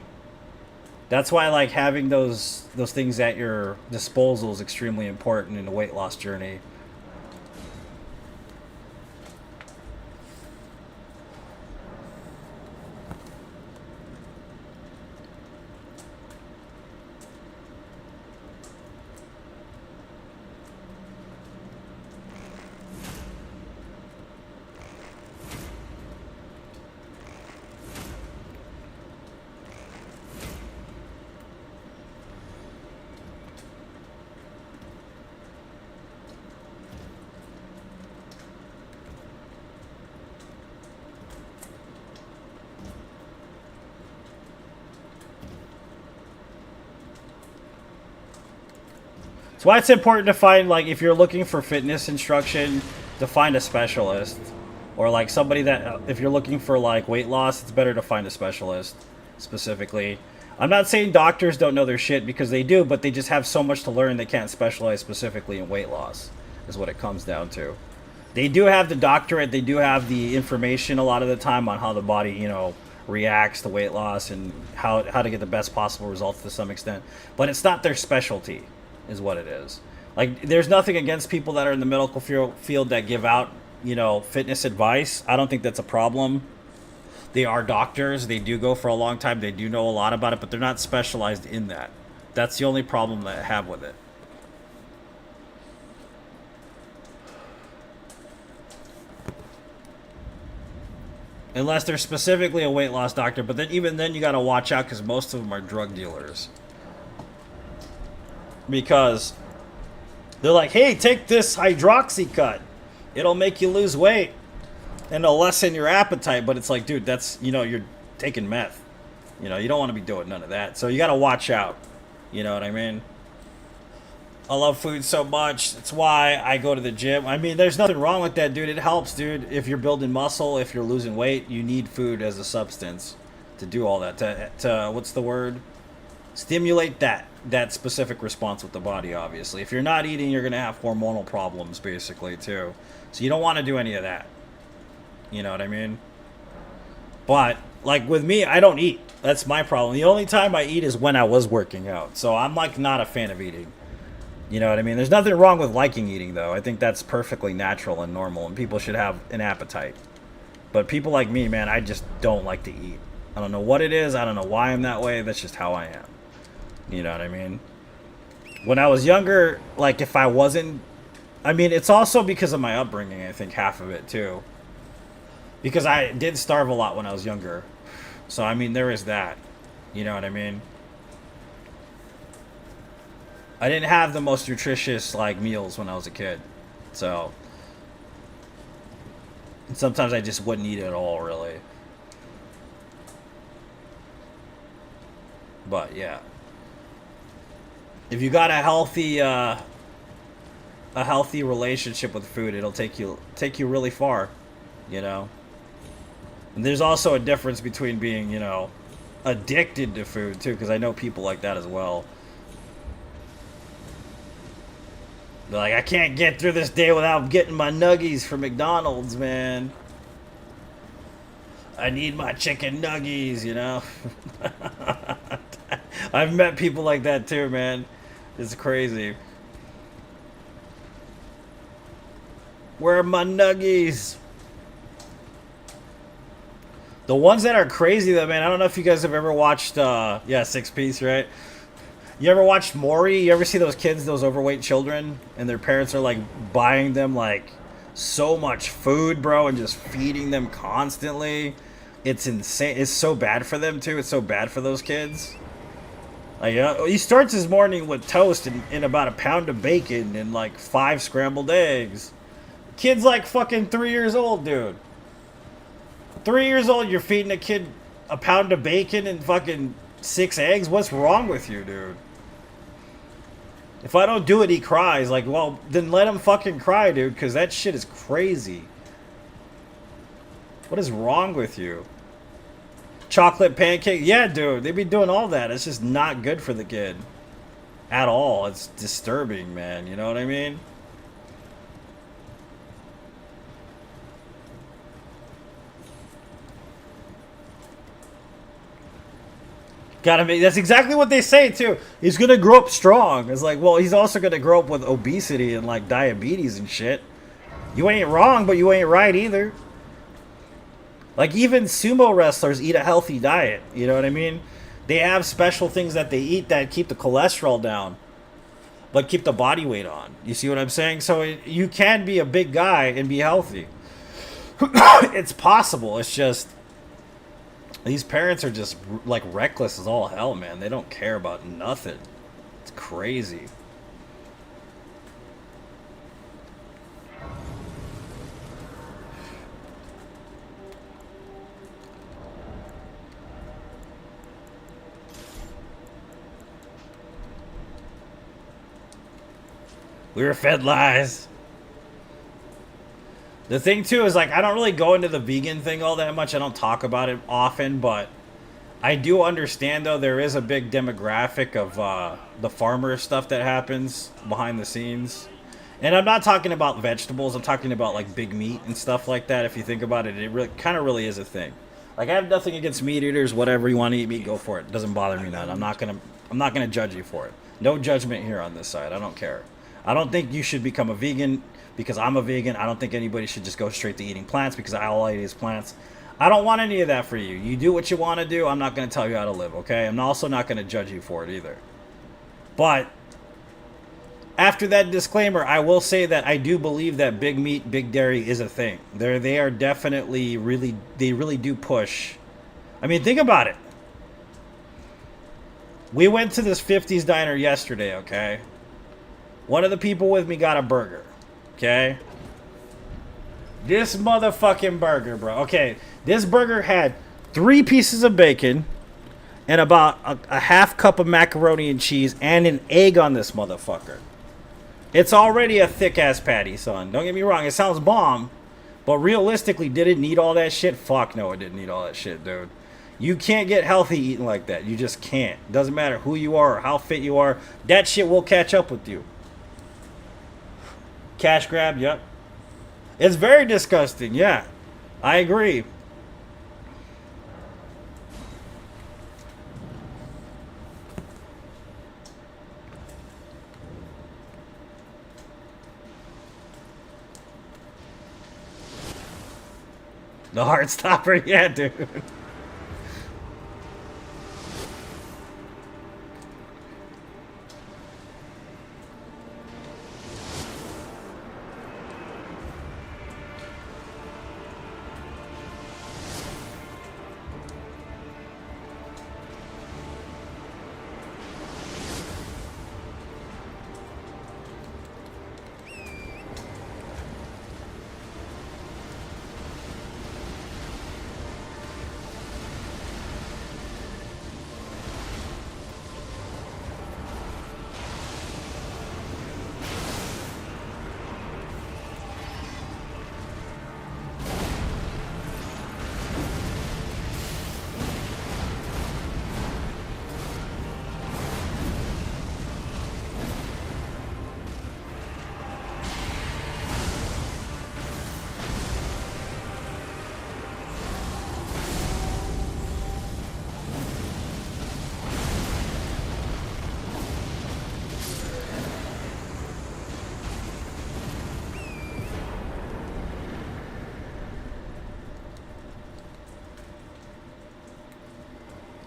That's why like having those things at your disposal is extremely important in a weight loss journey. That's why it's important to find, like, if you're looking for fitness instruction, to find a specialist. Or, like, somebody that, if you're looking for, like, weight loss, it's better to find a specialist, specifically. I'm not saying doctors don't know their shit, because they do, but they just have so much to learn they can't specialize specifically in weight loss, is what it comes down to. They do have the doctorate, they do have the information a lot of the time on how the body, you know, reacts to weight loss and how to get the best possible results to some extent. But it's not their specialty, is what it is. Like, there's nothing against people that are in the medical field that give out, you know, fitness advice. I don't think that's a problem. They are doctors. They do go for a long time. They do know a lot about it, but they're not specialized in that. That's the only problem that I have with it. Unless they're specifically a weight loss doctor, but then even then you got to watch out because most of them are drug dealers. Because they're like, hey, take this hydroxy cut. It'll make you lose weight and it'll lessen your appetite. But it's like, dude, that's, you know, you're taking meth. You know, you don't want to be doing none of that. So you got to watch out. You know what I mean? I love food so much. That's why I go to the gym. I mean, there's nothing wrong with that, dude. It helps, dude. If you're building muscle, if you're losing weight, you need food as a substance to do all that. To what's the word? Stimulate that specific response with the body, obviously. If you're not eating, you're going to have hormonal problems, basically, too. So you don't want to do any of that. You know what I mean? But, like, with me, I don't eat. That's my problem. The only time I eat is when I was working out. So I'm, like, not a fan of eating. You know what I mean? There's nothing wrong with liking eating, though. I think that's perfectly natural and normal, and people should have an appetite. But people like me, man, I just don't like to eat. I don't know what it is. I don't know why I'm that way. That's just how I am. You know what I mean? When I was younger, like, if I wasn't... I mean, it's also because of my upbringing, I think, half of it, too. Because I did starve a lot when I was younger. So, I mean, there is that. You know what I mean? I didn't have the most nutritious, like, meals when I was a kid. So... and sometimes I just wouldn't eat at all, really. But, yeah. If you got a healthy relationship with food, it'll take you really far, you know. And there's also a difference between being, you know, addicted to food too, because I know people like that as well. They're like, I can't get through this day without getting my nuggies from McDonald's, man. I need my chicken nuggies, you know. I've met people like that too, man. It's crazy. Where are my nuggies? The ones that are crazy though, man, I don't know if you guys have ever watched, yeah, Six Piece, right? You ever watched Maury? You ever see those kids, those overweight children? And their parents are like buying them like so much food, bro, and just feeding them constantly. It's insane. It's so bad for them too. It's so bad for those kids. Like, he starts his morning with toast and about a pound of bacon and like 5 scrambled eggs. Kid's like fucking 3 years old, dude. 3 years old, you're feeding a kid a pound of bacon and fucking 6 eggs? What's wrong with you, dude? If I don't do it, he cries. Like, well, then let him fucking cry, dude, because that shit is crazy. What is wrong with you? Chocolate pancake? Yeah, dude. They be doing all that. It's just not good for the kid. At all. It's disturbing, man. You know what I mean? Gotta make. That's exactly what they say too. He's gonna grow up strong. It's like, well, he's also gonna grow up with obesity and like diabetes and shit. You ain't wrong, but you ain't right either. Like even sumo wrestlers eat a healthy diet. You know what I mean? They have special things that they eat that keep the cholesterol down, but keep the body weight on. You see what I'm saying? So you can be a big guy and be healthy. It's possible. It's just these parents are just like reckless as all hell, man. They don't care about nothing. It's crazy. We were fed lies. The thing too is like I don't really go into the vegan thing all that much. I don't talk about it often, but I do understand though there is a big demographic of the farmer stuff that happens behind the scenes. And I'm not talking about vegetables. I'm talking about like big meat and stuff like that. If you think about it, it really kind of really is a thing. Like I have nothing against meat eaters. Whatever you want to eat meat, go for it. It doesn't bother me none. I'm not gonna judge you for it. No judgment here on this side. I don't care. I don't think you should become a vegan because I'm a vegan. I don't think anybody should just go straight to eating plants because all I eat is plants. I don't want any of that for you. You do what you want to do. I'm not going to tell you how to live, okay? I'm also not going to judge you for it either. But after that disclaimer, I will say that I do believe that big meat, big dairy is a thing. They are definitely they really do push. I mean, think about it. We went to this 50s diner yesterday, okay? One of the people with me got a burger, okay? This motherfucking burger, bro. Okay, this burger had 3 pieces of bacon and about a half cup of macaroni and cheese and an egg on this motherfucker. It's already a thick-ass patty, son. Don't get me wrong. It sounds bomb, but realistically, did it need all that shit? Fuck no, it didn't need all that shit, dude. You can't get healthy eating like that. You just can't. Doesn't matter who you are or how fit you are. That shit will catch up with you. Cash grab, yep. It's very disgusting, yeah. I agree. The heart stopper, yeah, dude.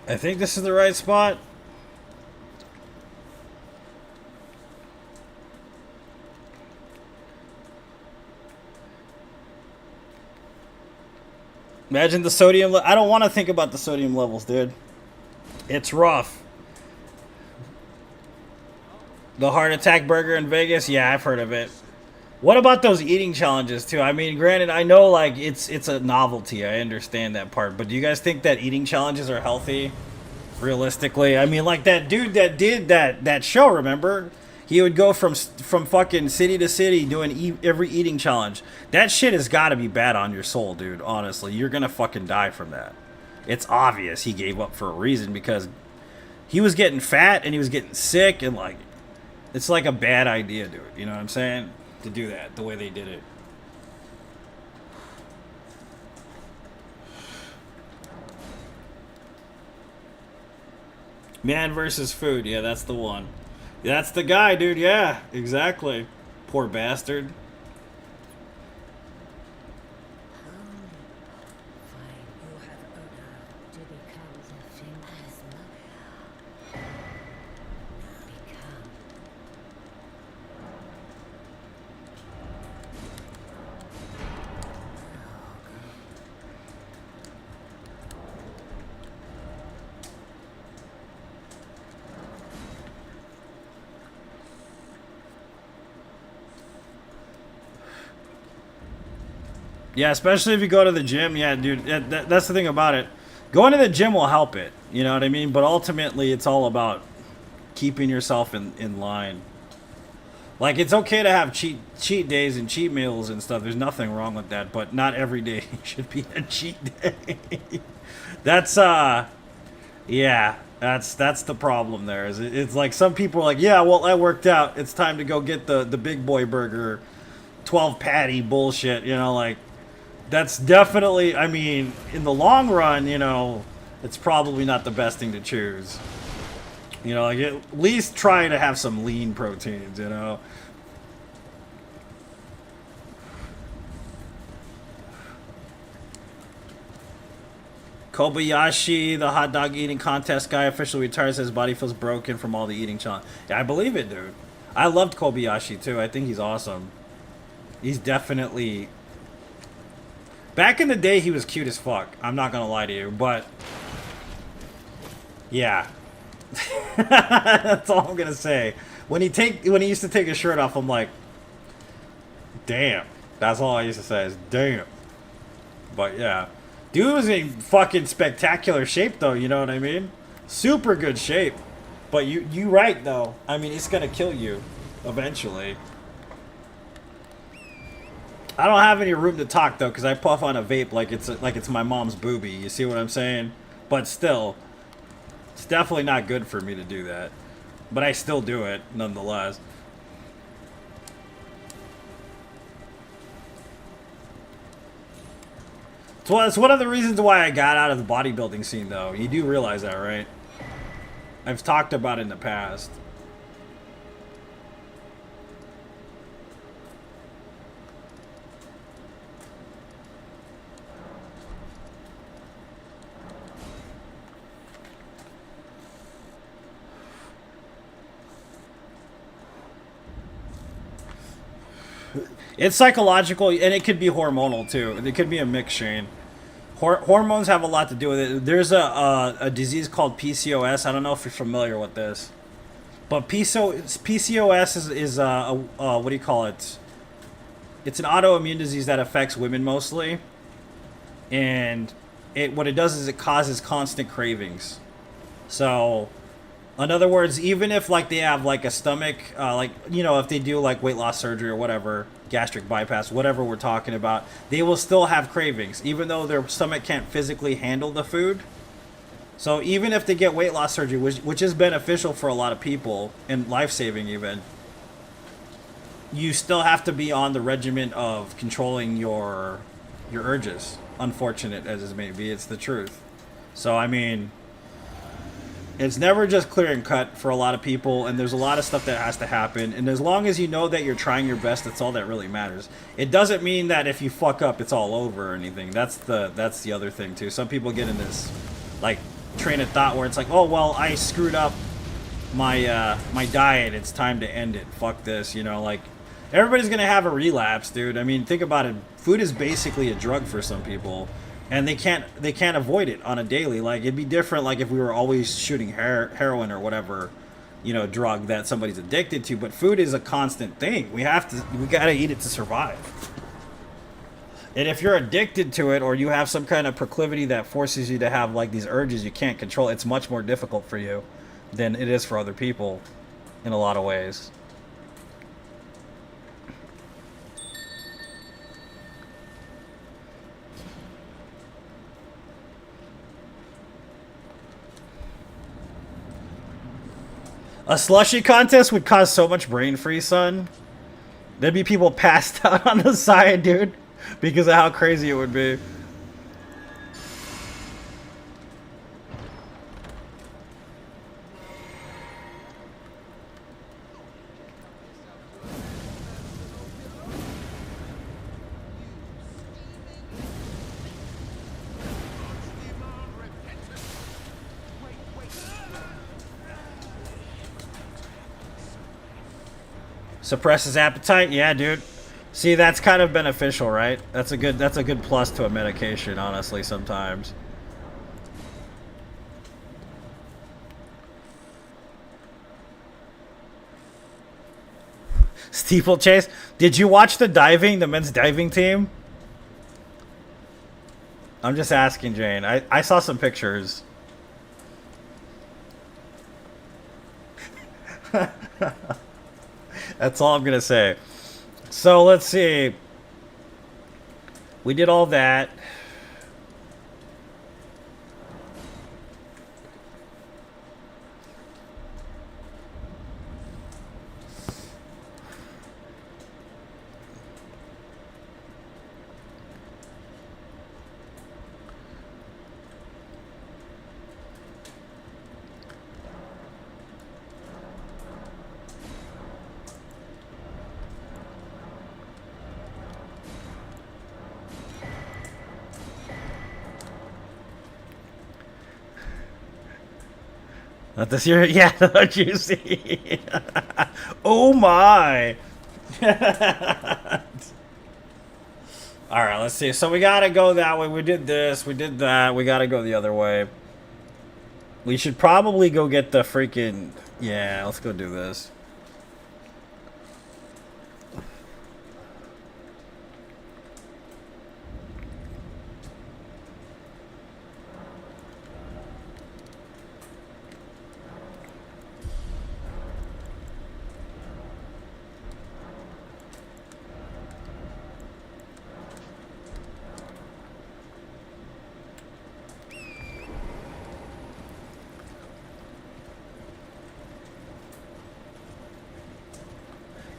I think this is the right spot. Imagine the sodium. I don't want to think about the sodium levels, dude. It's rough. The heart attack burger in Vegas? Yeah, I've heard of it. What about those eating challenges too? I mean, granted, I know like it's a novelty. I understand that part, but do you guys think that eating challenges are healthy? Realistically, I mean, like that dude that did that show. Remember, He would go from fucking city to city doing every eating challenge. That shit has got to be bad on your soul, dude. Honestly, you're gonna fucking die from that. It's obvious he gave up for a reason because he was getting fat and he was getting sick and like, it's like a bad idea, dude. You know what I'm saying? To do that the way they did it. Man versus food. Yeah, that's the one. That's the guy, dude. Yeah, exactly. Poor bastard. Fine, you have earned to become the thing as mother. Become. Yeah, especially if you go to the gym. Yeah, dude, that's the thing about it. Going to the gym will help it. You know what I mean? But ultimately, it's all about keeping yourself in line. Like, it's okay to have cheat days and cheat meals and stuff. There's nothing wrong with that. But not every day should be a cheat day. That's, yeah, that's the problem there. It's like some people are like, yeah, well, I worked out. It's time to go get the big boy burger, 12 patty bullshit, you know, like. That's definitely, I mean, in the long run, you know, it's probably not the best thing to choose. You know, like at least try to have some lean proteins, you know. Kobayashi, the hot dog eating contest guy, officially retired, says his body feels broken from all the eating challenge. Yeah, I believe it, dude. I loved Kobayashi, too. I think he's awesome. He's definitely... Back in the day, he was cute as fuck. I'm not gonna lie to you, but... Yeah. That's all I'm gonna say. When he used to take his shirt off, I'm like... Damn. That's all I used to say is, damn. But yeah. Dude was in fucking spectacular shape, though, you know what I mean? Super good shape. But you right, though. I mean, it's gonna kill you. Eventually. I don't have any room to talk though, because I puff on a vape like it's my mom's boobie. You see what I'm saying? But still, it's definitely not good for me to do that. But I still do it nonetheless. So it's one of the reasons why I got out of the bodybuilding scene, though. You do realize that, right? I've talked about it in the past. It's psychological, and it could be hormonal, too. It could be a mix, Shane. Hormones have a lot to do with it. There's a disease called PCOS. I don't know if you're familiar with this. But PCOS is what do you call it? It's an autoimmune disease that affects women mostly. And what it does is it causes constant cravings. So... In other words, even if like they have like a stomach, like, you know, if they do like weight loss surgery or whatever, gastric bypass, whatever we're talking about, they will still have cravings, even though their stomach can't physically handle the food. So even if they get weight loss surgery, which is beneficial for a lot of people and life-saving even, you still have to be on the regimen of controlling your urges. Unfortunate as it may be, it's the truth. So, I mean... It's never just clear and cut for a lot of people, and there's a lot of stuff that has to happen. And as long as you know that you're trying your best, that's all that really matters. It doesn't mean that if you fuck up, it's all over or anything. That's the other thing too. Some people get in this like train of thought where it's like, oh well, I screwed up my my diet. It's time to end it. Fuck this, you know. Like everybody's gonna have a relapse, dude. I mean, think about it. Food is basically a drug for some people. And they can't avoid it on a daily. Like it'd be different like if we were always shooting heroin or whatever, you know, drug that somebody's addicted to. But food is a constant thing. We gotta eat it to survive. And if you're addicted to it or you have some kind of proclivity that forces you to have like these urges you can't control, it's much more difficult for you than it is for other people in a lot of ways. A slushy contest would cause so much brain freeze, son. There'd be people passed out on the side, dude, because of how crazy it would be. Suppresses appetite, yeah, dude. See, that's kind of beneficial, right? That's a good plus to a medication, honestly, sometimes. Steeplechase. Did you watch the men's diving team? I'm just asking, Jane. I saw some pictures. That's all I'm gonna say. So let's see. We did all that. Not this year? Yeah, don't you see? Oh my! Alright, let's see. So we gotta go that way. We did this, we did that. We gotta go the other way. We should probably go get the freaking... Yeah, let's go do this.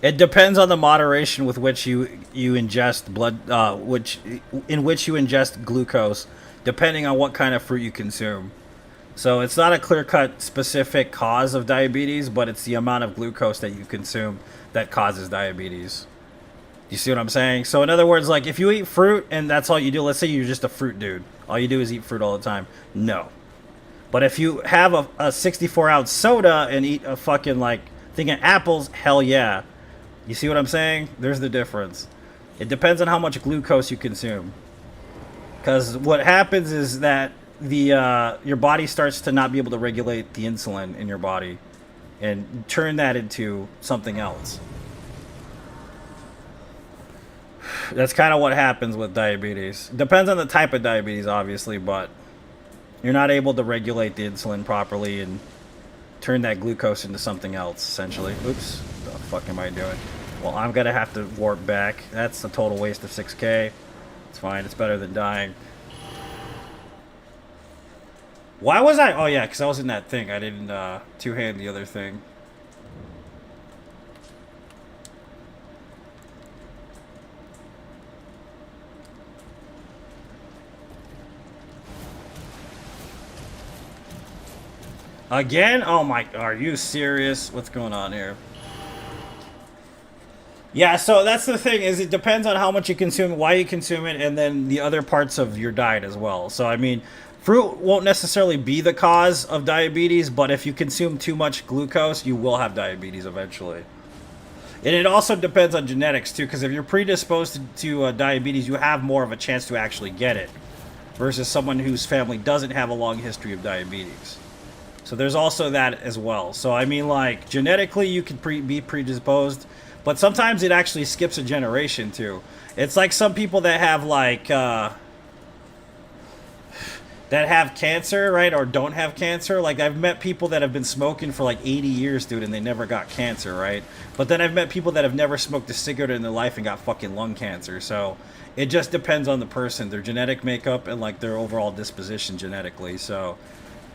It depends on the moderation with which you ingest blood, in which you ingest glucose, depending on what kind of fruit you consume. So it's not a clear-cut specific cause of diabetes, but it's the amount of glucose that you consume that causes diabetes. You see what I'm saying? So in other words, like if you eat fruit and that's all you do, let's say you're just a fruit dude, all you do is eat fruit all the time. No. But if you have a 64-ounce soda and eat a fucking like thing of apples, hell yeah. You see what I'm saying? There's the difference. It depends on how much glucose you consume. Because what happens is that your body starts to not be able to regulate the insulin in your body and turn that into something else. That's kind of what happens with diabetes. Depends on the type of diabetes, obviously, but you're not able to regulate the insulin properly and turn that glucose into something else, essentially. Oops. What the fuck am I doing? Well, I'm gonna have to warp back. That's a total waste of 6k. It's fine. It's better than dying. Why was I... Oh, yeah, because I was in that thing. I didn't two-hand the other thing. Again? Oh my... Are you serious? What's going on here? Yeah, so that's the thing, is it depends on how much you consume, why you consume it, and then the other parts of your diet as well. So, I mean, fruit won't necessarily be the cause of diabetes, but if you consume too much glucose, you will have diabetes eventually. And it also depends on genetics, too, because if you're predisposed to diabetes, you have more of a chance to actually get it, versus someone whose family doesn't have a long history of diabetes. So there's also that as well. So, I mean, like, genetically, you could be predisposed, but sometimes it actually skips a generation, too. It's like some people that have, like, that have cancer, right, or don't have cancer. Like, I've met people that have been smoking for, like, 80 years, dude, and they never got cancer, right? But then I've met people that have never smoked a cigarette in their life and got fucking lung cancer. So it just depends on the person, their genetic makeup, and, like, their overall disposition genetically. So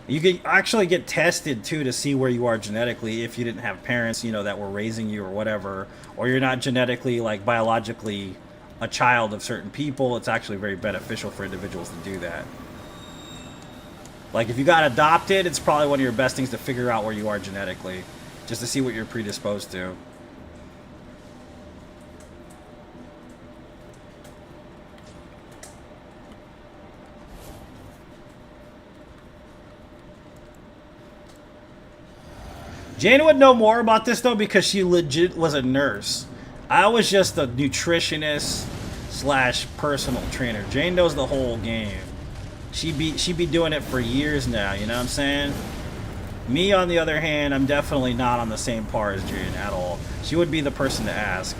You can actually get tested too to see where you are genetically if you didn't have parents, you know, that were raising you or whatever, or you're not genetically, like, biologically a child of certain people. It's actually very beneficial for individuals to do that. Like, if you got adopted, it's probably one of your best things to figure out where you are genetically, just to see what you're predisposed to. Jane would know more about this though because she legit was a nurse. I was just a nutritionist slash personal trainer. Jane knows the whole game. She be doing it for years now, you know what I'm saying? Me, on the other hand, I'm definitely not on the same par as Jane at all. She would be the person to ask.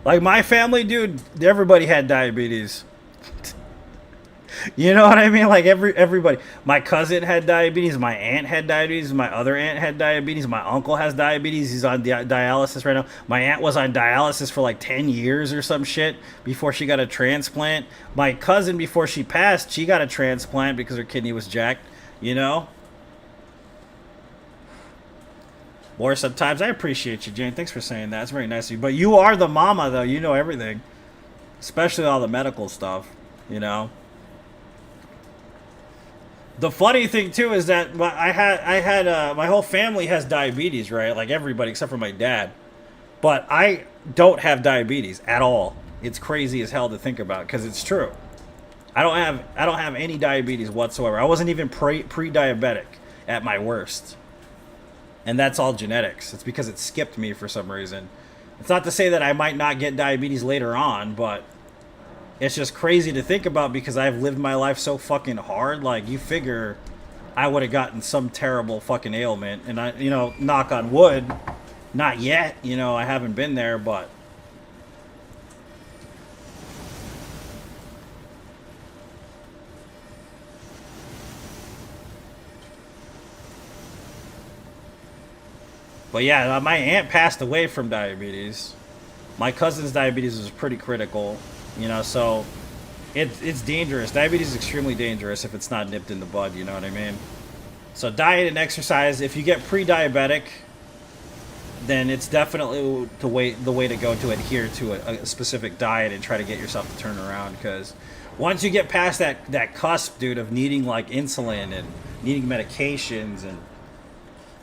Like, my family, dude, everybody had diabetes. You know what I mean? Like, everybody. My cousin had diabetes. My aunt had diabetes. My other aunt had diabetes. My uncle has diabetes. He's on dialysis right now. My aunt was on dialysis for like 10 years or some shit before she got a transplant. My cousin, before she passed, she got a transplant because her kidney was jacked, you know? Or sometimes. I appreciate you, Jane. Thanks for saying that. It's very nice of you. But you are the mama, though. You know everything. Especially all the medical stuff, you know? The funny thing, too, is that my whole family has diabetes, right? Like, everybody except for my dad. But I don't have diabetes at all. It's crazy as hell to think about, because it's true. I don't have any diabetes whatsoever. I wasn't even pre-diabetic at my worst. And that's all genetics. It's because it skipped me for some reason. It's not to say that I might not get diabetes later on, but it's just crazy to think about because I've lived my life so fucking hard. Like, you figure I would have gotten some terrible fucking ailment. And I, you know, knock on wood, not yet. You know, I haven't been there, but... But yeah, my aunt passed away from diabetes. My cousin's diabetes was pretty critical, you know, so it's dangerous. Diabetes is extremely dangerous if it's not nipped in the bud, you know what I mean? So diet and exercise, if you get pre-diabetic, then it's definitely the way to go to adhere to a specific diet and try to get yourself to turn around, because once you get past that cusp, dude, of needing like insulin and needing medications, and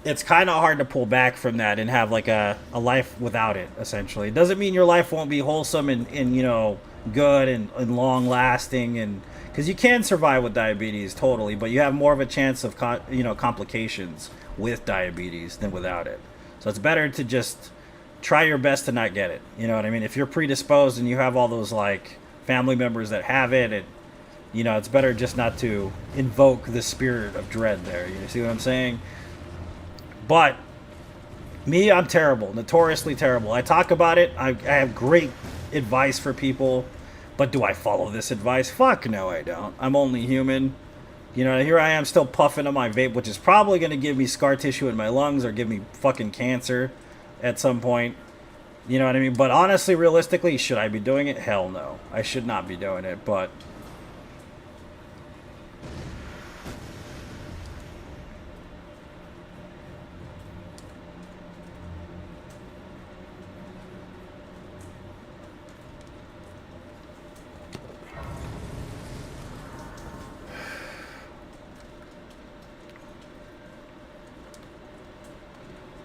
it's kind of hard to pull back from that and have like a life without it, essentially. It doesn't mean your life won't be wholesome and you know, good and long lasting, and because you can survive with diabetes totally, but you have more of a chance of complications with diabetes than without it. So it's better to just try your best to not get it, you know what I mean? If you're predisposed and you have all those like family members that have it, you know, it's better just not to invoke the spirit of dread there. You see what I'm saying? But me, I'm terrible, notoriously terrible. I talk about it. I have great advice for people, but do I follow this advice? Fuck no, I don't. I'm only human. You know, here I am still puffing on my vape, which is probably going to give me scar tissue in my lungs or give me fucking cancer at some point. You know what I mean? But honestly, realistically, should I be doing it? Hell no. I should not be doing it, but...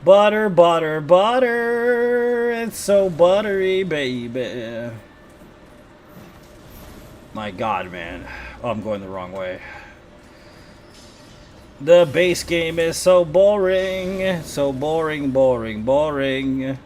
Butter, butter, butter. It's so buttery, baby. My God, man. Oh, I'm going the wrong way. The base game is so boring. So boring, boring, boring.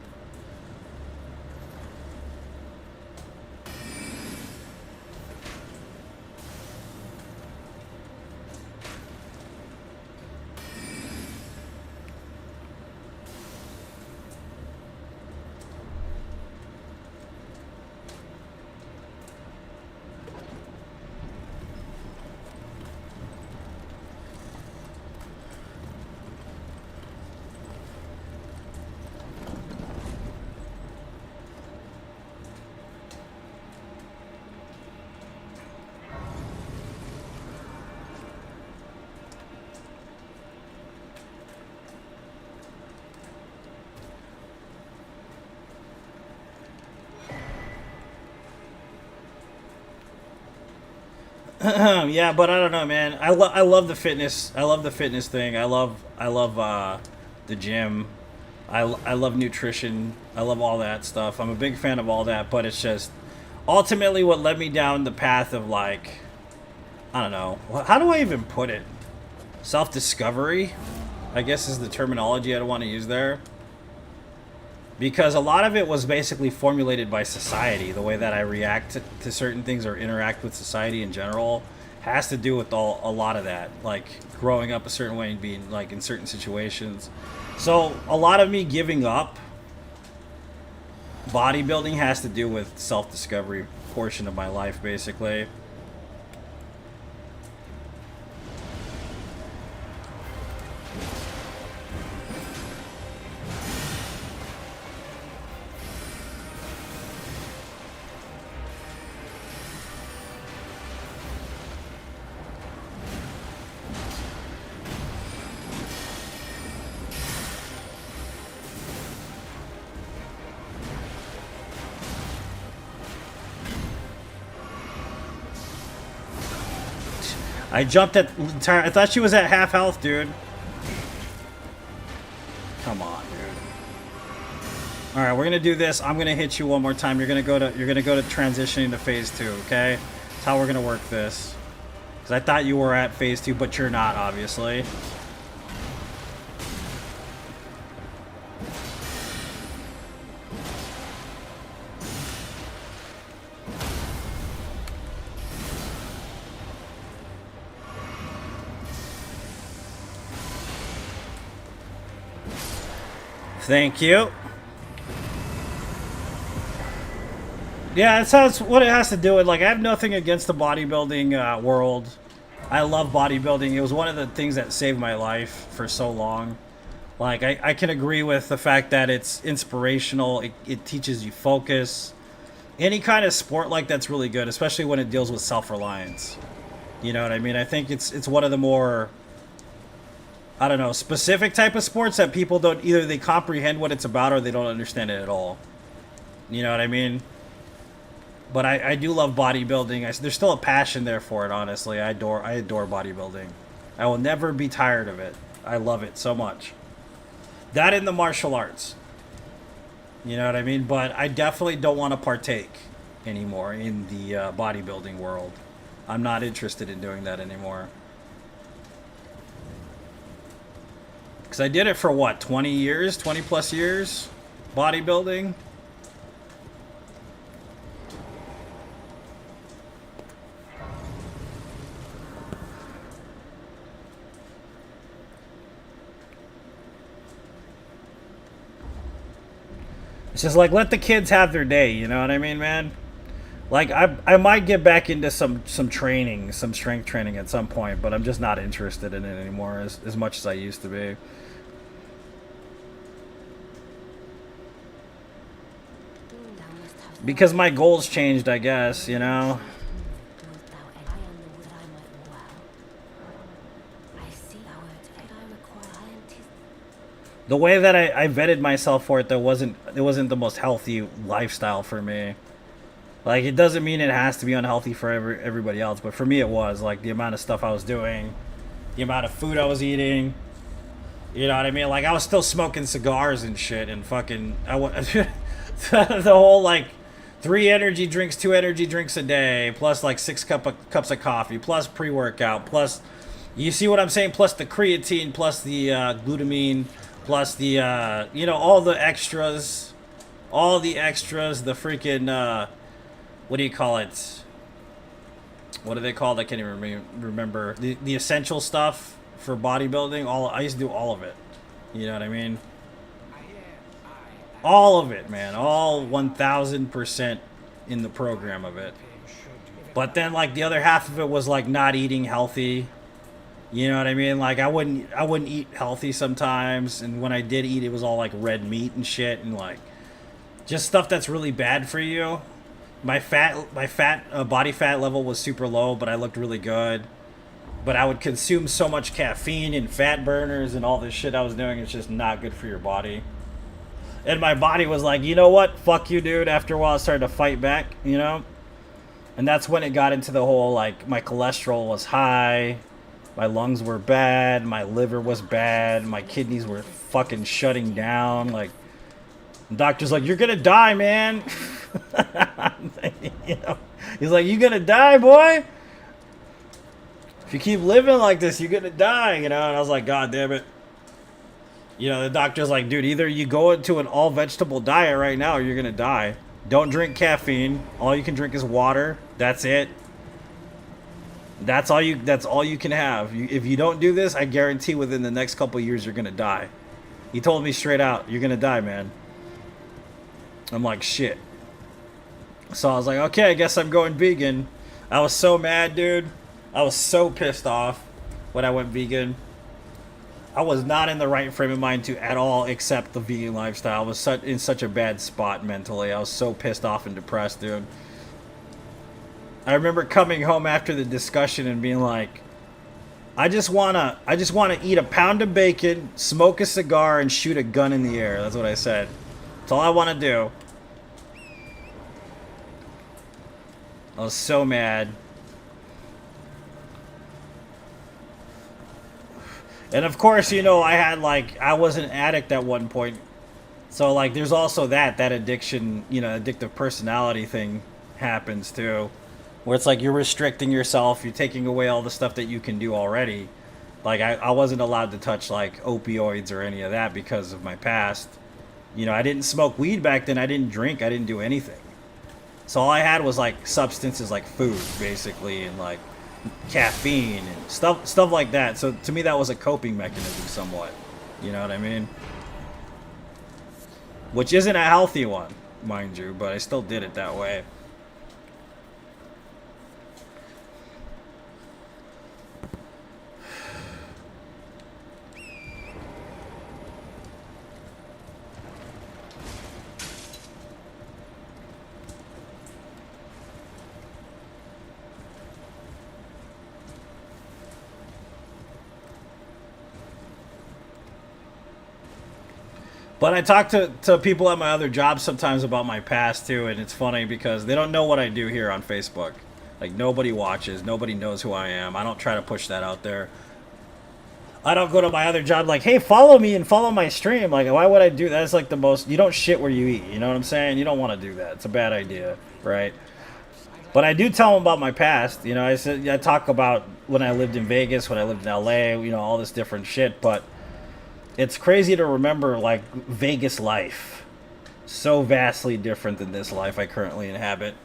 Yeah, but I don't know, man. I love the fitness. I love the fitness thing. I love the gym. I love nutrition. I love all that stuff. I'm a big fan of all that, but it's just ultimately what led me down the path of like, I don't know. How do I even put it? Self-discovery, I guess, is the terminology I don't want to use there. Because a lot of it was basically formulated by society. The way that I react to certain things or interact with society in general has to do with a lot of that. Like growing up a certain way and being like in certain situations. So a lot of me giving up bodybuilding has to do with self-discovery portion of my life, basically. I jumped at... I thought she was at half health, dude. Come on, dude. Alright, we're gonna do this. I'm gonna hit you one more time. You're gonna go to transitioning to phase 2, okay? That's how we're gonna work this. Because I thought you were at phase 2, but you're not, obviously. Thank you. Yeah, that's what it has to do with. Like, I have nothing against the bodybuilding world. I love bodybuilding. It was one of the things that saved my life for so long. Like, I can agree with the fact that it's inspirational. It teaches you focus. Any kind of sport like that's really good, especially when it deals with self-reliance. You know what I mean? I think it's one of the more, I don't know, specific type of sports that people don't, either they comprehend what it's about or they don't understand it at all. You know what I mean? But I do love bodybuilding. There's still a passion there for it, honestly. I adore bodybuilding. I will never be tired of it. I love it so much. That in the martial arts. You know what I mean? But I definitely don't want to partake anymore in the bodybuilding world. I'm not interested in doing that anymore. Because I did it for what, 20 years? 20 plus years? Bodybuilding? It's just like, let the kids have their day, you know what I mean, man? Like, I might get back into some training, some strength training at some point, but I'm just not interested in it anymore as much as I used to be. Because my goals changed, I guess, you know? The way that I vetted myself for it, it wasn't the most healthy lifestyle for me. Like, it doesn't mean it has to be unhealthy for everybody else, but for me it was. Like, the amount of stuff I was doing, the amount of food I was eating, you know what I mean? Like, I was still smoking cigars and shit, and fucking, the whole, like, 3 energy drinks, 2 energy drinks a day, plus, like, 6 cups of coffee, plus pre-workout, plus, you see what I'm saying? Plus the creatine, plus the glutamine, plus the, you know, all the extras, the freaking, what do you call it? What do they call it? I can't even remember. The essential stuff for bodybuilding. I used to do all of it. You know what I mean? All of it, man. All 1,000% in the program of it. But then, like, the other half of it was, like, not eating healthy. You know what I mean? Like, I wouldn't eat healthy sometimes. And when I did eat, it was all, like, red meat and shit. And, like, just stuff that's really bad for you. My body fat level was super low, but I looked really good. But I would consume so much caffeine and fat burners and all this shit I was doing. It's just not good for your body. And my body was like, you know what? Fuck you, dude. After a while, I started to fight back, you know? And that's when it got into the whole, like, my cholesterol was high, my lungs were bad, my liver was bad, my kidneys were fucking shutting down. Like, the doctor's like, you're gonna die, man. You know, he's like, you gonna die, boy. If you keep living like this, you're gonna die, you know. And I was like, God damn it. You know, the doctor's like, dude, either you go into an all vegetable diet right now or you're gonna die. Don't drink caffeine. All you can drink is water. That's it. That's all you can have. If you don't do this, I guarantee within the next couple of years you're gonna die. He told me straight out, you're gonna die, man. I'm like, shit. So I was like, okay, I guess I'm going vegan. I was so mad, dude. I was so pissed off when I went vegan. I was not in the right frame of mind to at all accept the vegan lifestyle. I was in such a bad spot mentally. I was so pissed off and depressed, dude. I remember coming home after the discussion and being like, I just wanna eat a pound of bacon, smoke a cigar, and shoot a gun in the air. That's what I said. That's all I want to do. I was so mad. And of course, you know, I was an addict at one point. So, like, there's also that addiction, you know, addictive personality thing happens too. Where it's like you're restricting yourself, you're taking away all the stuff that you can do already. Like, I wasn't allowed to touch, like, opioids or any of that because of my past. You know, I didn't smoke weed back then, I didn't drink, I didn't do anything. So all I had was, like, substances like food, basically, and, like, caffeine and stuff like that. So to me that was a coping mechanism somewhat. You know what I mean? Which isn't a healthy one, mind you, but I still did it that way. But I talk to people at my other jobs sometimes about my past too, and it's funny because they don't know what I do here on Facebook. Like, nobody watches, nobody knows who I am. I don't try to push that out there. I don't go to my other job like, hey, follow me and follow my stream. Like, why would I do that? It's like the most, you don't shit where you eat, you know what I'm saying? You don't want to do that. It's a bad idea, right? But I do tell them about my past. You know, I talk about when I lived in Vegas, when I lived in LA, you know, all this different shit, but it's crazy to remember, like, Vegas life. So vastly different than this life I currently inhabit.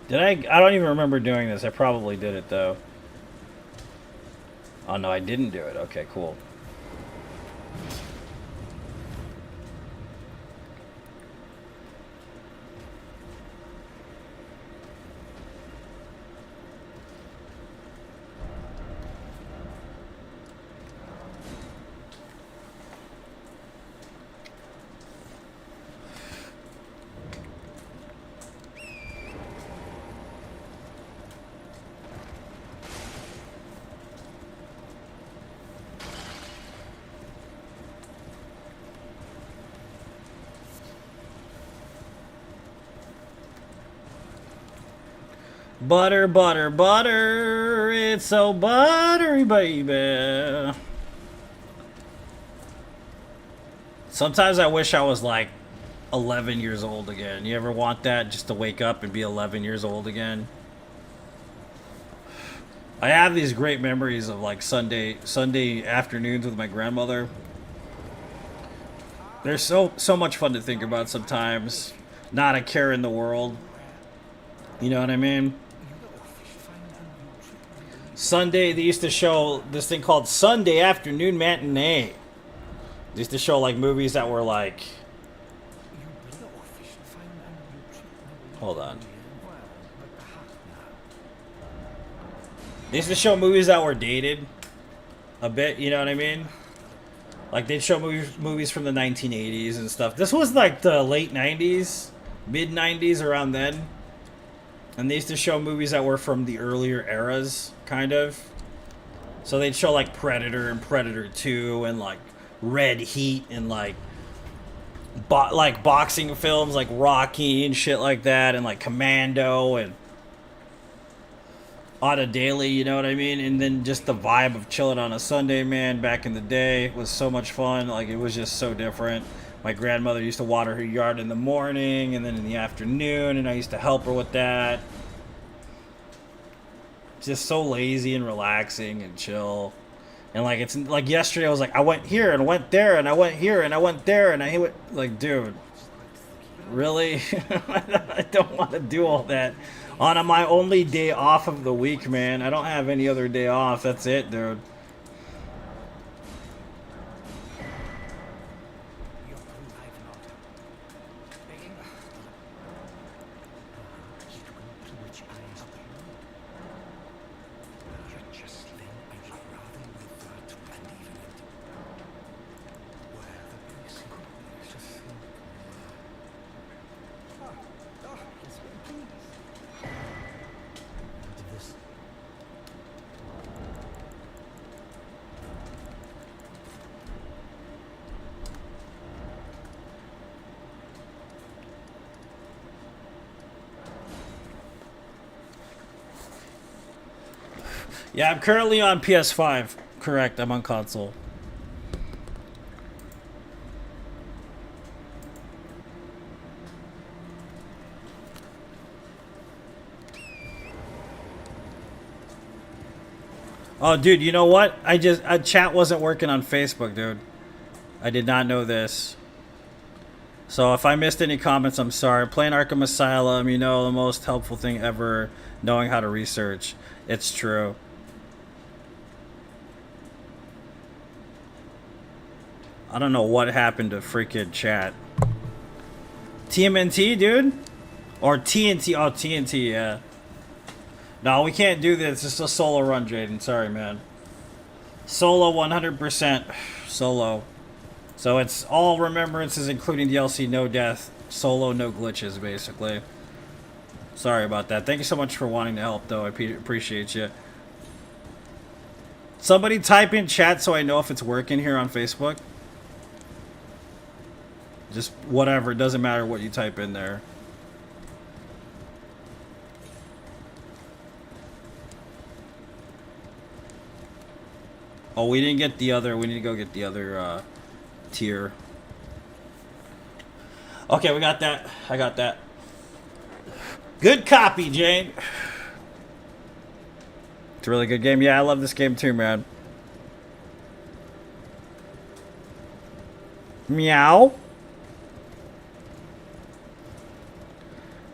Did I don't even remember doing this. I probably did it, though. Oh, no, I didn't do it. Okay, cool. Butter, butter, butter. It's so buttery, baby. Sometimes I wish I was like 11 years old again. You ever want that? Just to wake up and be 11 years old again? I have these great memories of like Sunday afternoons with my grandmother. They're so much fun to think about sometimes. Not a care in the world. You know what I mean? Sunday, they used to show this thing called Sunday Afternoon Matinee. They used to show like movies that were like... Hold on. They used to show movies that were dated a bit, you know what I mean? Like they'd show movies from the 1980s and stuff. This was like the late 90s, mid 90s, around then. And they used to show movies that were from the earlier eras, kind of. So they'd show like Predator and Predator 2 and like Red Heat and like boxing films like Rocky and shit like that, and like Commando and on a daily, you know what I mean? And then just the vibe of chilling on a Sunday, man, back in the day was so much fun. Like, it was just so different. My grandmother used to water her yard in the morning and then in the afternoon, and I used to help her with that. Just so lazy and relaxing and chill. And like, it's like yesterday I was like, I went here and went there and I went here and I went there and I went, like, dude, really? I don't want to do all that on my only day off of the week, man. I don't have any other day off. That's it, dude. Yeah, I'm currently on PS5. Correct, I'm on console. Oh, dude, you know what? Chat wasn't working on Facebook, dude. I did not know this. So if I missed any comments, I'm sorry. Playing Arkham Asylum, you know, the most helpful thing ever, knowing how to research. It's true. I don't know what happened to freaking chat. TMNT, dude? Or TNT. Oh, TNT, yeah. No, we can't do this. It's a solo run, Jaden. Sorry, man. Solo 100%. Solo. So it's all Remembrances, including DLC, no death. Solo, no glitches, basically. Sorry about that. Thank you so much for wanting to help, though. I appreciate you. Somebody type in chat so I know if it's working here on Facebook. Just whatever. It doesn't matter what you type in there. Oh, we didn't get the other. We need to go get the other tier. Okay, we got that. I got that. Good copy, Jane. It's a really good game. Yeah, I love this game too, man. Meow.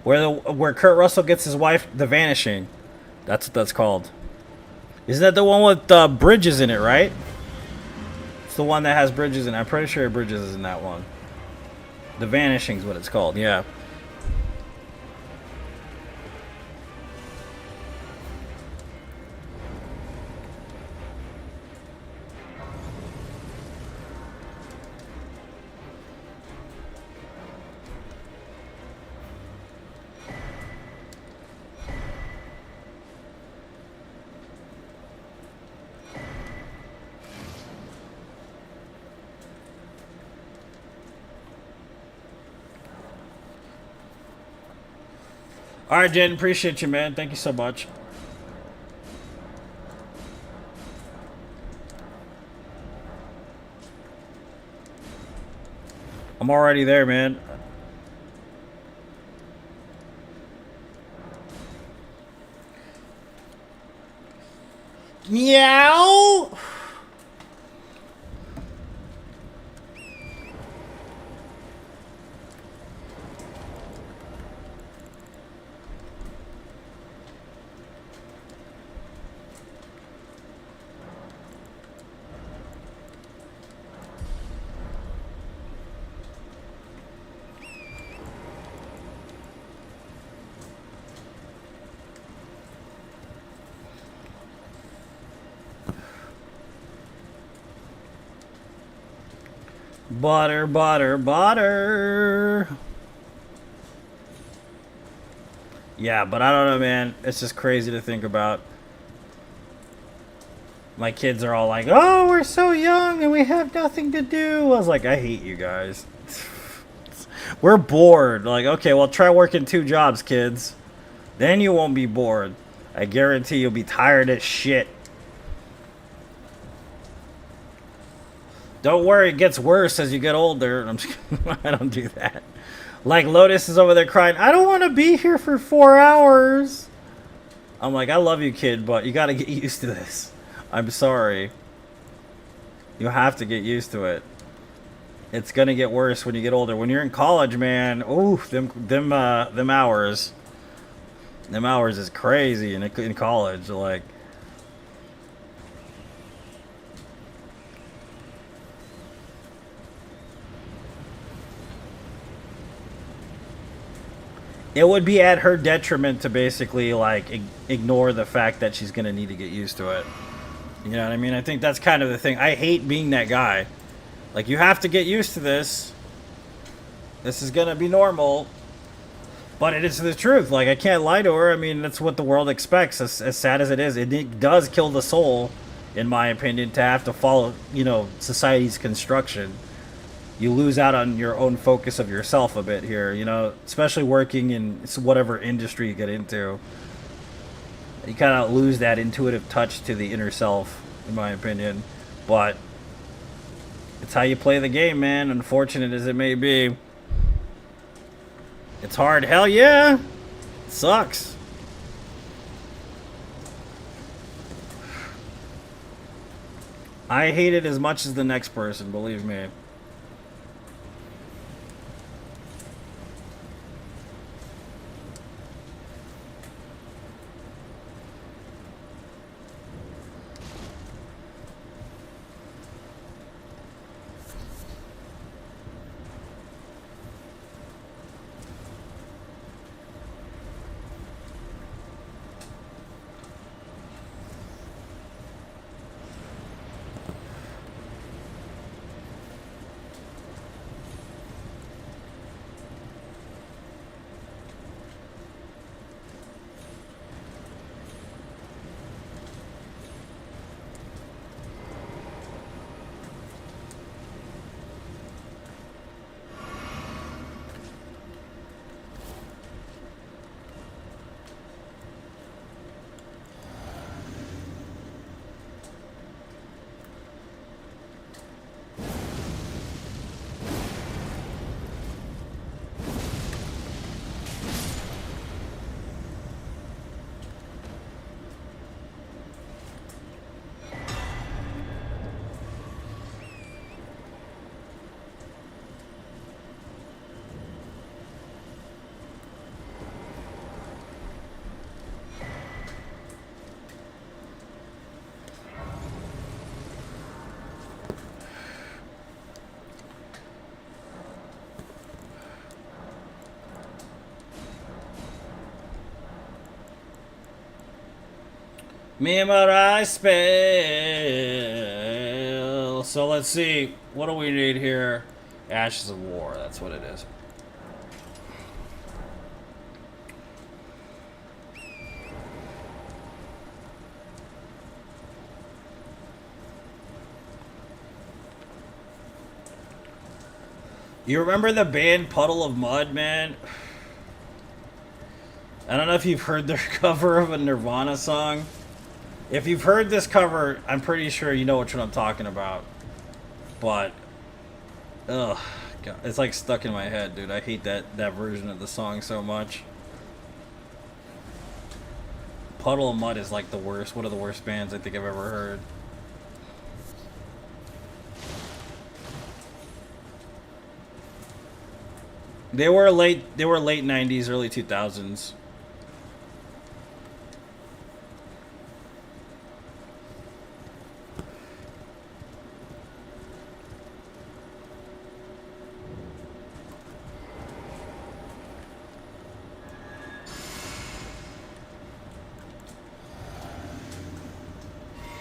Where Kurt Russell gets his wife, The Vanishing. That's what that's called. Isn't that the one with Bridges in it, right? It's the one that has Bridges in it. I'm pretty sure Bridges is in that one. The Vanishing is what it's called, yeah. All right, Jen, appreciate you, man. Thank you so much. I'm already there, man. Meow. Butter, butter, butter. Yeah, but I don't know, man. It's just crazy to think about. My kids are all like, oh, we're so young and we have nothing to do. I was like, I hate you guys. We're bored. Like, okay, well, try working 2 jobs, kids. Then you won't be bored. I guarantee you'll be tired as shit. Don't worry, it gets worse as you get older. I'm just, I don't do that. Like, Lotus is over there crying, I don't want to be here for 4 hours. I'm like, I love you, kid, but you got to get used to this. I'm sorry. You have to get used to it. It's going to get worse when you get older. When you're in college, man, ooh, them hours. Them hours is crazy in college. Like, it would be at her detriment to basically, like, ignore the fact that she's going to need to get used to it. You know what I mean? I think that's kind of the thing. I hate being that guy. Like, you have to get used to this. This is going to be normal. But it is the truth. Like, I can't lie to her. I mean, that's what the world expects, as sad as it is. It does kill the soul, in my opinion, to have to follow, you know, society's construction. You lose out on your own focus of yourself a bit here, you know, especially working in whatever industry you get into. You kind of lose that intuitive touch to the inner self, in my opinion. But it's how you play the game, man, unfortunate as it may be. It's hard. Hell yeah. It sucks. I hate it as much as the next person, believe me. Memorize spell. So let's see. What do we need here? Ashes of War. That's what it is. You remember the band Puddle of Mud, man? I don't know if you've heard their cover of a Nirvana song. If you've heard this cover, I'm pretty sure you know which one I'm talking about. But, ugh, God, it's like stuck in my head, dude. I hate that version of the song so much. Puddle of Mud is like the worst. One of the worst bands I think I've ever heard. They were late 90s, early 2000s.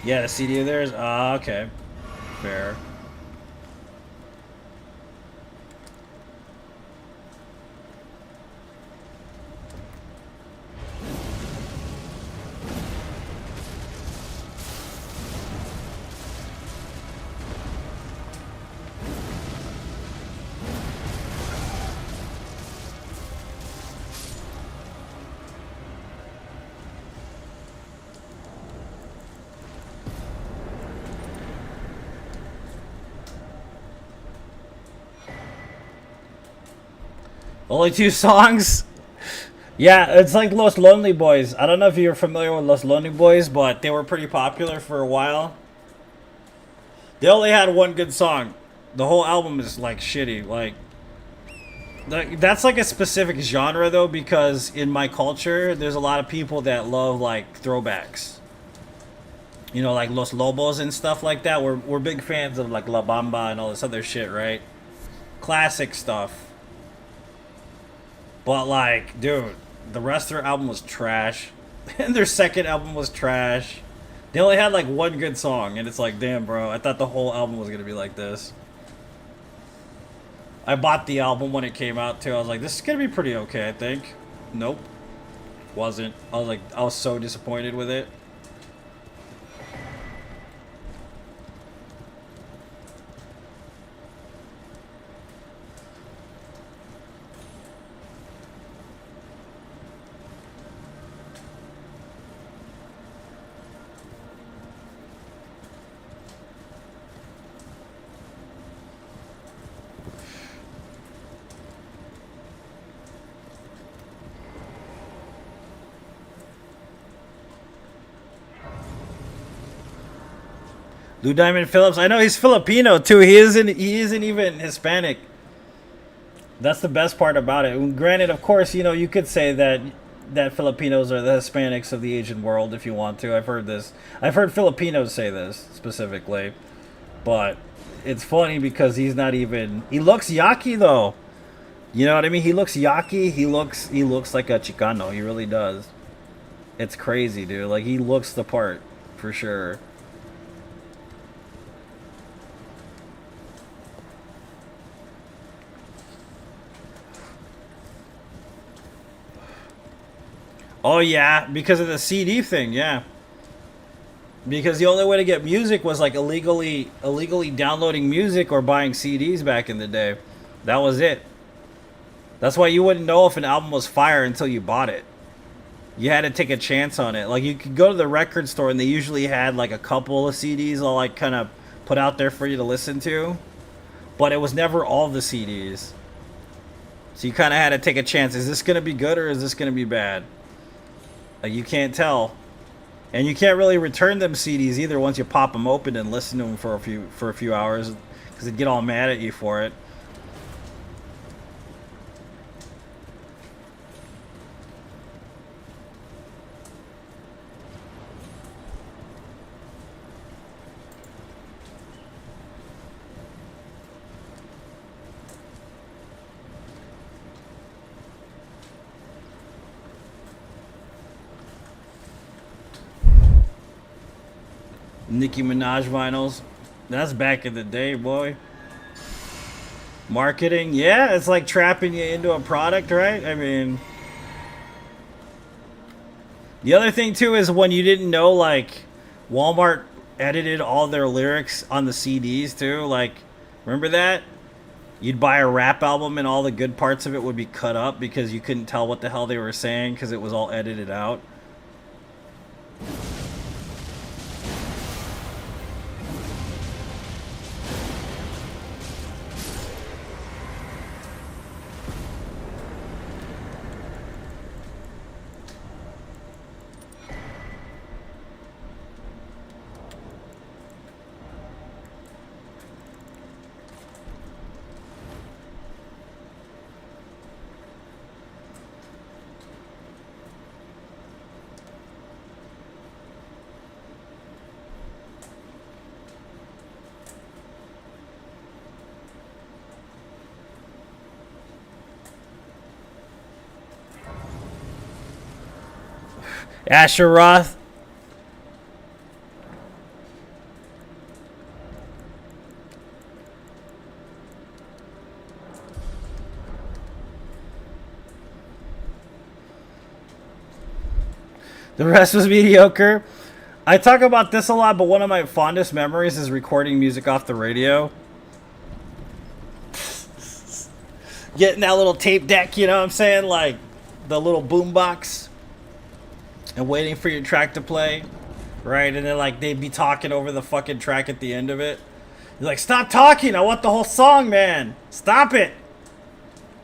Yeah, the CD of theirs? Ah, okay. Fair. Only 2 songs? Yeah, it's like Los Lonely Boys. I don't know if you're familiar with Los Lonely Boys, but they were pretty popular for a while. They only had 1 good song. The whole album is like shitty. Like that's like a specific genre though, because in my culture, there's a lot of people that love like throwbacks. You know, like Los Lobos and stuff like that. We're big fans of like La Bamba and all this other shit, right? Classic stuff. But like, dude, the rest of their album was trash. And their second album was trash. They only had like 1 good song, and it's like, damn, bro, I thought the whole album was gonna be like this. I bought the album when it came out too. I was like, this is gonna be pretty okay, I think. Nope. Wasn't. I was so disappointed with it. Lou Diamond Phillips. I know he's Filipino too. He isn't even Hispanic. That's the best part about it. Granted, of course, you know, you could say that Filipinos are the Hispanics of the Asian world if you want to. I've heard this. I've heard Filipinos say this specifically. But it's funny because he's not even, he looks yaki though. You know what I mean? He looks yaki. He looks like a Chicano. He really does. It's crazy, dude. Like, he looks the part for sure. Oh yeah, because of the CD thing, yeah. Because the only way to get music was like illegally downloading music or buying CDs back in the day. That was it. That's why you wouldn't know if an album was fire until you bought it. You had to take a chance on it. Like, you could go to the record store and they usually had like a couple of CDs all like kind of put out there for you to listen to, but it was never all the CDs. So you kind of had to take a chance. Is this going to be good or is this going to be bad? Like, you can't tell. And you can't really return them CDs either once you pop them open and listen to them for a few hours, because they'd get all mad at you for it. Nicki Minaj vinyls. That's back in the day, boy. Marketing, yeah, it's like trapping you into a product, right? I mean, the other thing too is when you didn't know, like, Walmart edited all their lyrics on the CDs too. Like, remember that? You'd buy a rap album and all the good parts of it would be cut up because you couldn't tell what the hell they were saying because it was all edited out. Asheroth. The rest was mediocre. I talk about this a lot, but one of my fondest memories is recording music off the radio. Getting that little tape deck, you know what I'm saying? Like the little boombox. And waiting for your track to play. Right? And then like they'd be talking over the fucking track at the end of it. You're like, stop talking, I want the whole song, man. Stop it.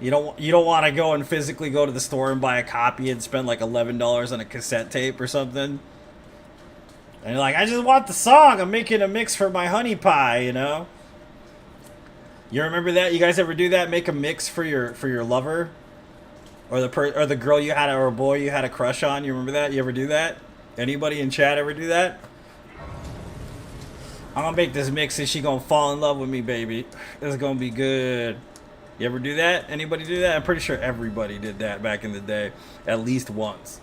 You don't want to go and physically go to the store and buy a copy and spend like $11 on a cassette tape or something. And you're like, I just want the song. I'm making a mix for my honey pie, you know? You remember that? You guys ever do that? Make a mix for your lover? Or the girl you had or a boy you had a crush on? You remember that? You ever do that? Anybody in chat ever do that? I'm gonna make this mix and she gonna fall in love with me, baby. This is gonna be good. You ever do that? Anybody do that? I'm pretty sure everybody did that back in the day. At least once.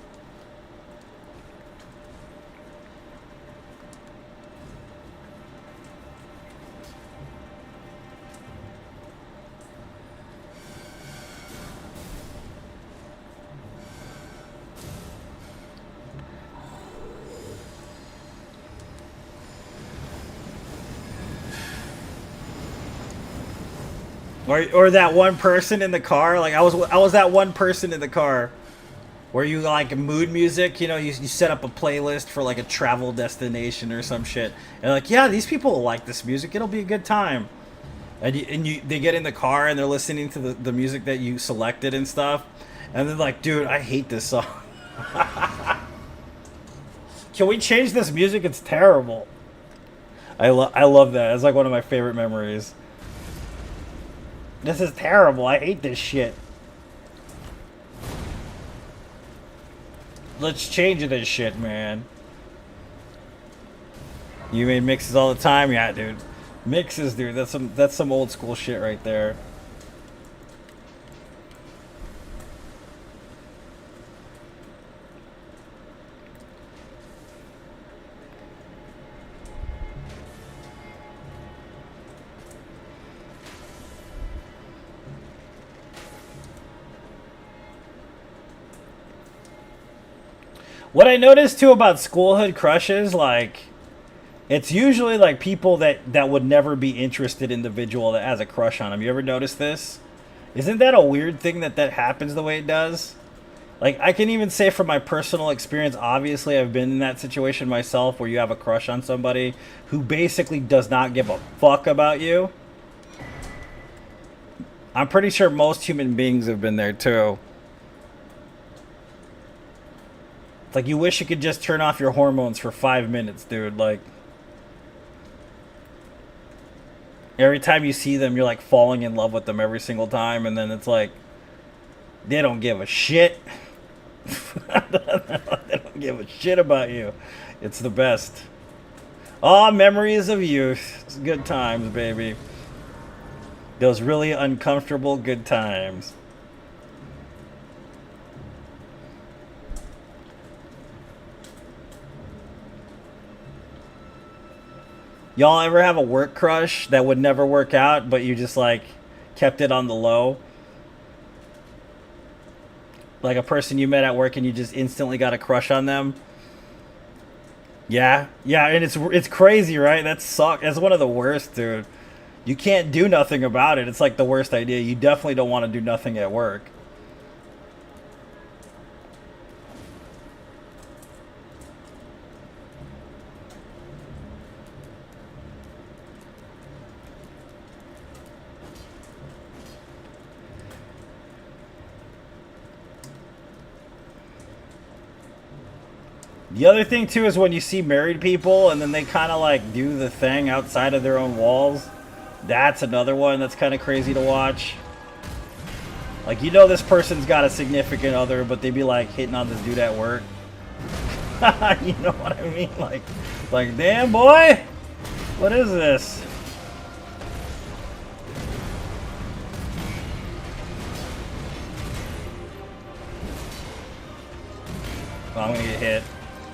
Or that one person in the car, like I was that one person in the car where you like mood music, you know, you set up a playlist for like a travel destination or some shit. And like, yeah, these people will like this music. It'll be a good time. And they get in the car and they're listening to the music that you selected and stuff. And they're like, dude, I hate this song. Can we change this music? It's terrible. I love that. It's like one of my favorite memories. This is terrible. I hate this shit. Let's change this shit, man. You made mixes all the time? Yeah, dude. Mixes, dude. That's some old school shit right there. What I noticed too about schoolhood crushes, like, it's usually like people that would never be interested in the individual that has a crush on them. You ever notice this? Isn't that a weird thing that happens the way it does? Like, I can even say from my personal experience, obviously I've been in that situation myself where you have a crush on somebody who basically does not give a fuck about you. I'm pretty sure most human beings have been there too. It's like you wish you could just turn off your hormones for 5 minutes, dude. Like, every time you see them, you're like falling in love with them every single time, and then it's like they don't give a shit. They don't give a shit about you. It's the best. Oh, memories of youth. It's good times, baby. Those really uncomfortable good times. Y'all ever have a work crush that would never work out, but you just like kept it on the low? Like a person you met at work and you just instantly got a crush on them? Yeah, and it's crazy, right? That sucks. That's one of the worst, dude. You can't do nothing about it. It's like the worst idea. You definitely don't want to do nothing at work. The other thing too is when you see married people and then they kind of like do the thing outside of their own walls. That's another one that's kind of crazy to watch. Like, you know, this person's got a significant other, but they be like hitting on this dude at work. You know what I mean? Like, damn boy, what is this? Oh, I'm gonna get hit.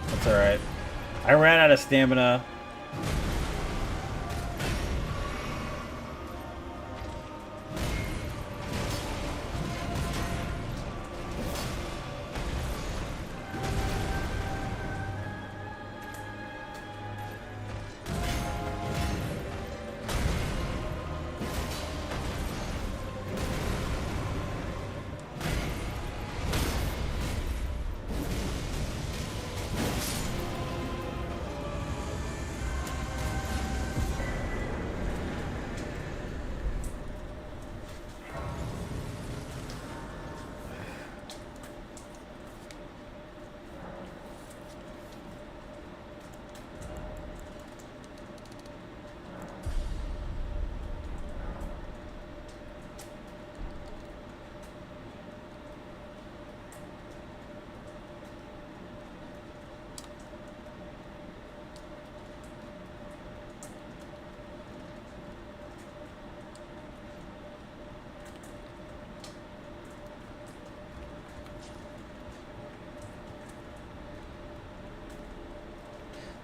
That's alright. I ran out of stamina.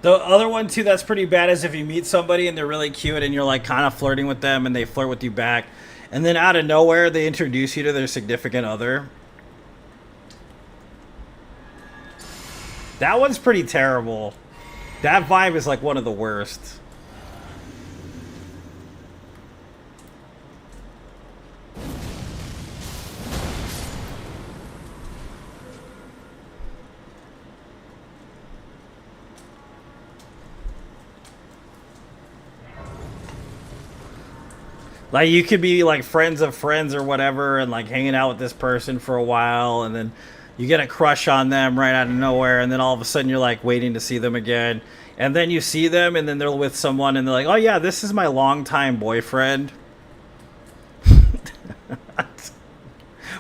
The other one too that's pretty bad is if you meet somebody and they're really cute and you're like kind of flirting with them and they flirt with you back, and then out of nowhere they introduce you to their significant other. That one's pretty terrible. That vibe is like one of the worst. Like, you could be like friends of friends or whatever and like hanging out with this person for a while, and then you get a crush on them right out of nowhere, and then all of a sudden you're like waiting to see them again, and then you see them and then they're with someone and they're like, oh yeah, this is my longtime boyfriend.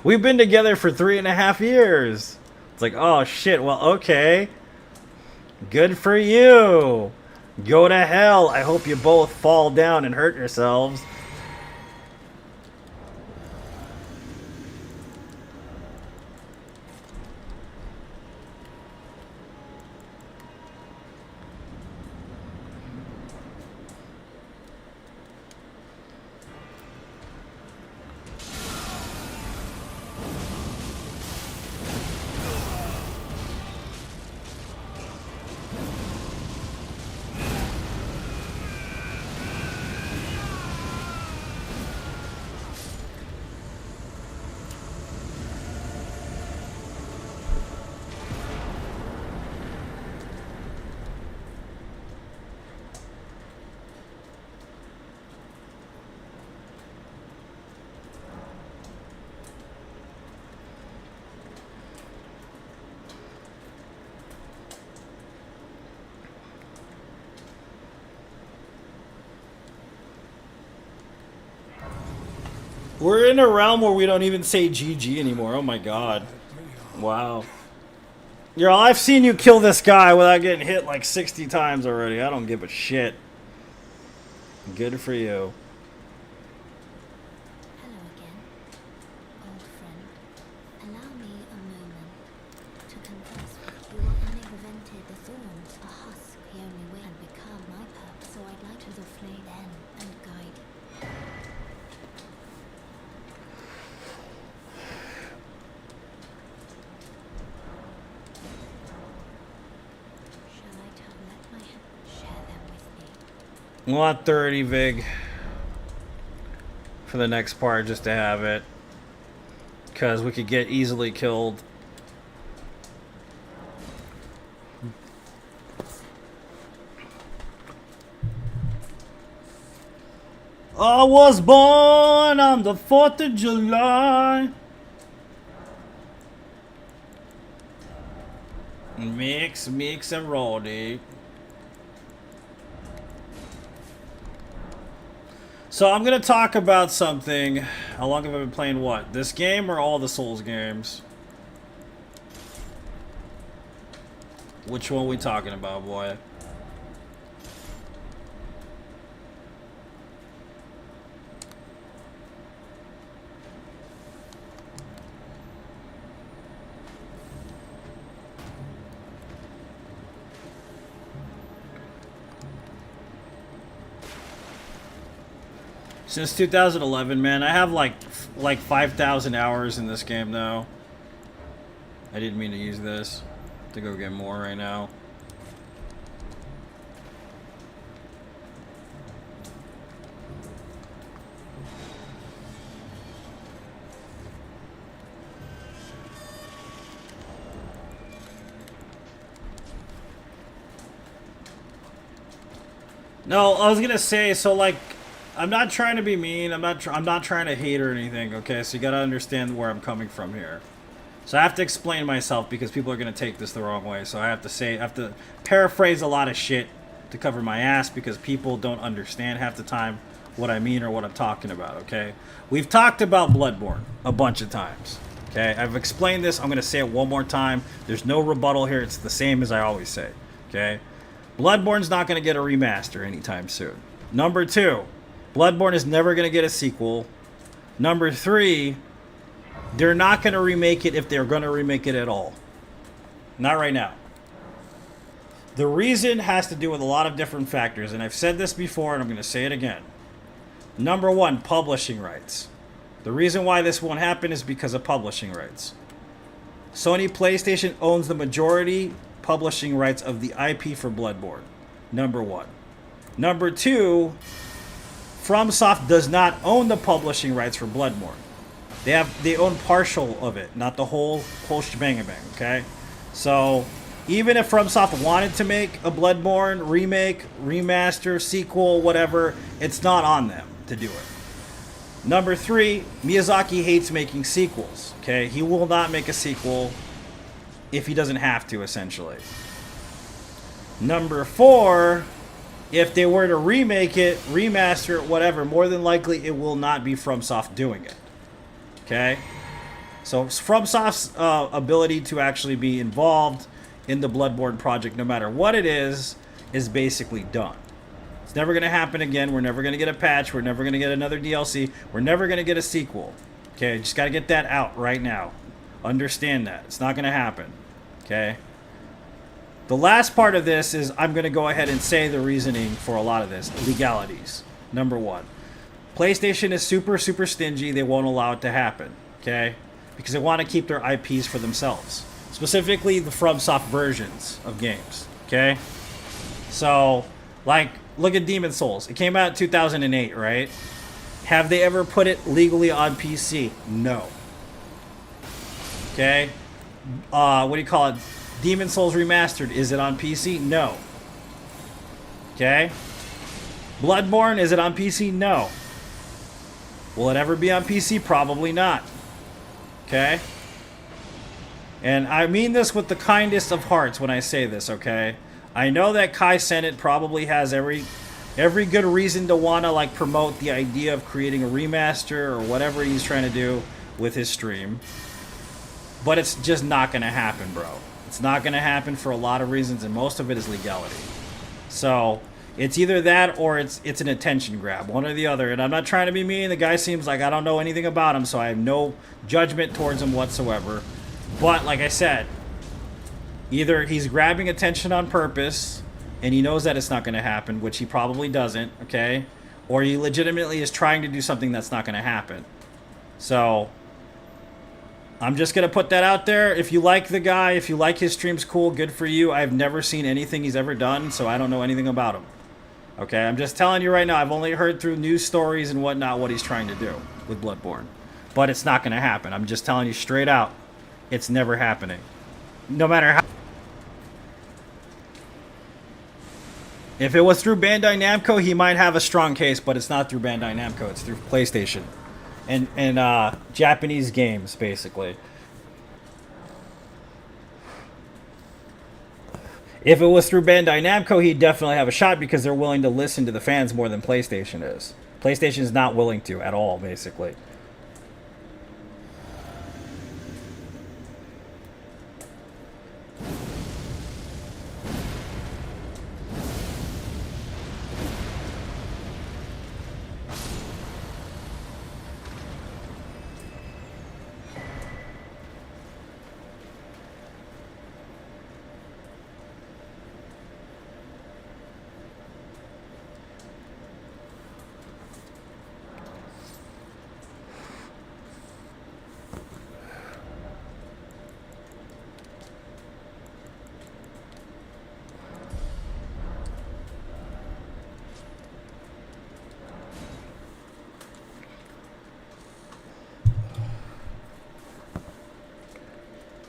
We've been together for 3.5 years. It's like, oh shit, well, okay, good for you, go to hell. I hope you both fall down and hurt yourselves. We're in a realm where we don't even say GG anymore. Oh my god. Wow. Yo, I've seen you kill this guy without getting hit like 60 times already. I don't give a shit. Good for you. Hello again, old friend. Allow me a moment to converse with you. Only prevented the thorns, a husk, the only way and become my purpose. So I'd like to flay then and guide. Shall I let my share them with me? What 30, Vig? for the next part just to have it. Because we could get easily killed. I was born on the 4th of July. Mix and roll, dude. So I'm gonna talk about something. How long have I been playing what? This game or all the Souls games? Which one we talking about, boy? Since 2011, man, I have like 5,000 hours in this game though. I didn't mean to use this. To go get more right now. No, I was gonna say, so like, I'm not trying to be mean. I'm not trying to hate or anything. Okay, so you gotta understand where I'm coming from here. So I have to explain myself because people are gonna take this the wrong way. So I have to paraphrase a lot of shit to cover my ass because people don't understand half the time what I mean or what I'm talking about. Okay, we've talked about Bloodborne a bunch of times. Okay, I've explained this. I'm gonna say it one more time. There's no rebuttal here. It's the same as I always say. Okay, Bloodborne's not gonna get a remaster anytime soon. Number 2. Bloodborne is never going to get a sequel. Number 3, they're not going to remake it if they're going to remake it at all. Not right now. The reason has to do with a lot of different factors, and I've said this before and I'm going to say it again. Number 1, publishing rights. The reason why this won't happen is because of publishing rights. Sony PlayStation owns the majority publishing rights of the IP for Bloodborne. Number 1. Number 2, FromSoft does not own the publishing rights for Bloodborne. They own partial of it, not the whole shebang, okay? So even if FromSoft wanted to make a Bloodborne remake, remaster, sequel, whatever, it's not on them to do it. Number 3, Miyazaki hates making sequels, okay? He will not make a sequel if he doesn't have to, essentially. Number 4, if they were to remake it, remaster it, whatever, more than likely it will not be FromSoft doing it. Okay? So FromSoft's ability to actually be involved in the Bloodborne project, no matter what it is basically done. It's never going to happen again. We're never going to get a patch. We're never going to get another DLC. We're never going to get a sequel. Okay? Just got to get that out right now. Understand that. It's not going to happen. Okay? The last part of this is I'm going to go ahead and say the reasoning for a lot of this. Legalities. Number 1. PlayStation is super stingy. They won't allow it to happen. Okay? Because they want to keep their IPs for themselves. Specifically the FromSoft versions of games. Okay? So, like, look at Demon Souls. It came out in 2008, right? Have they ever put it legally on PC? No. Okay? What do you call it? Demon Souls Remastered, is it on PC? No. Okay? Bloodborne, is it on PC? No. Will it ever be on PC? Probably not. Okay? And I mean this with the kindest of hearts when I say this, okay? I know that Kai Cenat probably has every good reason to want to like promote the idea of creating a remaster or whatever he's trying to do with his stream. But it's just not going to happen, bro. It's not going to happen for a lot of reasons, and most of it is legality. So, it's either that or it's an attention grab, one or the other. And I'm not trying to be mean. The guy seems like I don't know anything about him, so I have no judgment towards him whatsoever. But, like I said, either he's grabbing attention on purpose, and he knows that it's not going to happen, which he probably doesn't, okay? Or he legitimately is trying to do something that's not going to happen. So, I'm just going to put that out there. If you like the guy, if you like his streams, cool, good for you. I've never seen anything he's ever done, so I don't know anything about him. Okay, I'm just telling you right now, I've only heard through news stories and whatnot what he's trying to do with Bloodborne. But it's not going to happen. I'm just telling you straight out, it's never happening. No matter how... If it was through Bandai Namco, he might have a strong case, but it's not through Bandai Namco. It's through PlayStation and Japanese games, basically. If it was through Bandai Namco, he'd definitely have a shot because they're willing to listen to the fans more than PlayStation is. PlayStation is not willing to at all, basically.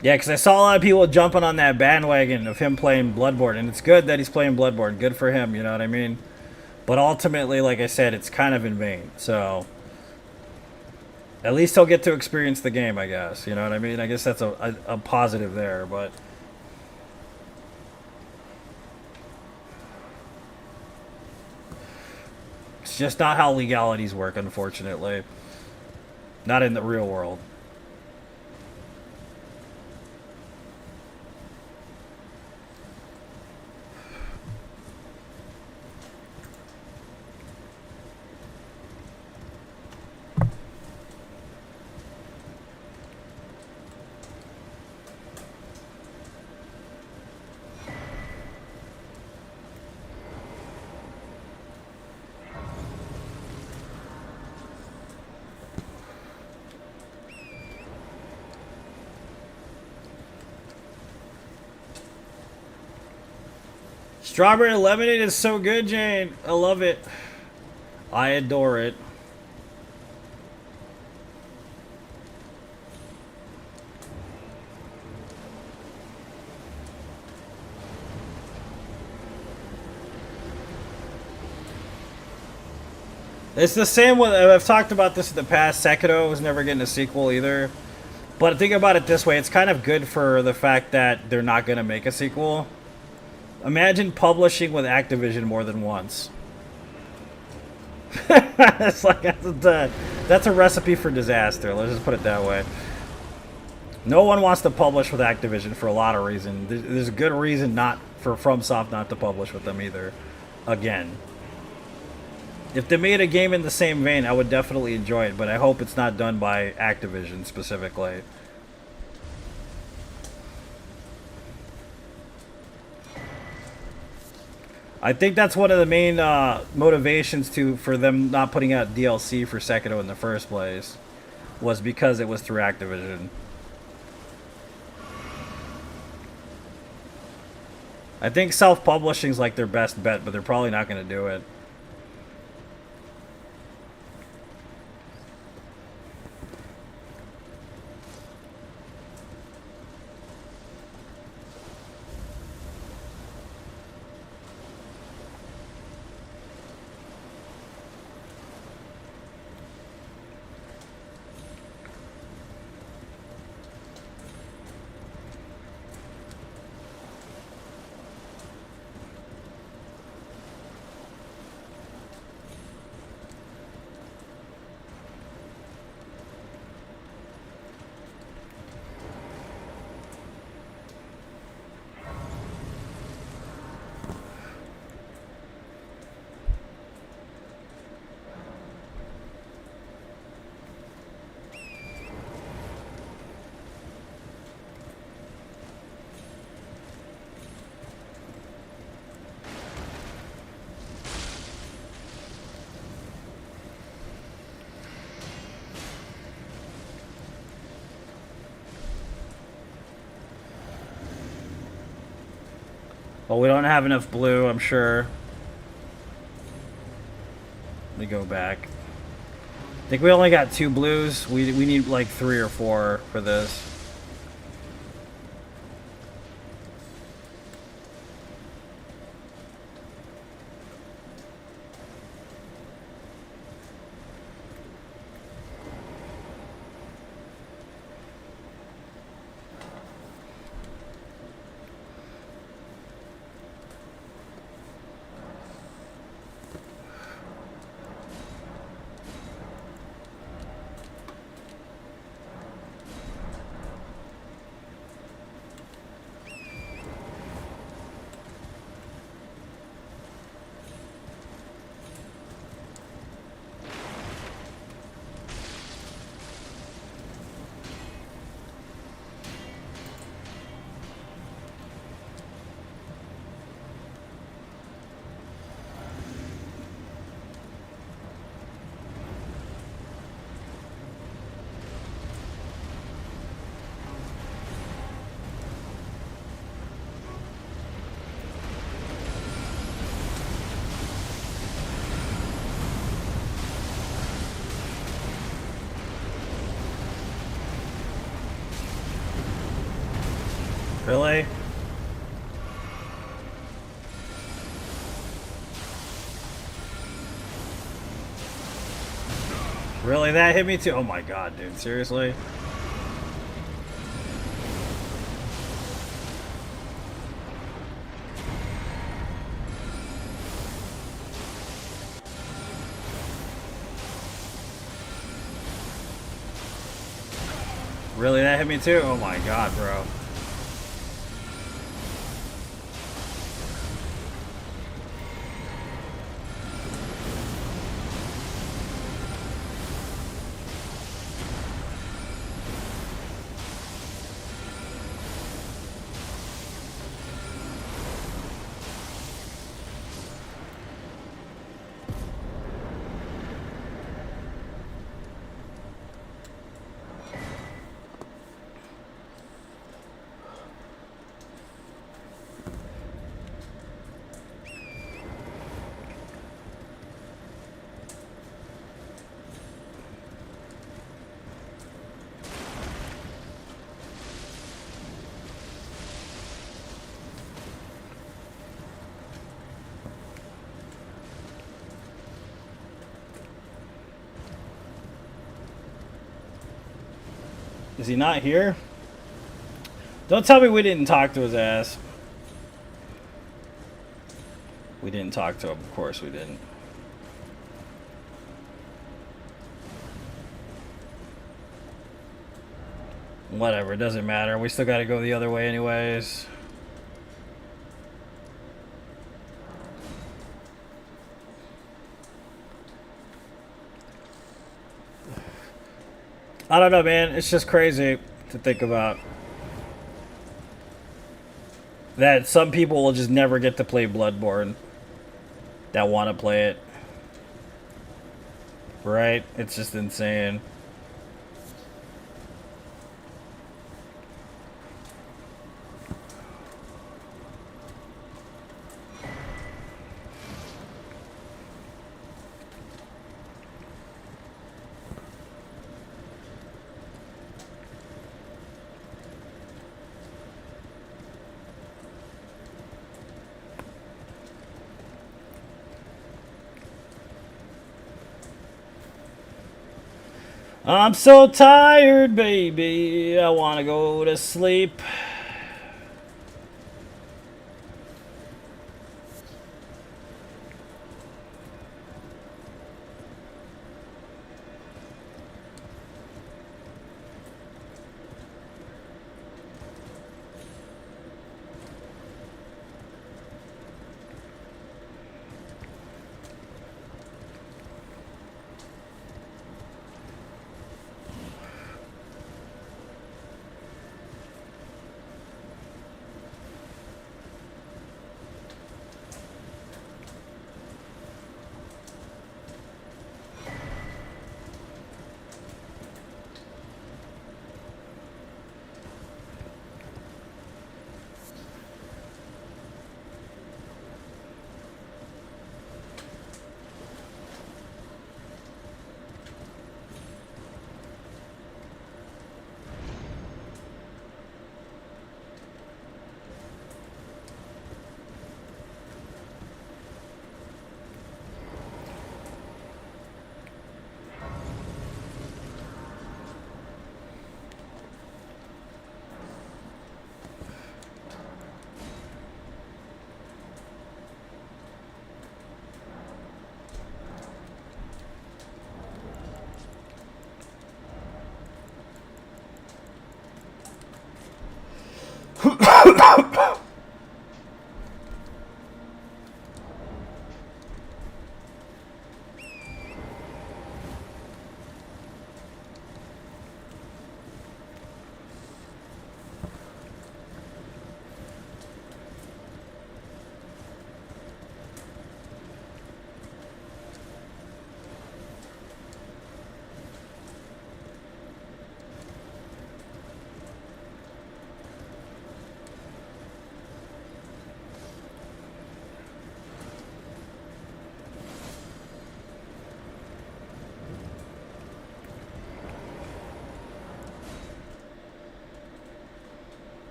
Yeah, because I saw a lot of people jumping on that bandwagon of him playing Bloodborne, and it's good that he's playing Bloodborne. Good for him, you know what I mean? But ultimately, like I said, it's kind of in vain. So, at least he'll get to experience the game, I guess. You know what I mean? I guess that's a positive there, but... It's just not how legalities work, unfortunately. Not in the real world. Strawberry lemonade is so good, Jane. I love it. I adore it. It's the same with, I've talked about this in the past, Sekiro was never getting a sequel either. But think about it this way, it's kind of good for the fact that they're not going to make a sequel. Imagine publishing with Activision more than once. It's like that's a recipe for disaster. Let's just put it that way. No one wants to publish with Activision for a lot of reasons. There's a good reason not for FromSoft not to publish with them either. Again, if they made a game in the same vein, I would definitely enjoy it. But I hope it's not done by Activision specifically. I think that's one of the main motivations for them not putting out DLC for Sekiro in the first place, was because it was through Activision. I think self-publishing's like their best bet, but they're probably not going to do it. Well, we don't have enough blue, I'm sure. Let me go back. I think we only got 2 blues. We need like 3 or 4 for this. Really? Really? That hit me too? Oh my god, dude. Seriously? Really? That hit me too? Oh my god, bro. Is he not here? Don't tell me we didn't talk to his ass. We didn't talk to him. Of course we didn't. Whatever, it doesn't matter. We still gotta go the other way anyways. I don't know, man. It's just crazy to think about. That some people will just never get to play Bloodborne that want to play it. Right? It's just insane. I'm so tired, baby. I want to go to sleep.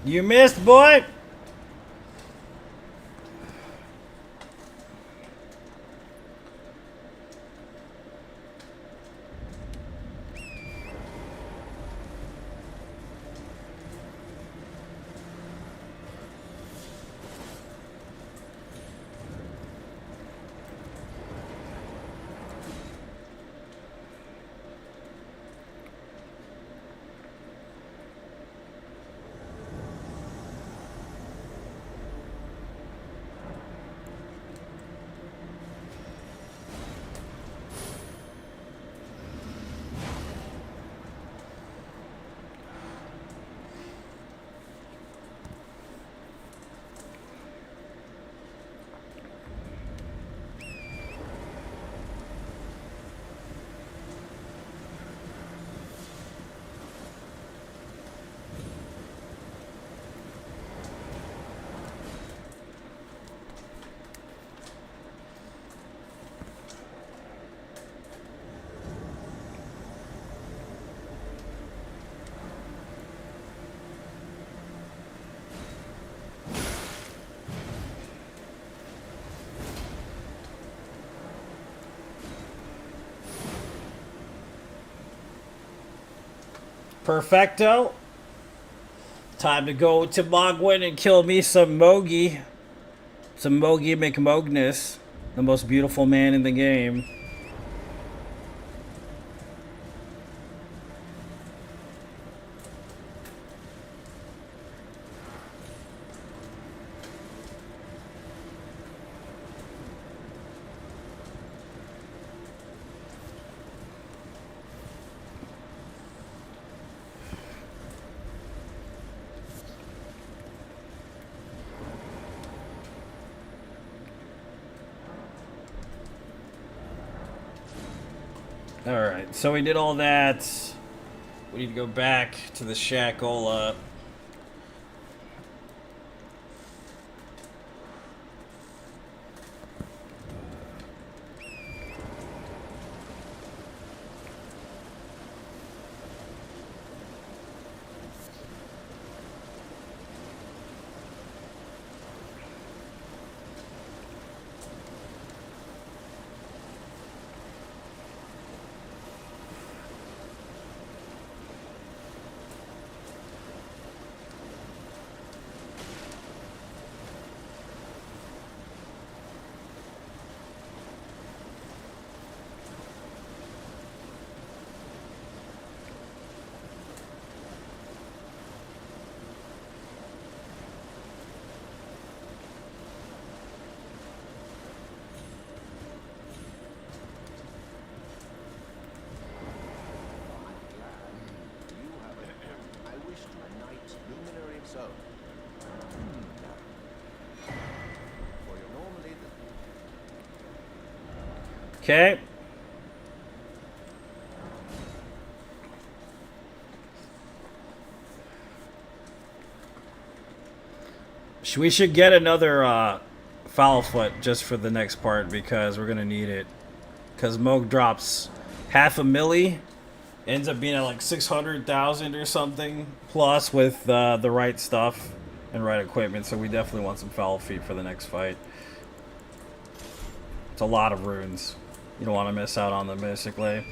You missed, boy. Perfecto. Time to go to Mogwin and kill me some Mogi. Some Mogi McMognus. The most beautiful man in the game. Alright, so we did all that. We need to go back to the Shackle. I wish to unite luminary zone. For your normally Okay. We should get another foul foot just for the next part because we're gonna need it. Because Moog drops half a milli, ends up being at like 600,000 or something plus with the right stuff and right equipment. So we definitely want some foul feet for the next fight. It's a lot of runes. You don't want to miss out on them, basically.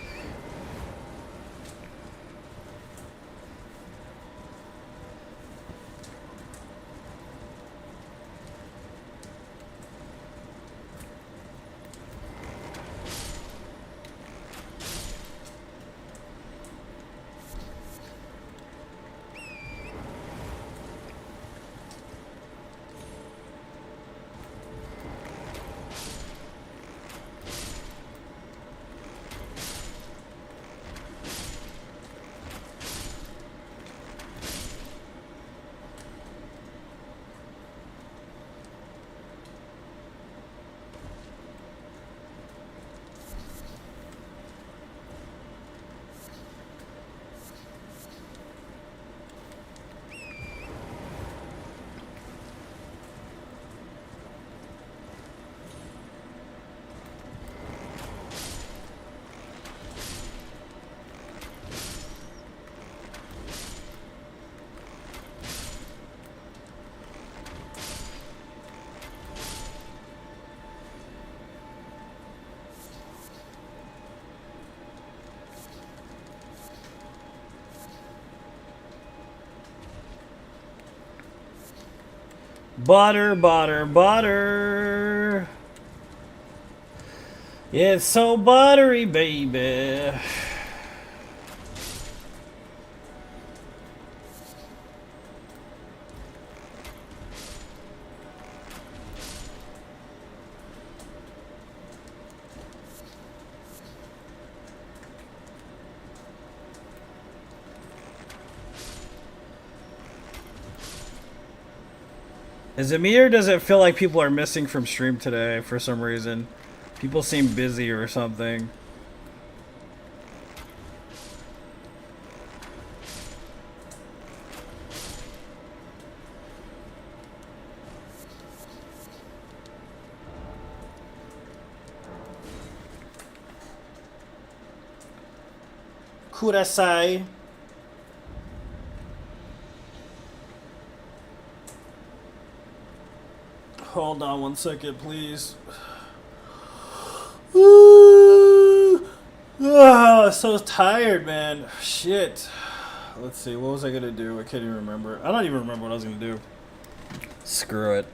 Butter, butter, butter. It's so buttery, baby. Is it me or does it feel like people are missing from stream today for some reason? People seem busy or something. Kudasai. Hold on one second, please. Oh, so tired, man. Shit. Let's see, what was I gonna do? I can't even remember. I don't even remember what I was gonna do. Screw it.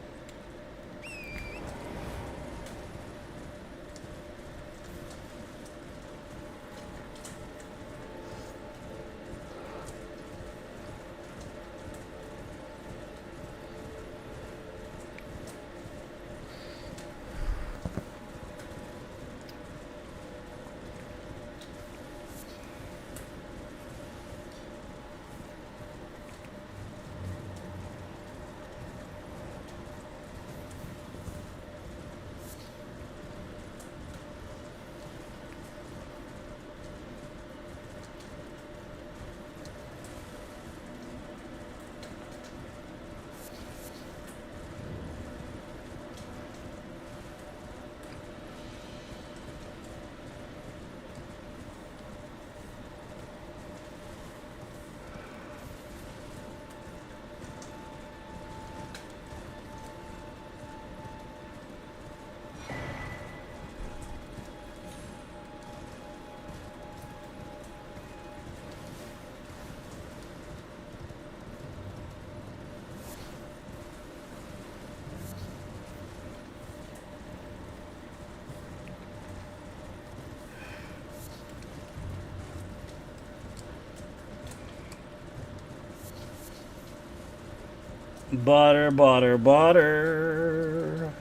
Butter, butter, butter.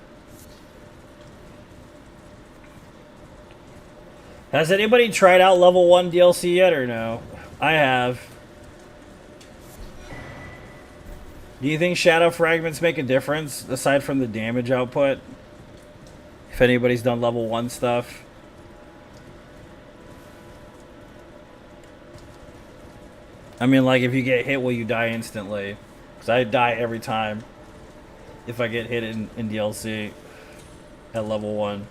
Has anybody tried out level 1 DLC yet or no? I have. Do you think shadow fragments make a difference aside from the damage output? If anybody's done level 1 stuff. I mean, like, if you get hit, will you die instantly? Because I die every time if I get hit in DLC at level 1.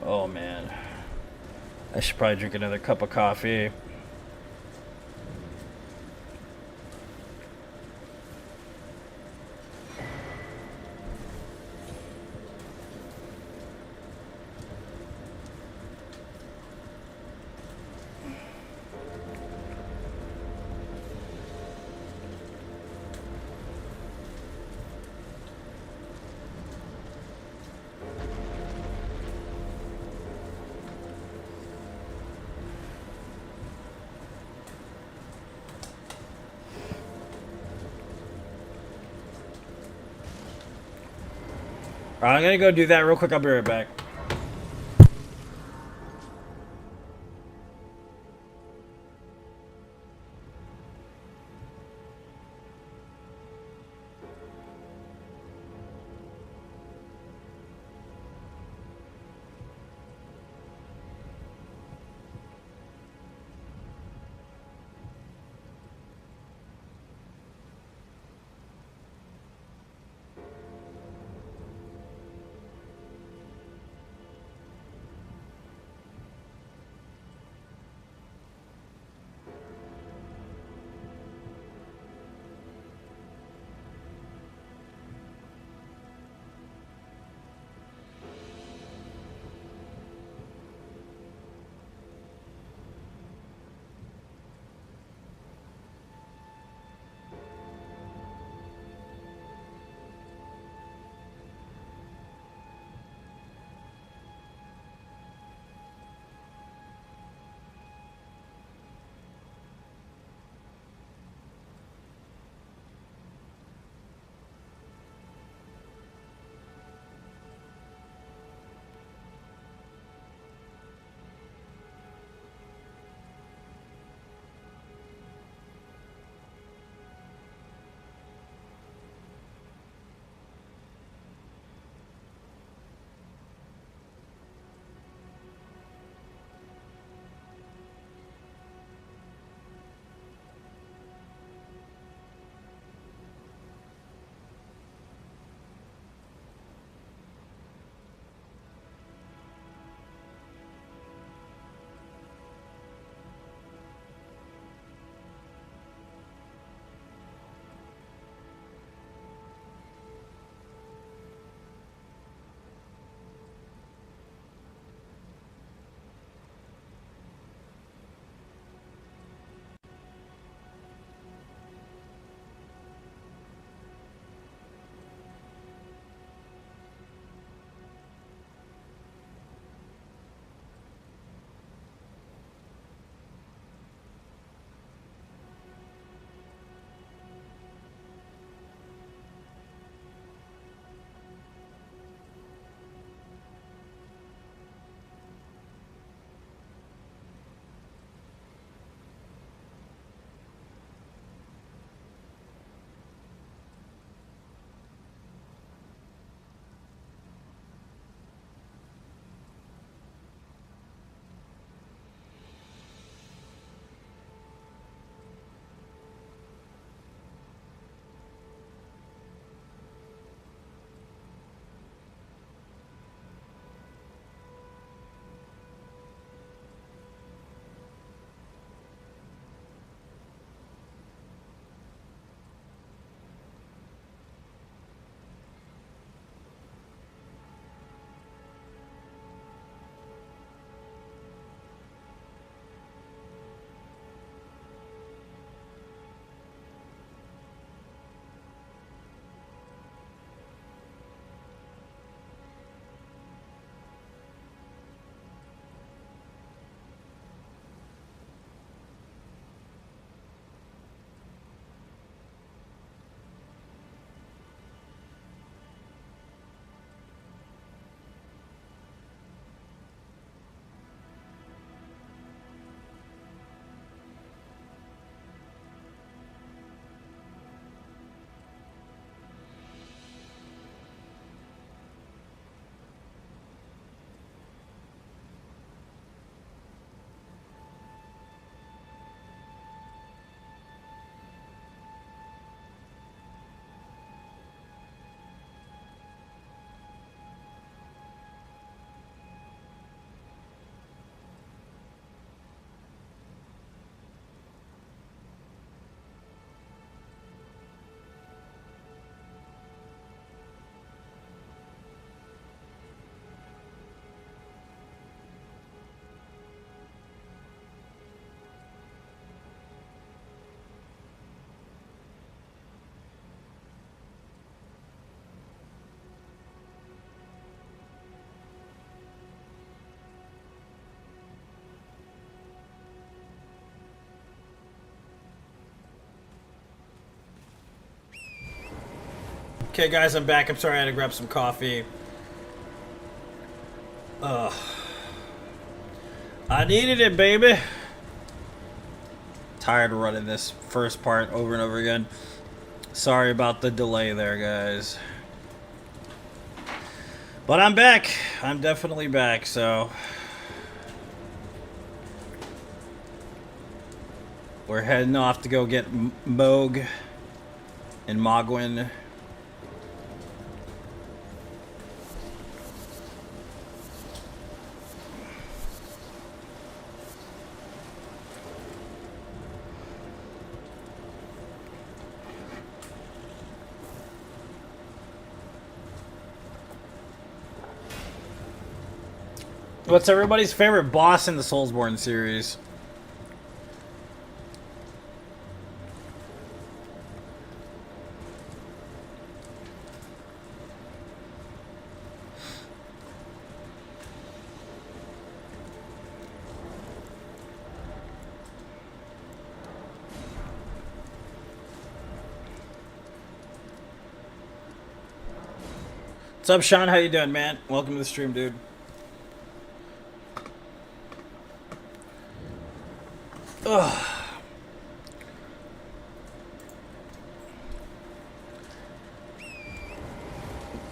Oh man, I should probably drink another cup of coffee. Alright, I'm gonna go do that real quick. I'll be right back. Okay, guys, I'm back. I'm sorry I had to grab some coffee. Ugh. I needed it, baby. Tired of running this first part over and over again. Sorry about the delay there, guys. But I'm back. I'm definitely back, so... We're heading off to go get Moog and Mogwin. What's everybody's favorite boss in the Soulsborne series? What's up, Sean? How you doing, man? Welcome to the stream, dude. Ugh.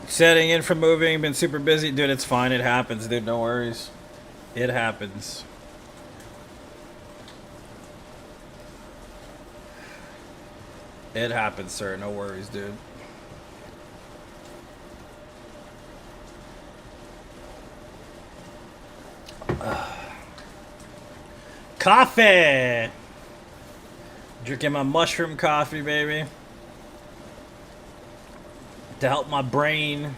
Setting in for moving, been super busy. Dude, it's fine. It happens, dude. No worries. It happens. It happens, sir. No worries, dude. Coffee! Drinking my mushroom coffee, baby. To help my brain.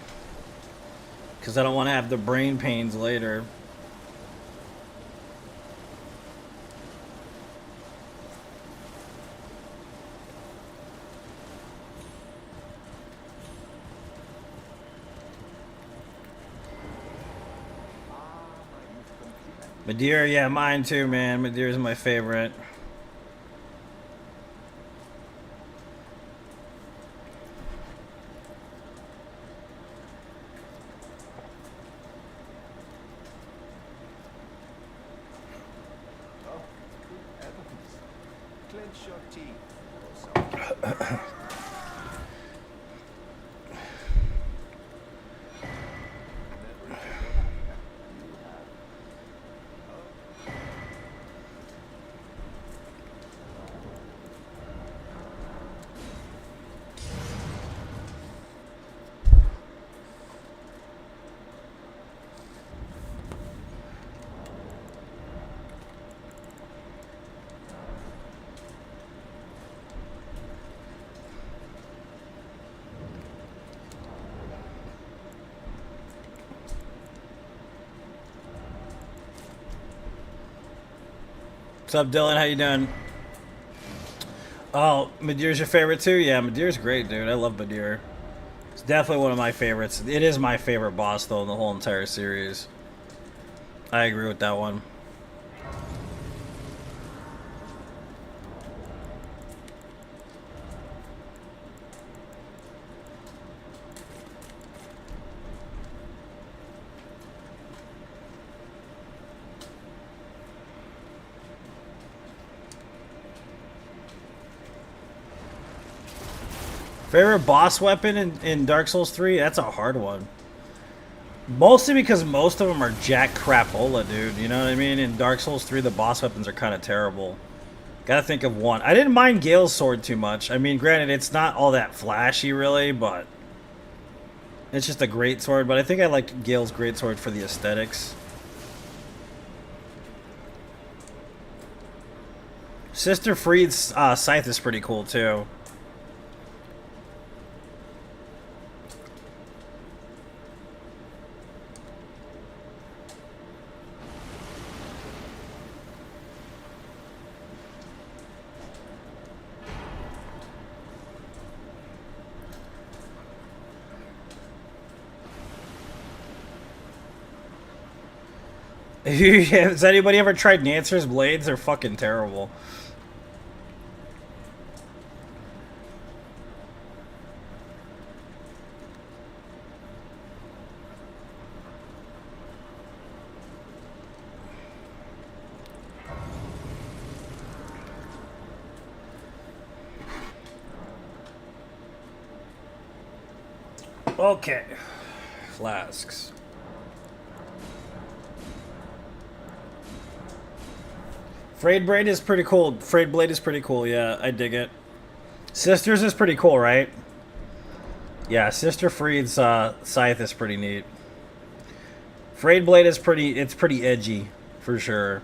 Because I don't want to have the brain pains later. Madeira, yeah, mine too, man. Madeira's my favorite. Oh, good heavens. Clench your teeth. Or something. What's up, Dylan? How you doing? Oh, Madeira's your favorite too? Yeah, Madeira's great, dude. I love Madeira. It's definitely one of my favorites. It is my favorite boss, though, in the whole entire series. I agree with that one. Favorite boss weapon in Dark Souls 3? That's a hard one. Mostly because most of them are jack crapola, dude. You know what I mean? In Dark Souls 3, the boss weapons are kind of terrible. Gotta think of one. I didn't mind Gale's sword too much. I mean, granted, it's not all that flashy, really, but... It's just a great sword, but I think I liked Gale's great sword for the aesthetics. Sister Freed's scythe is pretty cool, too. Has anybody ever tried Nancer's blades? They're fucking terrible. Okay. Flasks. Frayed Blade is pretty cool. Frayed Blade is pretty cool. Yeah, I dig it. Sisters is pretty cool, right? Yeah, Sister Freed's scythe is pretty neat. Frayed Blade is it's pretty edgy, for sure.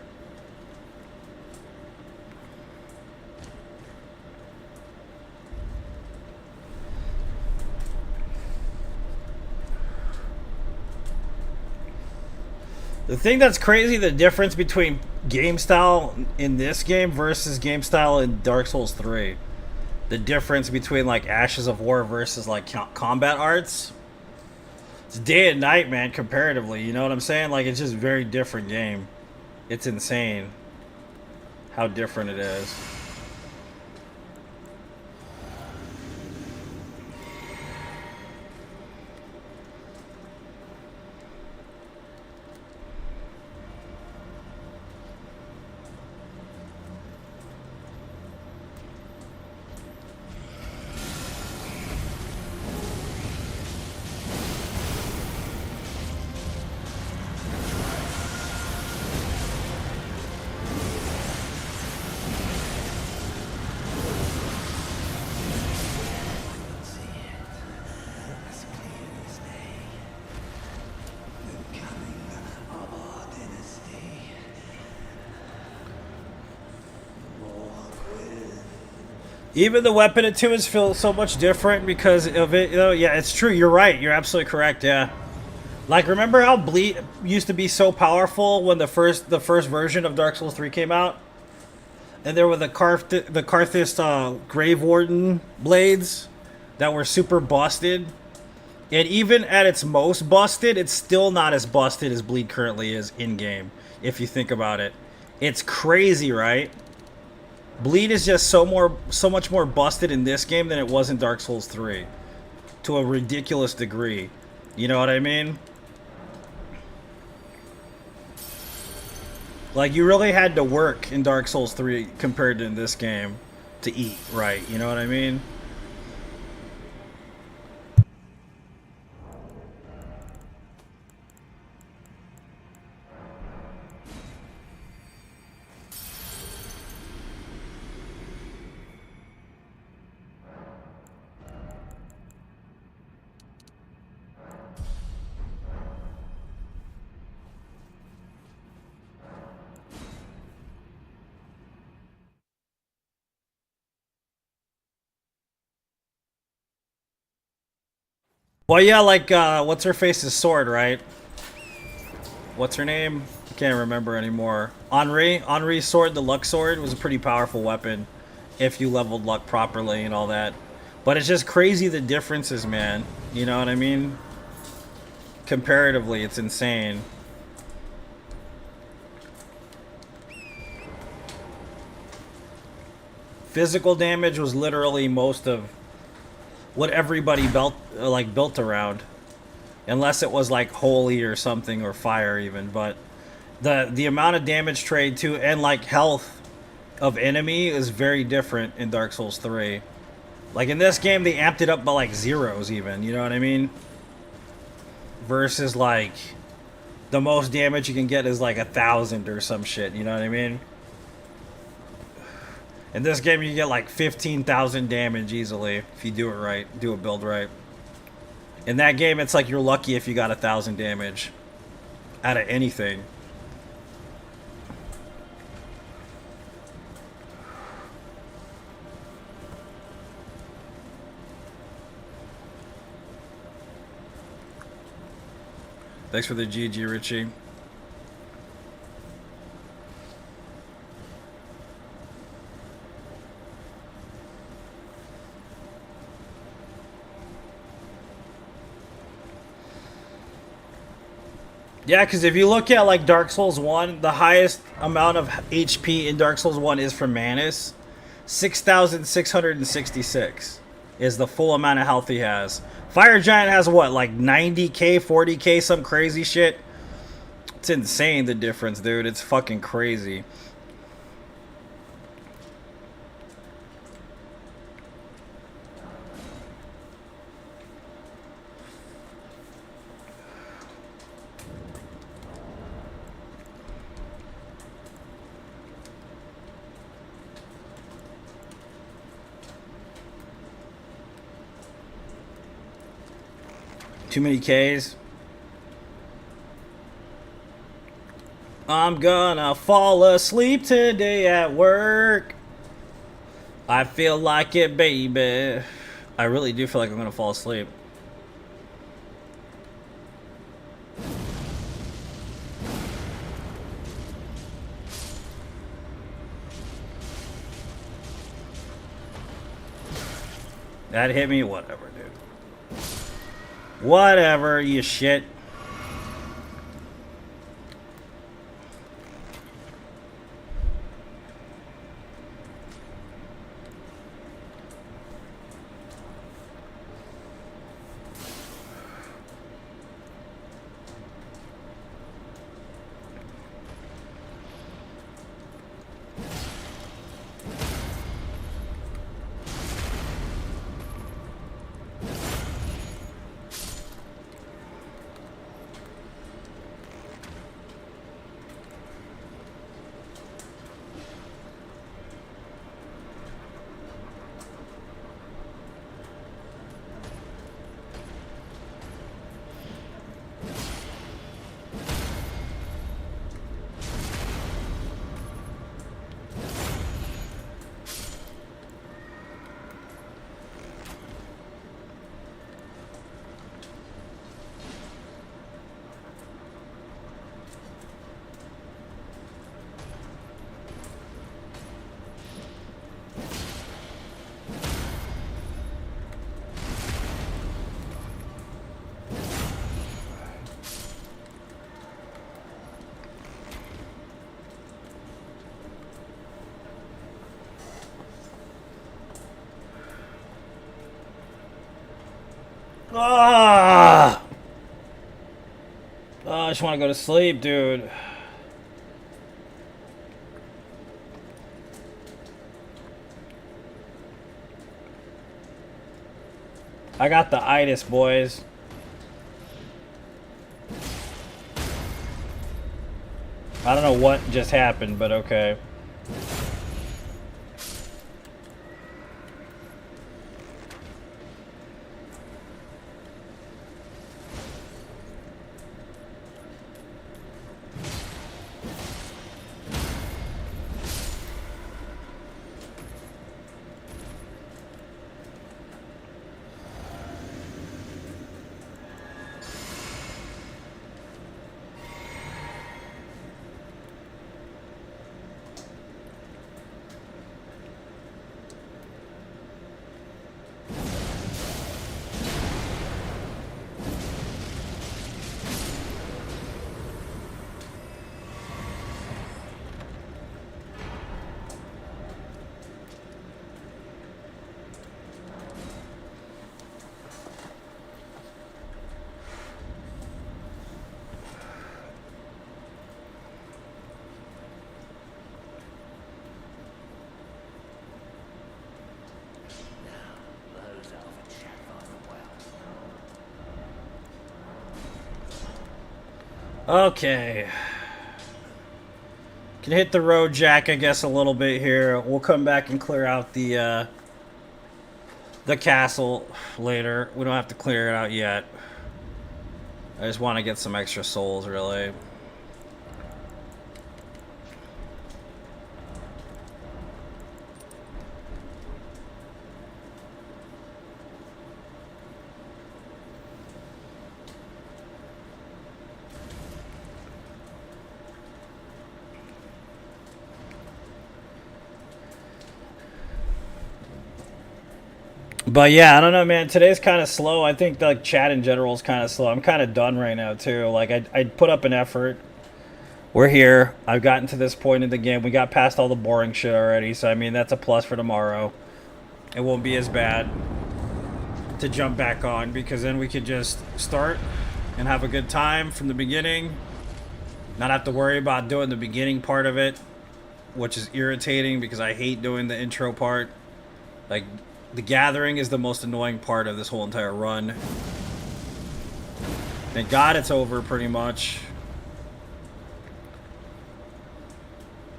The thing that's crazy, the difference between game style in this game versus game style in Dark Souls 3. The difference between like Ashes of War versus like combat arts. It's day and night, man, comparatively. You know what I'm saying? Like, it's just a very different game. It's insane how different it is. Even the weapon it is feels so much different because of it. You know, yeah, it's true. You're right. You're absolutely correct. Yeah. Like, remember how Bleed used to be so powerful when the first version of Dark Souls 3 came out? And there were the Karthus Grave Warden blades that were super busted. And even at its most busted, it's still not as busted as Bleed currently is in-game, if you think about it. It's crazy, right? Bleed is just so much more busted in this game than it was in Dark Souls 3. To a ridiculous degree. You know what I mean? Like, you really had to work in Dark Souls 3 compared to in this game to eat right. You know what I mean? Well, yeah, like, what's her face's sword, right? What's her name? I can't remember anymore. Henri's sword, the luck sword, was a pretty powerful weapon if you leveled luck properly and all that. But it's just crazy the differences, man. You know what I mean? Comparatively, it's insane. Physical damage was literally most of what everybody built around, unless it was like holy or something, or fire even. But the amount of damage trade too, and like health of enemy is very different in Dark Souls 3. Like, in this game they amped it up by like zeros even, you know what I mean? Versus like the most damage you can get is like 1,000 or some shit, you know what I mean? In this game, you get like 15,000 damage easily if you do it right, do a build right. In that game, it's like you're lucky if you got 1,000 damage out of anything. Thanks for the GG, Richie. Yeah, because if you look at like Dark Souls 1, the highest amount of HP in Dark Souls 1 is from Manus. 6,666 is the full amount of health he has. Fire Giant has what, like 90k, 40k, some crazy shit? It's insane, the difference, dude. It's fucking crazy. Too many Ks. I'm gonna fall asleep today at work. I feel like it, baby. I really do feel like I'm gonna fall asleep. That hit me? Whatever, dude. Whatever, you shit. Ah! Oh, I just want to go to sleep, dude. I got the itis, boys. I don't know what just happened, but okay. Those elven shadows are well. Okay. Can hit the road jack, I guess, a little bit here. We'll come back and clear out the castle later. We don't have to clear it out yet. I just want to get some extra souls, really. But yeah, I don't know, man. Today's kind of slow. I think like chat in general is kind of slow. I'm kind of done right now too. Like I put up an effort. We're here. I've gotten to this point in the game. We got past all the boring shit already. So I mean, that's a plus for tomorrow. It won't be as bad to jump back on because then we could just start and have a good time from the beginning. Not have to worry about doing the beginning part of it, which is irritating because I hate doing the intro part. Like, the gathering is the most annoying part of this whole entire run. Thank God it's over, pretty much.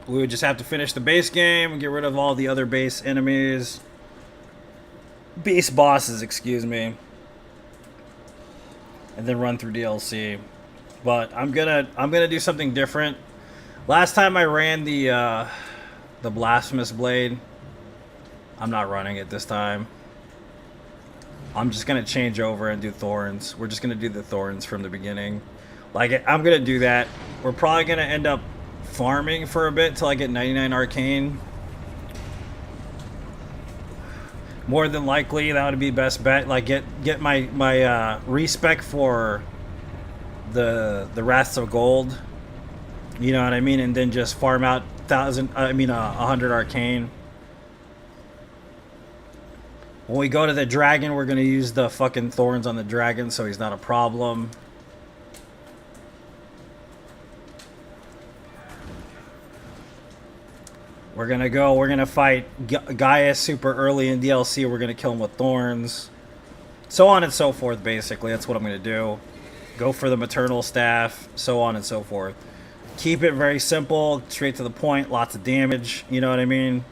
We would just have to finish the base game and get rid of all the other base enemies. Base bosses, excuse me. and then run through DLC. But I'm gonna do something different. Last time I ran the Blasphemous Blade, I'm not running it this time. I'm just gonna change over and do Thorns. We're just gonna do the Thorns from the beginning. Like, I'm gonna do that. We're probably gonna end up farming for a bit till I get 99 Arcane. More than likely, that would be best bet. Like, get my respec for the Wraths of Gold. You know what I mean? And then just farm out 100 Arcane. When we go to the dragon, we're gonna use the fucking Thorns on the dragon, so he's not a problem. We're gonna fight Gaius super early in DLC. We're gonna kill him with Thorns. So on and so forth, basically. That's what I'm gonna do. Go for the Maternal Staff, so on and so forth. Keep it very simple, straight to the point, lots of damage, you know what I mean?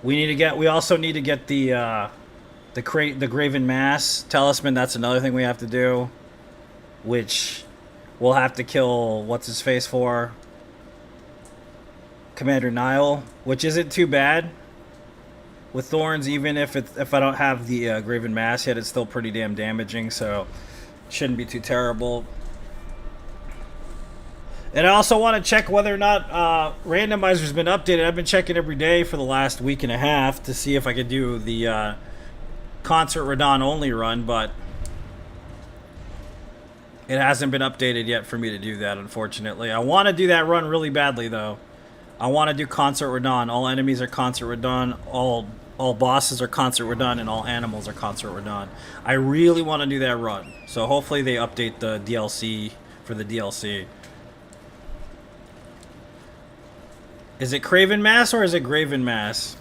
We also need to get the Graven Mass Talisman. That's another thing we have to do, which we'll have to kill what's his face for, Commander Nile, which isn't too bad with Thorns. Even if I don't have the Graven Mass yet, it's still pretty damn damaging, so shouldn't be too terrible. And I also want to check whether or not Randomizer's been updated. I've been checking every day for the last week and a half to see if I could do the Concert Radon only run, but it hasn't been updated yet for me to do that, unfortunately. I want to do that run really badly, though. I want to do Concert Radon. All enemies are Concert Radon. All bosses are Concert Radon, and all animals are Concert Radon. I really want to do that run. So hopefully they update the DLC for the DLC. Is it Craven Mass or is it Graven Mass?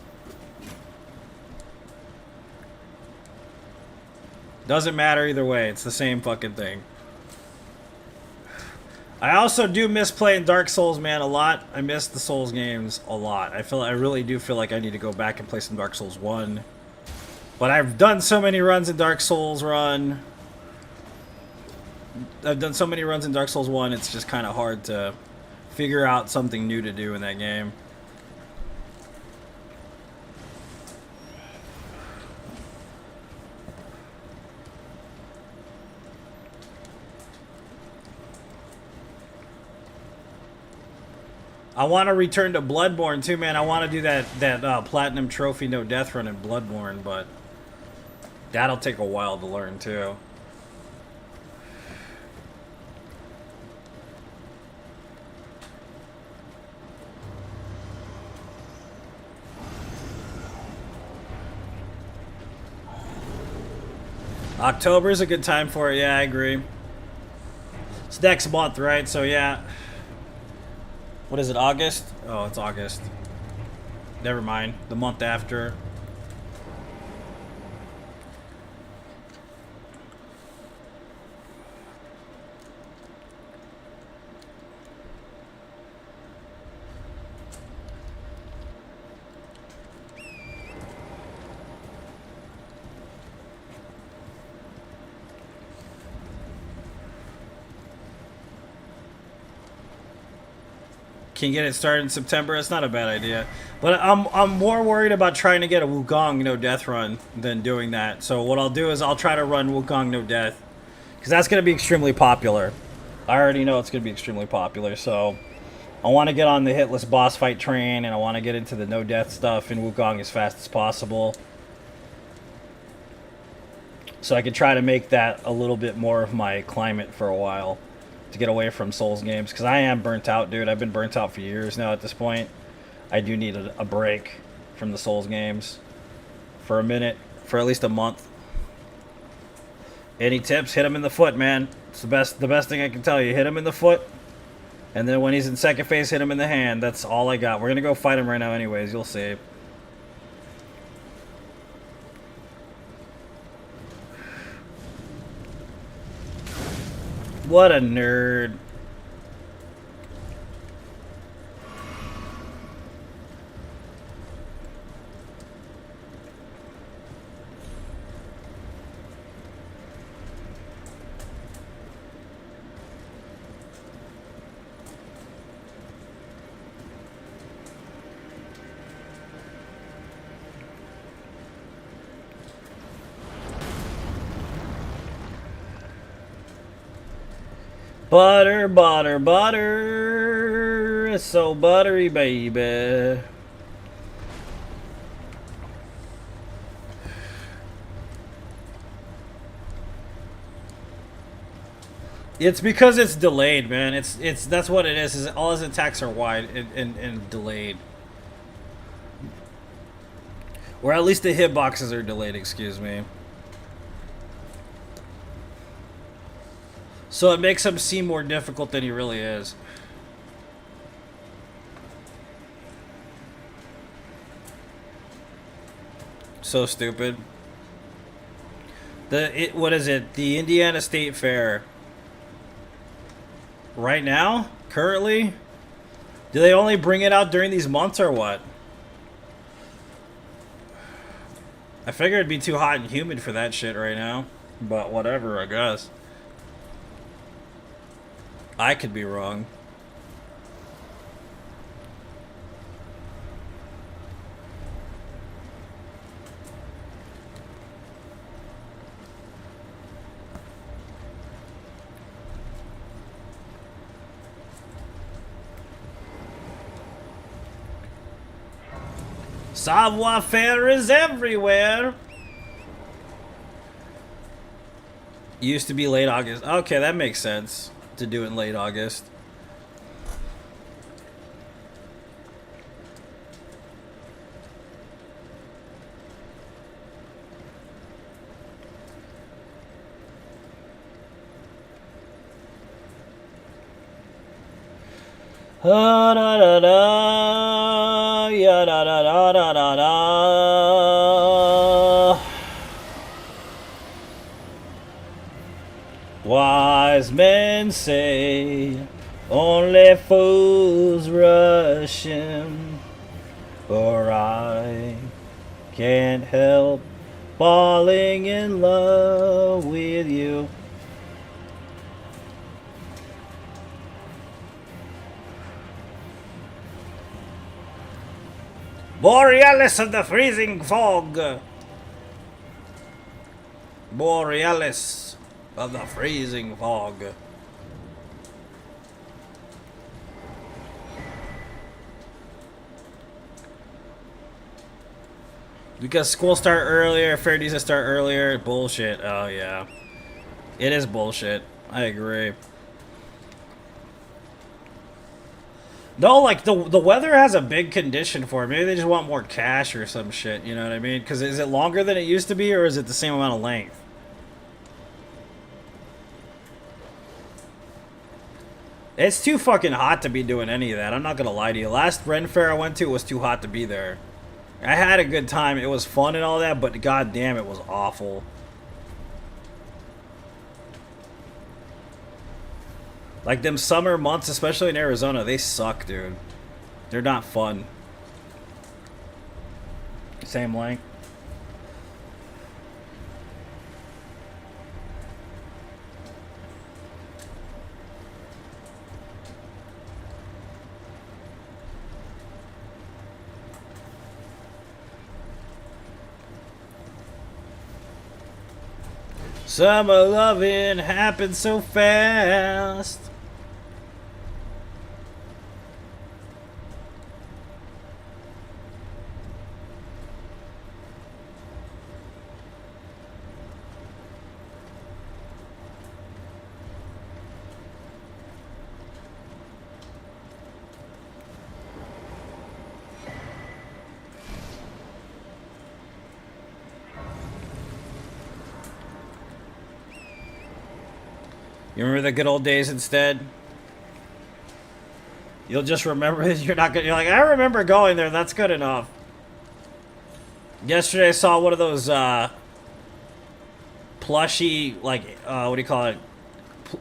Doesn't matter either way. It's the same fucking thing. I also do miss playing Dark Souls, man, a lot. I miss the Souls games a lot. I really do feel like I need to go back and play some Dark Souls 1. But I've done so many runs in Dark Souls run. I've done so many runs in Dark Souls 1, it's just kind of hard to figure out something new to do in that game. I want to return to Bloodborne too, man. I want to do that Platinum Trophy No Death run in Bloodborne, but that'll take a while to learn too. October is a good time for it. Yeah, I agree. It's next month, right? So yeah. What is it, August? Oh, it's August. Never mind. The month after. Can get it started in September. It's not a bad idea, but I'm more worried about trying to get a Wukong No Death run than doing that. So what I'll do is I'll try to run Wukong No Death, because that's going to be extremely popular. I already know it's going to be extremely popular. So I want to get on the hitless boss fight train, and I want to get into the No Death stuff in Wukong as fast as possible, so I could try to make that a little bit more of my climate for a while, to get away from Souls games, because I am burnt out, dude. I've been burnt out for years now at this point. I do need a break from the Souls games for a minute, for at least a month. Any tips? Hit him in the foot, man. It's the best thing I can tell you. Hit him in the foot, and then when he's in second phase, hit him in the hand. That's all I got. We're gonna go fight him right now anyways. You'll see. What a nerd. Butter, butter, butter. It's so buttery, baby. It's because it's delayed, man. It's that's what it is all his attacks are wide and delayed. Or at least the hitboxes are delayed, excuse me. So it makes him seem more difficult than he really is. So stupid. What is it? The Indiana State Fair. Right now? Currently? Do they only bring it out during these months or what? I figured it'd be too hot and humid for that shit right now. But whatever, I guess. I could be wrong. Savoir faire is everywhere. Used to be late August. Okay, that makes sense to do it in late August. Da da da da, ya da da da da da da. Wise men say only fools rush in, for I can't help falling in love with you. Borealis of the freezing fog. Borealis of the freezing fog. Because school start earlier, fair days start earlier. Bullshit. Oh yeah. It is bullshit. I agree. No, like the weather has a big condition for it. Maybe they just want more cash or some shit. You know what I mean? Because is it longer than it used to be, or is it the same amount of length? It's too fucking hot to be doing any of that. I'm not gonna lie to you. Last Ren Fair I went to was too hot to be there. I had a good time. It was fun and all that, but goddamn, it was awful. Like, them summer months, especially in Arizona, they suck, dude. They're not fun. Same length. Summer loving happens so fast. You remember the good old days instead? You'll just remember it. You're not gonna. You're like, I remember going there. That's good enough. Yesterday I saw one of those plushy, like what do you call it?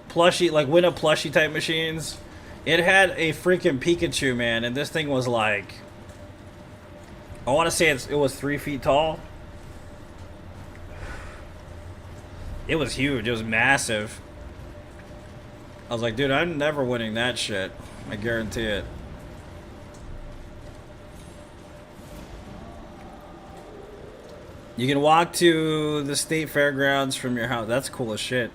Plushy, like win a plushie type machines. It had a freaking Pikachu, man, and this thing was like, I want to say it was 3 feet tall. It was huge. It was massive. I was like, dude, I'm never winning that shit. I guarantee it. You can walk to the state fairgrounds from your house. That's cool as shit.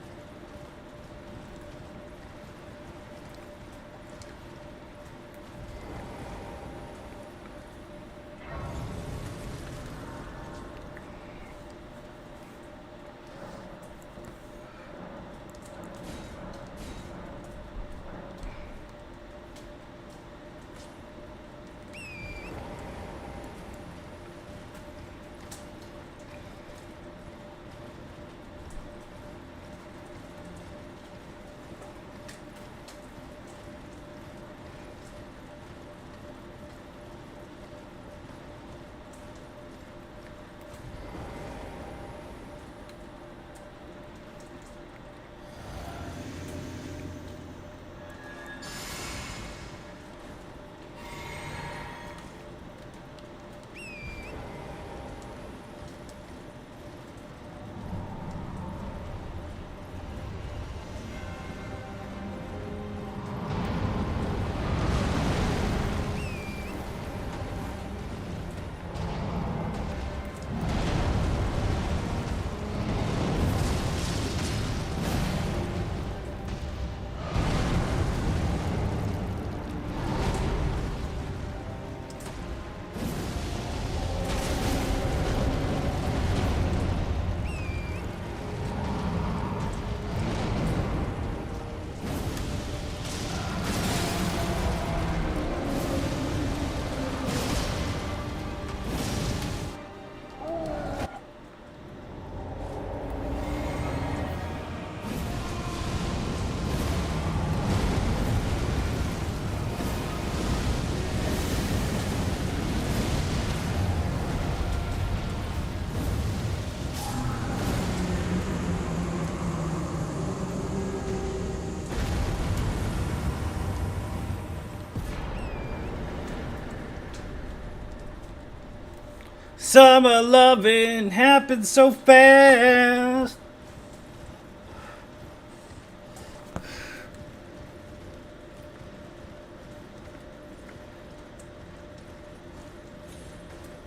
Summer loving happens so fast.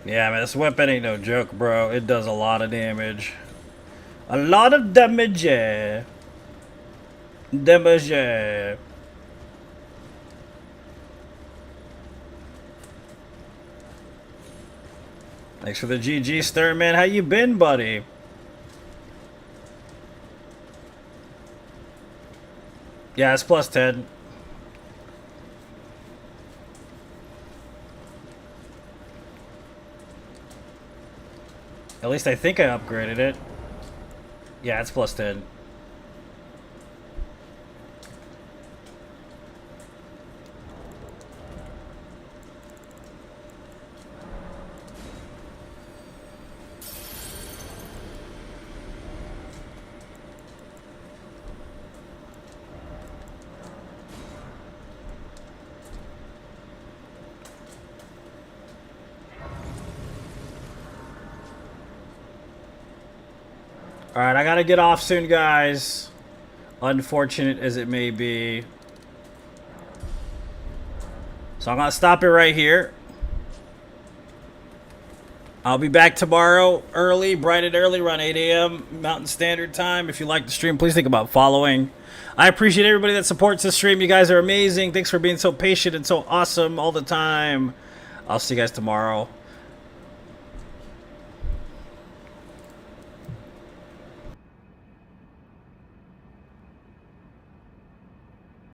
Yeah, man, this weapon ain't no joke, bro. It does a lot of damage. A lot of damage, yeah. Damage, yeah. Thanks for the GG, Stern, man. How you been, buddy? Yeah, it's plus 10. At least I think I upgraded it. Yeah, it's plus 10. Alright, I gotta get off soon, guys. Unfortunate as it may be. So I'm gonna stop it right here. I'll be back tomorrow early, bright and early, around 8 a.m. Mountain Standard Time. If you like the stream, please think about following. I appreciate everybody that supports this stream. You guys are amazing. Thanks for being so patient and so awesome all the time. I'll see you guys tomorrow.